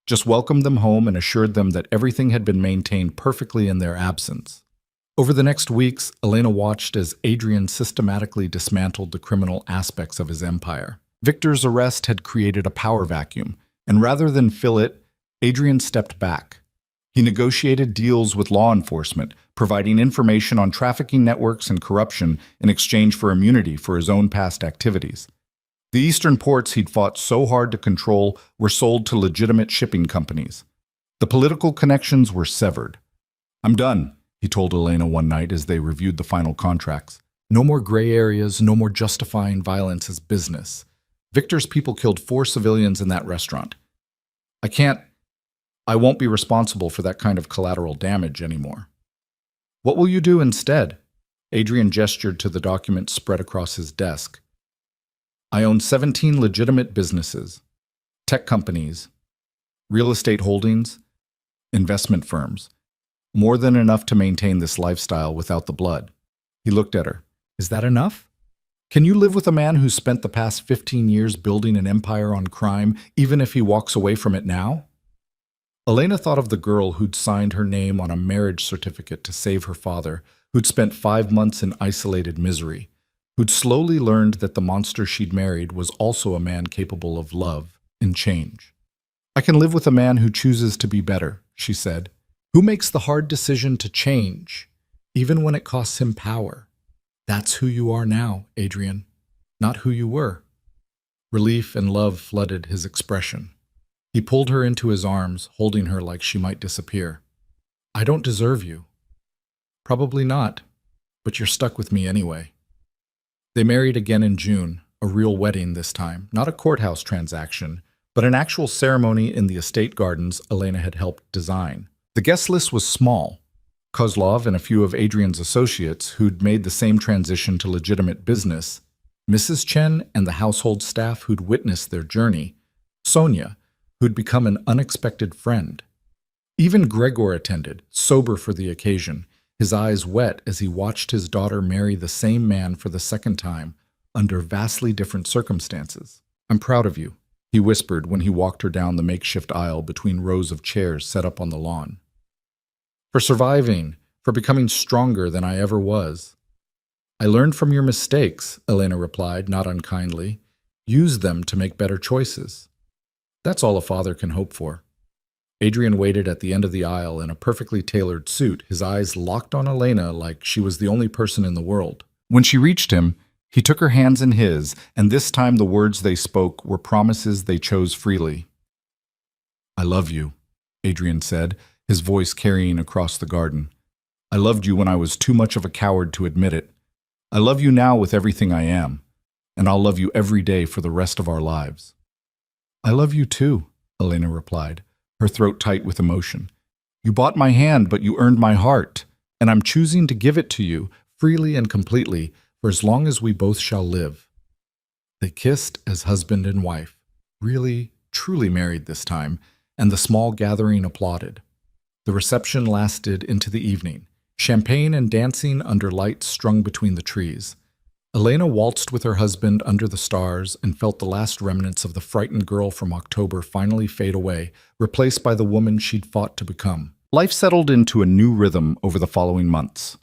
Just welcomed them home and assured them that everything had been maintained perfectly in their absence. Over the next weeks, Elena watched as Adrian systematically dismantled the criminal aspects of his empire. Victor's arrest had created a power vacuum, and rather than fill it, Adrian stepped back. He negotiated deals with law enforcement, providing information on trafficking networks and corruption in exchange for immunity for his own past activities. The eastern ports he'd fought so hard to control were sold to legitimate shipping companies. The political connections were severed. I'm done, he told Elena one night as they reviewed the final contracts. No more gray areas, no more justifying violence as business. Victor's people killed 4 civilians in that restaurant. I won't be responsible for that kind of collateral damage anymore. What will you do instead? Adrian gestured to the document spread across his desk. I own 17 legitimate businesses, tech companies, real estate holdings, investment firms. More than enough to maintain this lifestyle without the blood. He looked at her. Is that enough? Can you live with a man who spent the past 15 years building an empire on crime, even if he walks away from it now? Elena thought of the girl who'd signed her name on a marriage certificate to save her father, who'd spent 5 months in isolated misery, who'd slowly learned that the monster she'd married was also a man capable of love and change. I can live with a man who chooses to be better, she said. Who makes the hard decision to change, even when it costs him power? That's who you are now, Adrian, not who you were. Relief and love flooded his expression. He pulled her into his arms, holding her like she might disappear. I don't deserve you. Probably not, but you're stuck with me anyway. They married again in June, a real wedding this time, not a courthouse transaction, but an actual ceremony in the estate gardens Elena had helped design. The guest list was small. Kozlov and a few of Adrian's associates who'd made the same transition to legitimate business, Mrs. Chen and the household staff who'd witnessed their journey, Sonia, who'd become an unexpected friend. Even Gregor attended, sober for the occasion, his eyes wet as he watched his daughter marry the same man for the second time, under vastly different circumstances. I'm proud of you, he whispered when he walked her down the makeshift aisle between rows of chairs set up on the lawn. For surviving, for becoming stronger than I ever was. I learned from your mistakes, Elena replied, not unkindly. Use them to make better choices. That's all a father can hope for. Adrian waited at the end of the aisle in a perfectly tailored suit, his eyes locked on Elena like she was the only person in the world. When she reached him, he took her hands in his, and this time the words they spoke were promises they chose freely. I love you, Adrian said, his voice carrying across the garden. I loved you when I was too much of a coward to admit it. I love you now with everything I am, and I'll love you every day for the rest of our lives. I love you too, Elena replied, her throat tight with emotion. You bought my hand, but you earned my heart, and I'm choosing to give it to you, freely and completely, for as long as we both shall live. They kissed as husband and wife, really, truly married this time, and the small gathering applauded. The reception lasted into the evening, champagne and dancing under lights strung between the trees. Elena waltzed with her husband under the stars and felt the last remnants of the frightened girl from October finally fade away, replaced by the woman she'd fought to become. Life settled into a new rhythm over the following months.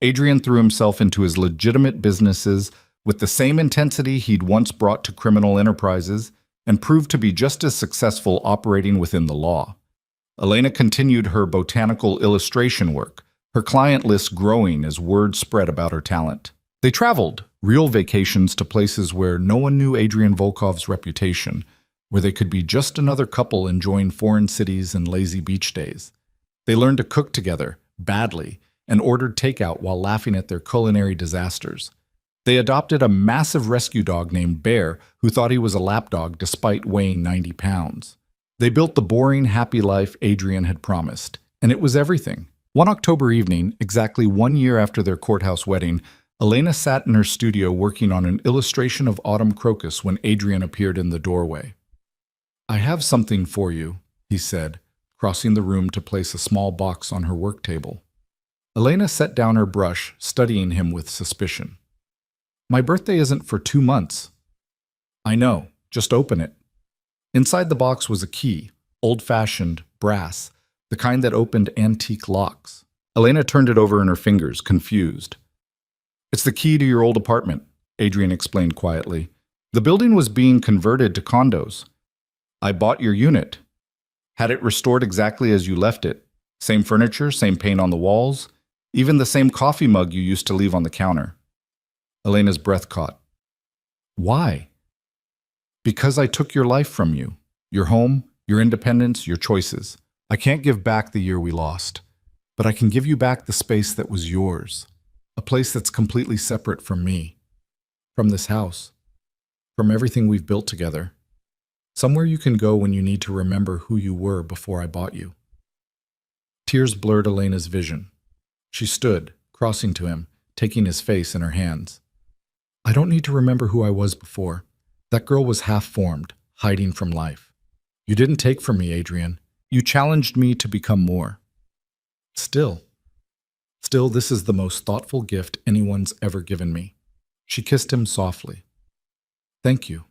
Adrian threw himself into his legitimate businesses with the same intensity he'd once brought to criminal enterprises and proved to be just as successful operating within the law. Elena continued her botanical illustration work, her client list growing as word spread about her talent. They traveled, real vacations to places where no one knew Adrian Volkov's reputation, where they could be just another couple enjoying foreign cities and lazy beach days. They learned to cook together, badly, and ordered takeout while laughing at their culinary disasters. They adopted a massive rescue dog named Bear, who thought he was a lapdog despite weighing 90 pounds. They built the boring, happy life Adrian had promised, and it was everything. One October evening, exactly 1 year after their courthouse wedding, Elena sat in her studio working on an illustration of autumn crocus when Adrian appeared in the doorway. "I have something for you," he said, crossing the room to place a small box on her work table. Elena set down her brush, studying him with suspicion. "My birthday isn't for 2 months." "I know. Just open it." Inside the box was a key, old-fashioned, brass, the kind that opened antique locks. Elena turned it over in her fingers, confused. "It's the key to your old apartment," Adrian explained quietly. "The building was being converted to condos. I bought your unit. Had it restored exactly as you left it. Same furniture, same paint on the walls, even the same coffee mug you used to leave on the counter." Elena's breath caught. "Why?" "Because I took your life from you. Your home, your independence, your choices. I can't give back the year we lost, but I can give you back the space that was yours. A place that's completely separate from me, from this house, from everything we've built together. Somewhere you can go when you need to remember who you were before I bought you." Tears blurred Elena's vision. She stood, crossing to him, taking his face in her hands. "I don't need to remember who I was before. That girl was half-formed, hiding from life. You didn't take from me, Adrian. You challenged me to become more. Still, this is the most thoughtful gift anyone's ever given me." She kissed him softly. "Thank you.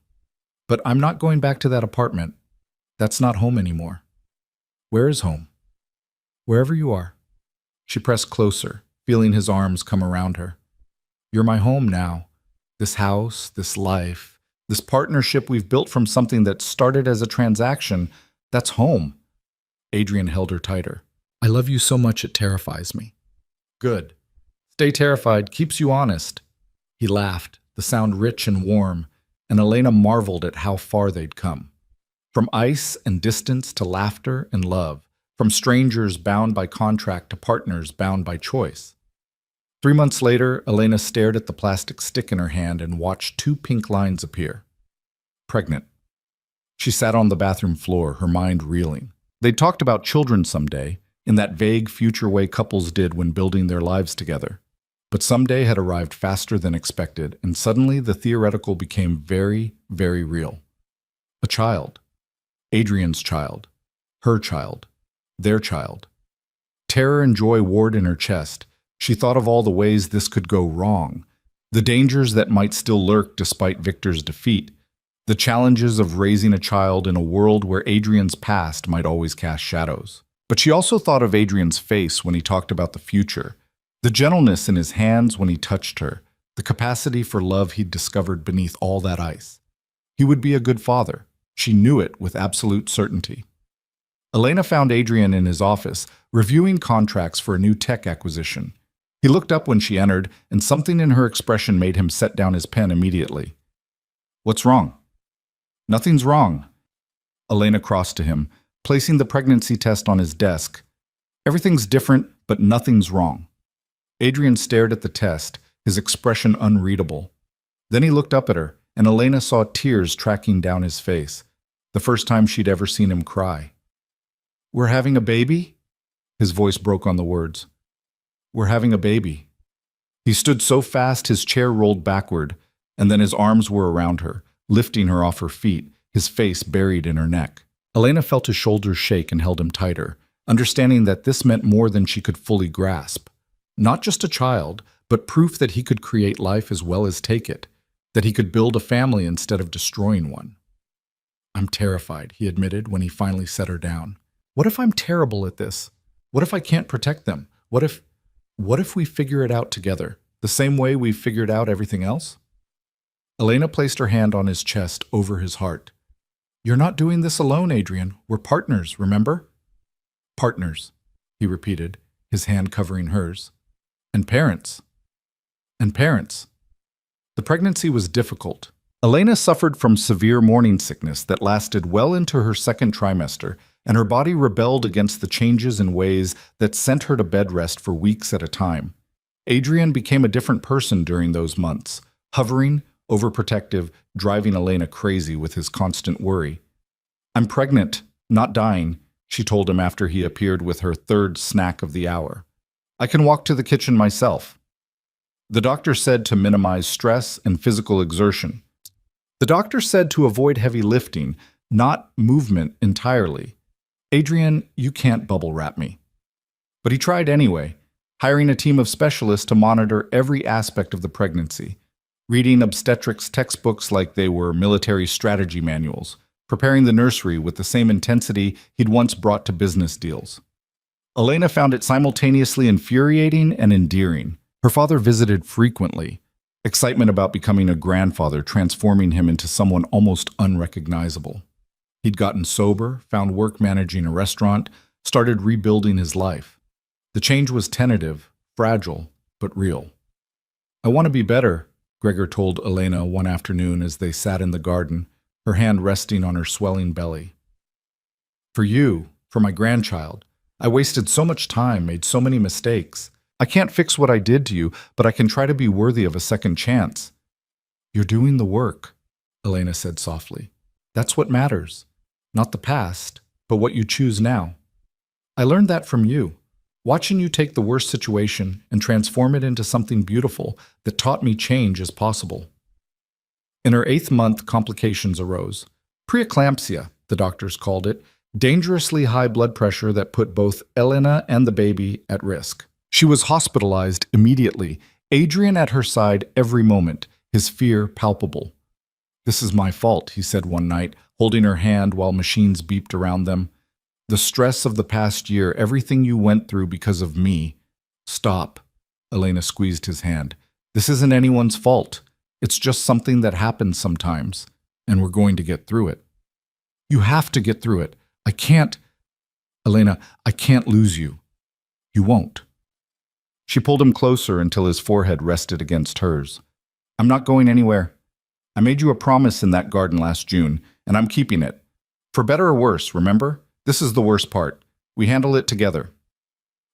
But I'm not going back to that apartment. That's not home anymore." "Where is home?" "Wherever you are." She pressed closer, feeling his arms come around her. "You're my home now. This house, this life, this partnership we've built from something that started as a transaction, that's home." Adrian held her tighter. "I love you so much it terrifies me." "Good. Stay terrified keeps you honest." He laughed, the sound rich and warm, and Elena marveled at how far they'd come. From ice and distance to laughter and love, from strangers bound by contract to partners bound by choice. 3 months later, Elena stared at the plastic stick in her hand and watched 2 pink lines appear. Pregnant. She sat on the bathroom floor, her mind reeling. They'd talked about children someday, in that vague future way couples did when building their lives together. But someday had arrived faster than expected, and suddenly the theoretical became very, very real. A child. Adrian's child. Her child. Their child. Terror and joy warred in her chest. She thought of all the ways this could go wrong, the dangers that might still lurk despite Victor's defeat, the challenges of raising a child in a world where Adrian's past might always cast shadows. But she also thought of Adrian's face when he talked about the future, the gentleness in his hands when he touched her, the capacity for love he'd discovered beneath all that ice. He would be a good father. She knew it with absolute certainty. Elena found Adrian in his office, reviewing contracts for a new tech acquisition. He looked up when she entered, and something in her expression made him set down his pen immediately. "What's wrong?" "Nothing's wrong." Elena crossed to him, placing the pregnancy test on his desk. "Everything's different, but nothing's wrong." Adrian stared at the test, his expression unreadable. Then he looked up at her, and Elena saw tears tracking down his face, the first time she'd ever seen him cry. "We're having a baby?" His voice broke on the words. "We're having a baby." He stood so fast his chair rolled backward, and then his arms were around her, lifting her off her feet, his face buried in her neck. Elena felt his shoulders shake and held him tighter, understanding that this meant more than she could fully grasp. Not just a child, but proof that he could create life as well as take it, that he could build a family instead of destroying one. "I'm terrified," he admitted when he finally set her down. "What if I'm terrible at this? What if I can't protect them? What if we figure it out together, the same way we figured out everything else? Elena placed her hand on his chest over his heart. You're not doing this alone, Adrian. We're partners, remember? Partners, he repeated, his hand covering hers. And parents. And parents. The pregnancy was difficult. Elena suffered from severe morning sickness that lasted well into her second trimester, and her body rebelled against the changes in ways that sent her to bed rest for weeks at a time. Adrian became a different person during those months, hovering, overprotective, driving Elena crazy with his constant worry. I'm pregnant, not dying, she told him after he appeared with her third snack of the hour. I can walk to the kitchen myself. The doctor said to minimize stress and physical exertion. The doctor said to avoid heavy lifting, not movement entirely. Adrian, you can't bubble wrap me. But he tried anyway, hiring a team of specialists to monitor every aspect of the pregnancy, reading obstetrics textbooks like they were military strategy manuals, preparing the nursery with the same intensity he'd once brought to business deals. Elena found it simultaneously infuriating and endearing. Her father visited frequently, excitement about becoming a grandfather transforming him into someone almost unrecognizable. He'd gotten sober, found work managing a restaurant, started rebuilding his life. The change was tentative, fragile, but real. I want to be better, Gregor told Elena one afternoon as they sat in the garden, her hand resting on her swelling belly. For you, for my grandchild, I wasted so much time, made so many mistakes. I can't fix what I did to you, but I can try to be worthy of a second chance. You're doing the work, Elena said softly. That's what matters. Not the past, but what you choose now. I learned that from you, watching you take the worst situation and transform it into something beautiful that taught me change is possible. In her 8th month, complications arose. Preeclampsia, the doctors called it, dangerously high blood pressure that put both Elena and the baby at risk. She was hospitalized immediately, Adrian at her side every moment, his fear palpable. This is my fault, he said one night, holding her hand while machines beeped around them. The stress of the past year, everything you went through because of me. Stop. Elena squeezed his hand. This isn't anyone's fault. It's just something that happens sometimes, and we're going to get through it. You have to get through it. I can't. Elena, I can't lose you. You won't. She pulled him closer until his forehead rested against hers. I'm not going anywhere. I made you a promise in that garden last June, and I'm keeping it. For better or worse, remember? This is the worst part. We handle it together.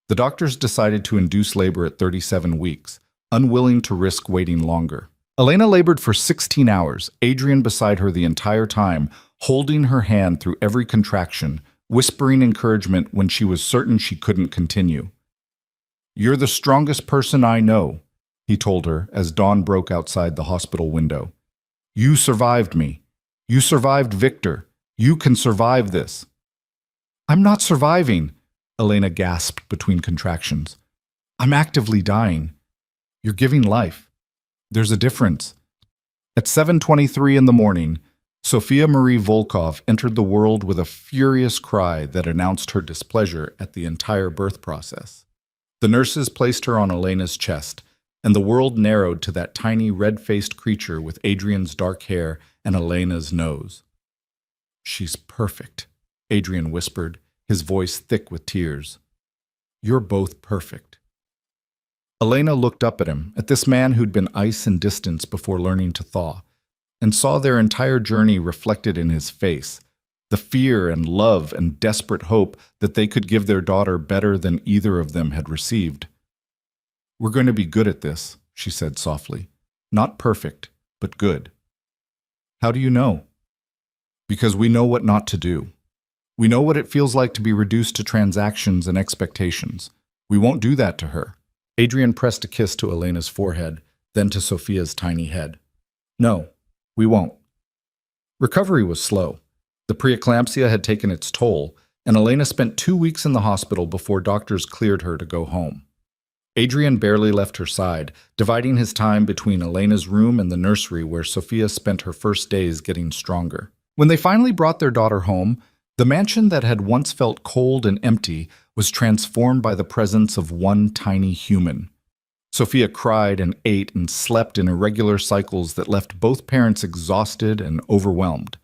The doctors decided to induce labor at 37 weeks, unwilling to risk waiting longer. Elena labored for 16 hours, Adrian beside her the entire time, holding her hand through every contraction, whispering encouragement when she was certain she couldn't continue. You're the strongest person I know, he told her as dawn broke outside the hospital window. You survived me. You survived Victor. You can survive this. I'm not surviving, Elena gasped between contractions. I'm actively dying. You're giving life. There's a difference. At 7:23 in the morning, Sofia Marie Volkov entered the world with a furious cry that announced her displeasure at the entire birth process. The nurses placed her on Elena's chest, and the world narrowed to that tiny red-faced creature with Adrian's dark hair and Elena's nose. She's perfect, Adrian whispered, his voice thick with tears. You're both perfect. Elena looked up at him, at this man who'd been ice and distance before learning to thaw, and saw their entire journey reflected in his face, the fear and love and desperate hope that they could give their daughter better than either of them had received. We're going to be good at this, she said softly. Not perfect, but good. How do you know? Because we know what not to do. We know what it feels like to be reduced to transactions and expectations. We won't do that to her. Adrian pressed a kiss to Elena's forehead, then to Sofia's tiny head. No, we won't. Recovery was slow. The preeclampsia had taken its toll, and Elena spent 2 weeks in the hospital before doctors cleared her to go home. Adrian barely left her side, dividing his time between Elena's room and the nursery where Sofia spent her first days getting stronger. When they finally brought their daughter home, The mansion that had once felt cold and empty was transformed by the presence of one tiny human. Sophia cried and ate and slept in irregular cycles that left both parents exhausted and overwhelmed.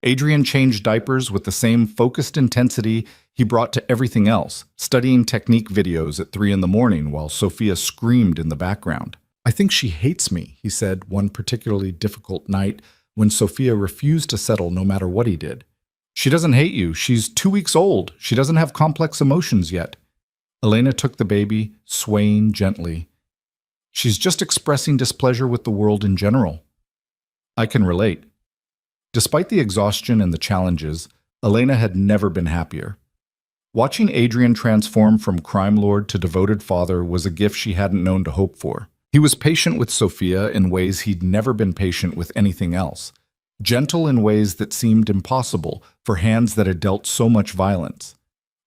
Adrian changed diapers with the same focused intensity he brought to everything else, studying technique videos at 3 in the morning while Sophia screamed in the background. "I think she hates me," he said one particularly difficult night when Sophia refused to settle no matter what he did. "She doesn't hate you. She's 2 weeks old. She doesn't have complex emotions yet." Elena took the baby, swaying gently. "She's just expressing displeasure with the world in general." I can relate. Despite the exhaustion and the challenges, Elena had never been happier. Watching Adrian transform from crime lord to devoted father was a gift she hadn't known to hope for. He was patient with Sophia in ways he'd never been patient with anything else, gentle in ways that seemed impossible for hands that had dealt so much violence.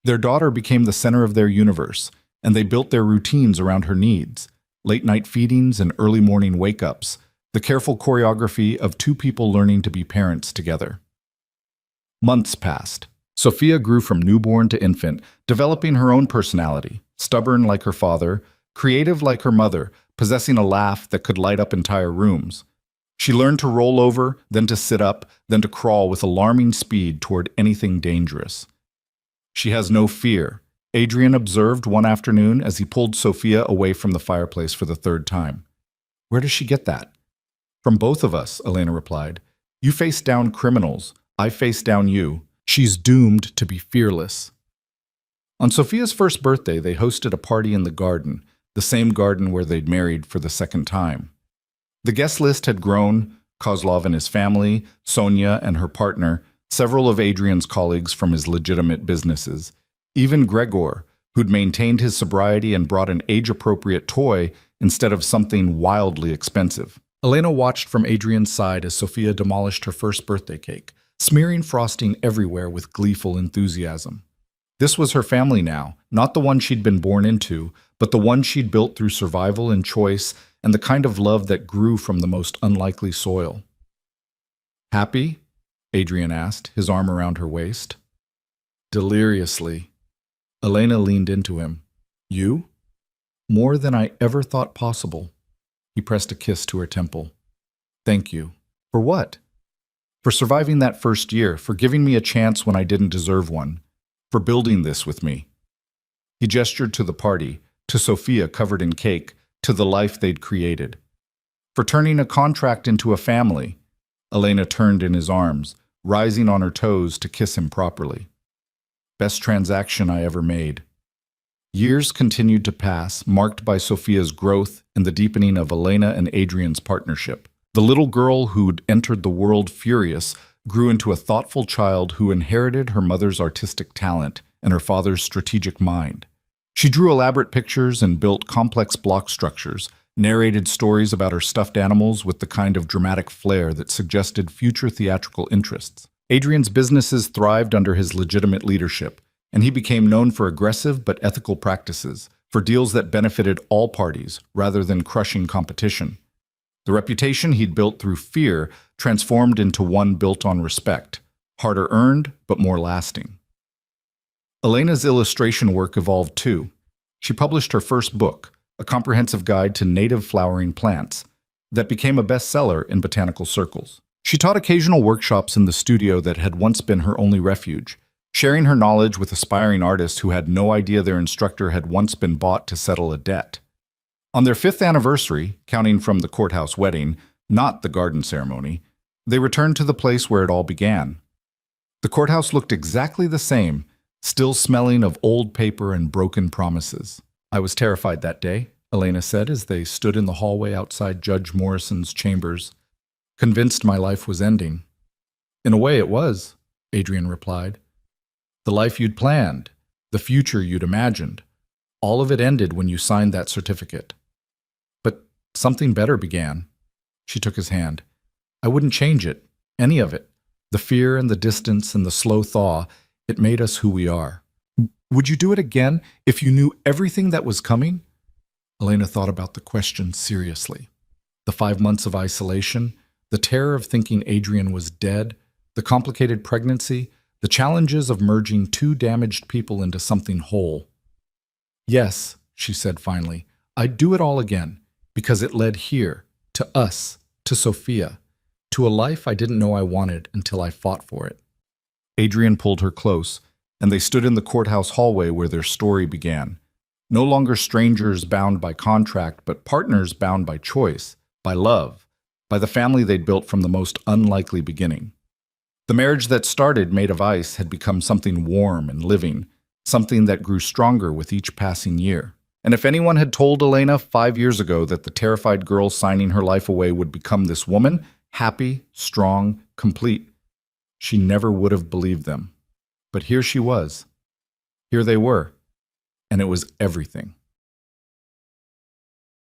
Their daughter became the center of their universe, and they built their routines around her needs: late-night feedings and early morning wake-ups, the careful choreography of two people learning to be parents together. Months passed. Sophia grew from newborn to infant, developing her own personality, stubborn like her father, creative like her mother, possessing a laugh that could light up entire rooms. She learned to roll over, then to sit up, then to crawl with alarming speed toward anything dangerous. She has no fear, Adrian observed one afternoon as he pulled Sophia away from the fireplace for the third time. "Where does she get that?" "From both of us," Elena replied. "You face down criminals. I face down you. She's doomed to be fearless." On Sophia's first birthday, they hosted a party in the garden, the same garden where they'd married for the second time. The guest list had grown: Kozlov and his family, Sonia and her partner, several of Adrian's colleagues from his legitimate businesses, even Gregor, who'd maintained his sobriety and brought an age-appropriate toy instead of something wildly expensive. Elena watched from Adrian's side as Sophia demolished her first birthday cake, smearing frosting everywhere with gleeful enthusiasm. This was her family now, not the one she'd been born into, but the one she'd built through survival and choice and the kind of love that grew from the most unlikely soil. "Happy?" Adrian asked, his arm around her waist. "Deliriously." Elena leaned into him. "You?" "More than I ever thought possible." He pressed a kiss to her temple. "Thank you." "For what?" "For surviving that first year, for giving me a chance when I didn't deserve one, for building this with me." He gestured to the party, to Sophia covered in cake, to the life they'd created. "For turning a contract into a family." Elena turned in his arms, rising on her toes to kiss him properly. "Best transaction I ever made." Years continued to pass, marked by Sophia's growth and the deepening of Elena and Adrian's partnership. The little girl who'd entered the world furious grew into a thoughtful child who inherited her mother's artistic talent and her father's strategic mind. She drew elaborate pictures and built complex block structures, narrated stories about her stuffed animals with the kind of dramatic flair that suggested future theatrical interests. Adrian's businesses thrived under his legitimate leadership, and he became known for aggressive but ethical practices, for deals that benefited all parties rather than crushing competition. The reputation he'd built through fear transformed into one built on respect, harder earned but more lasting. Elena's illustration work evolved too. She published her first book, a comprehensive guide to native flowering plants, that became a bestseller in botanical circles. She taught occasional workshops in the studio that had once been her only refuge, sharing her knowledge with aspiring artists who had no idea their instructor had once been bought to settle a debt. On their 5th anniversary, counting from the courthouse wedding, not the garden ceremony, they returned to the place where it all began. The courthouse looked exactly the same, still smelling of old paper and broken promises. "I was terrified that day," Elena said as they stood in the hallway outside Judge Morrison's chambers, "convinced my life was ending." "In a way it was," Adrian replied. "The life you'd planned, the future you'd imagined, all of it ended when you signed that certificate. But something better began." She took his hand. "I wouldn't change it, any of it. The fear and the distance and the slow thaw, it made us who we are." "Would you do it again if you knew everything that was coming?" Elena thought about the question seriously. The 5 months of isolation, the terror of thinking Adrian was dead, the complicated pregnancy, The challenges of merging two damaged people into something whole. Yes, she said finally, I'd do it all again, because it led here, to us, to Sophia, to a life I didn't know I wanted until I fought for it. Adrian pulled her close, and they stood in the courthouse hallway where their story began. No longer strangers bound by contract, but partners bound by choice, by love, by the family they'd built from the most unlikely beginning. The marriage that started made of ice had become something warm and living, something that grew stronger with each passing year. And if anyone had told Elena 5 years ago that the terrified girl signing her life away would become this woman, happy, strong, complete, she never would have believed them. But here she was. Here they were. And it was everything.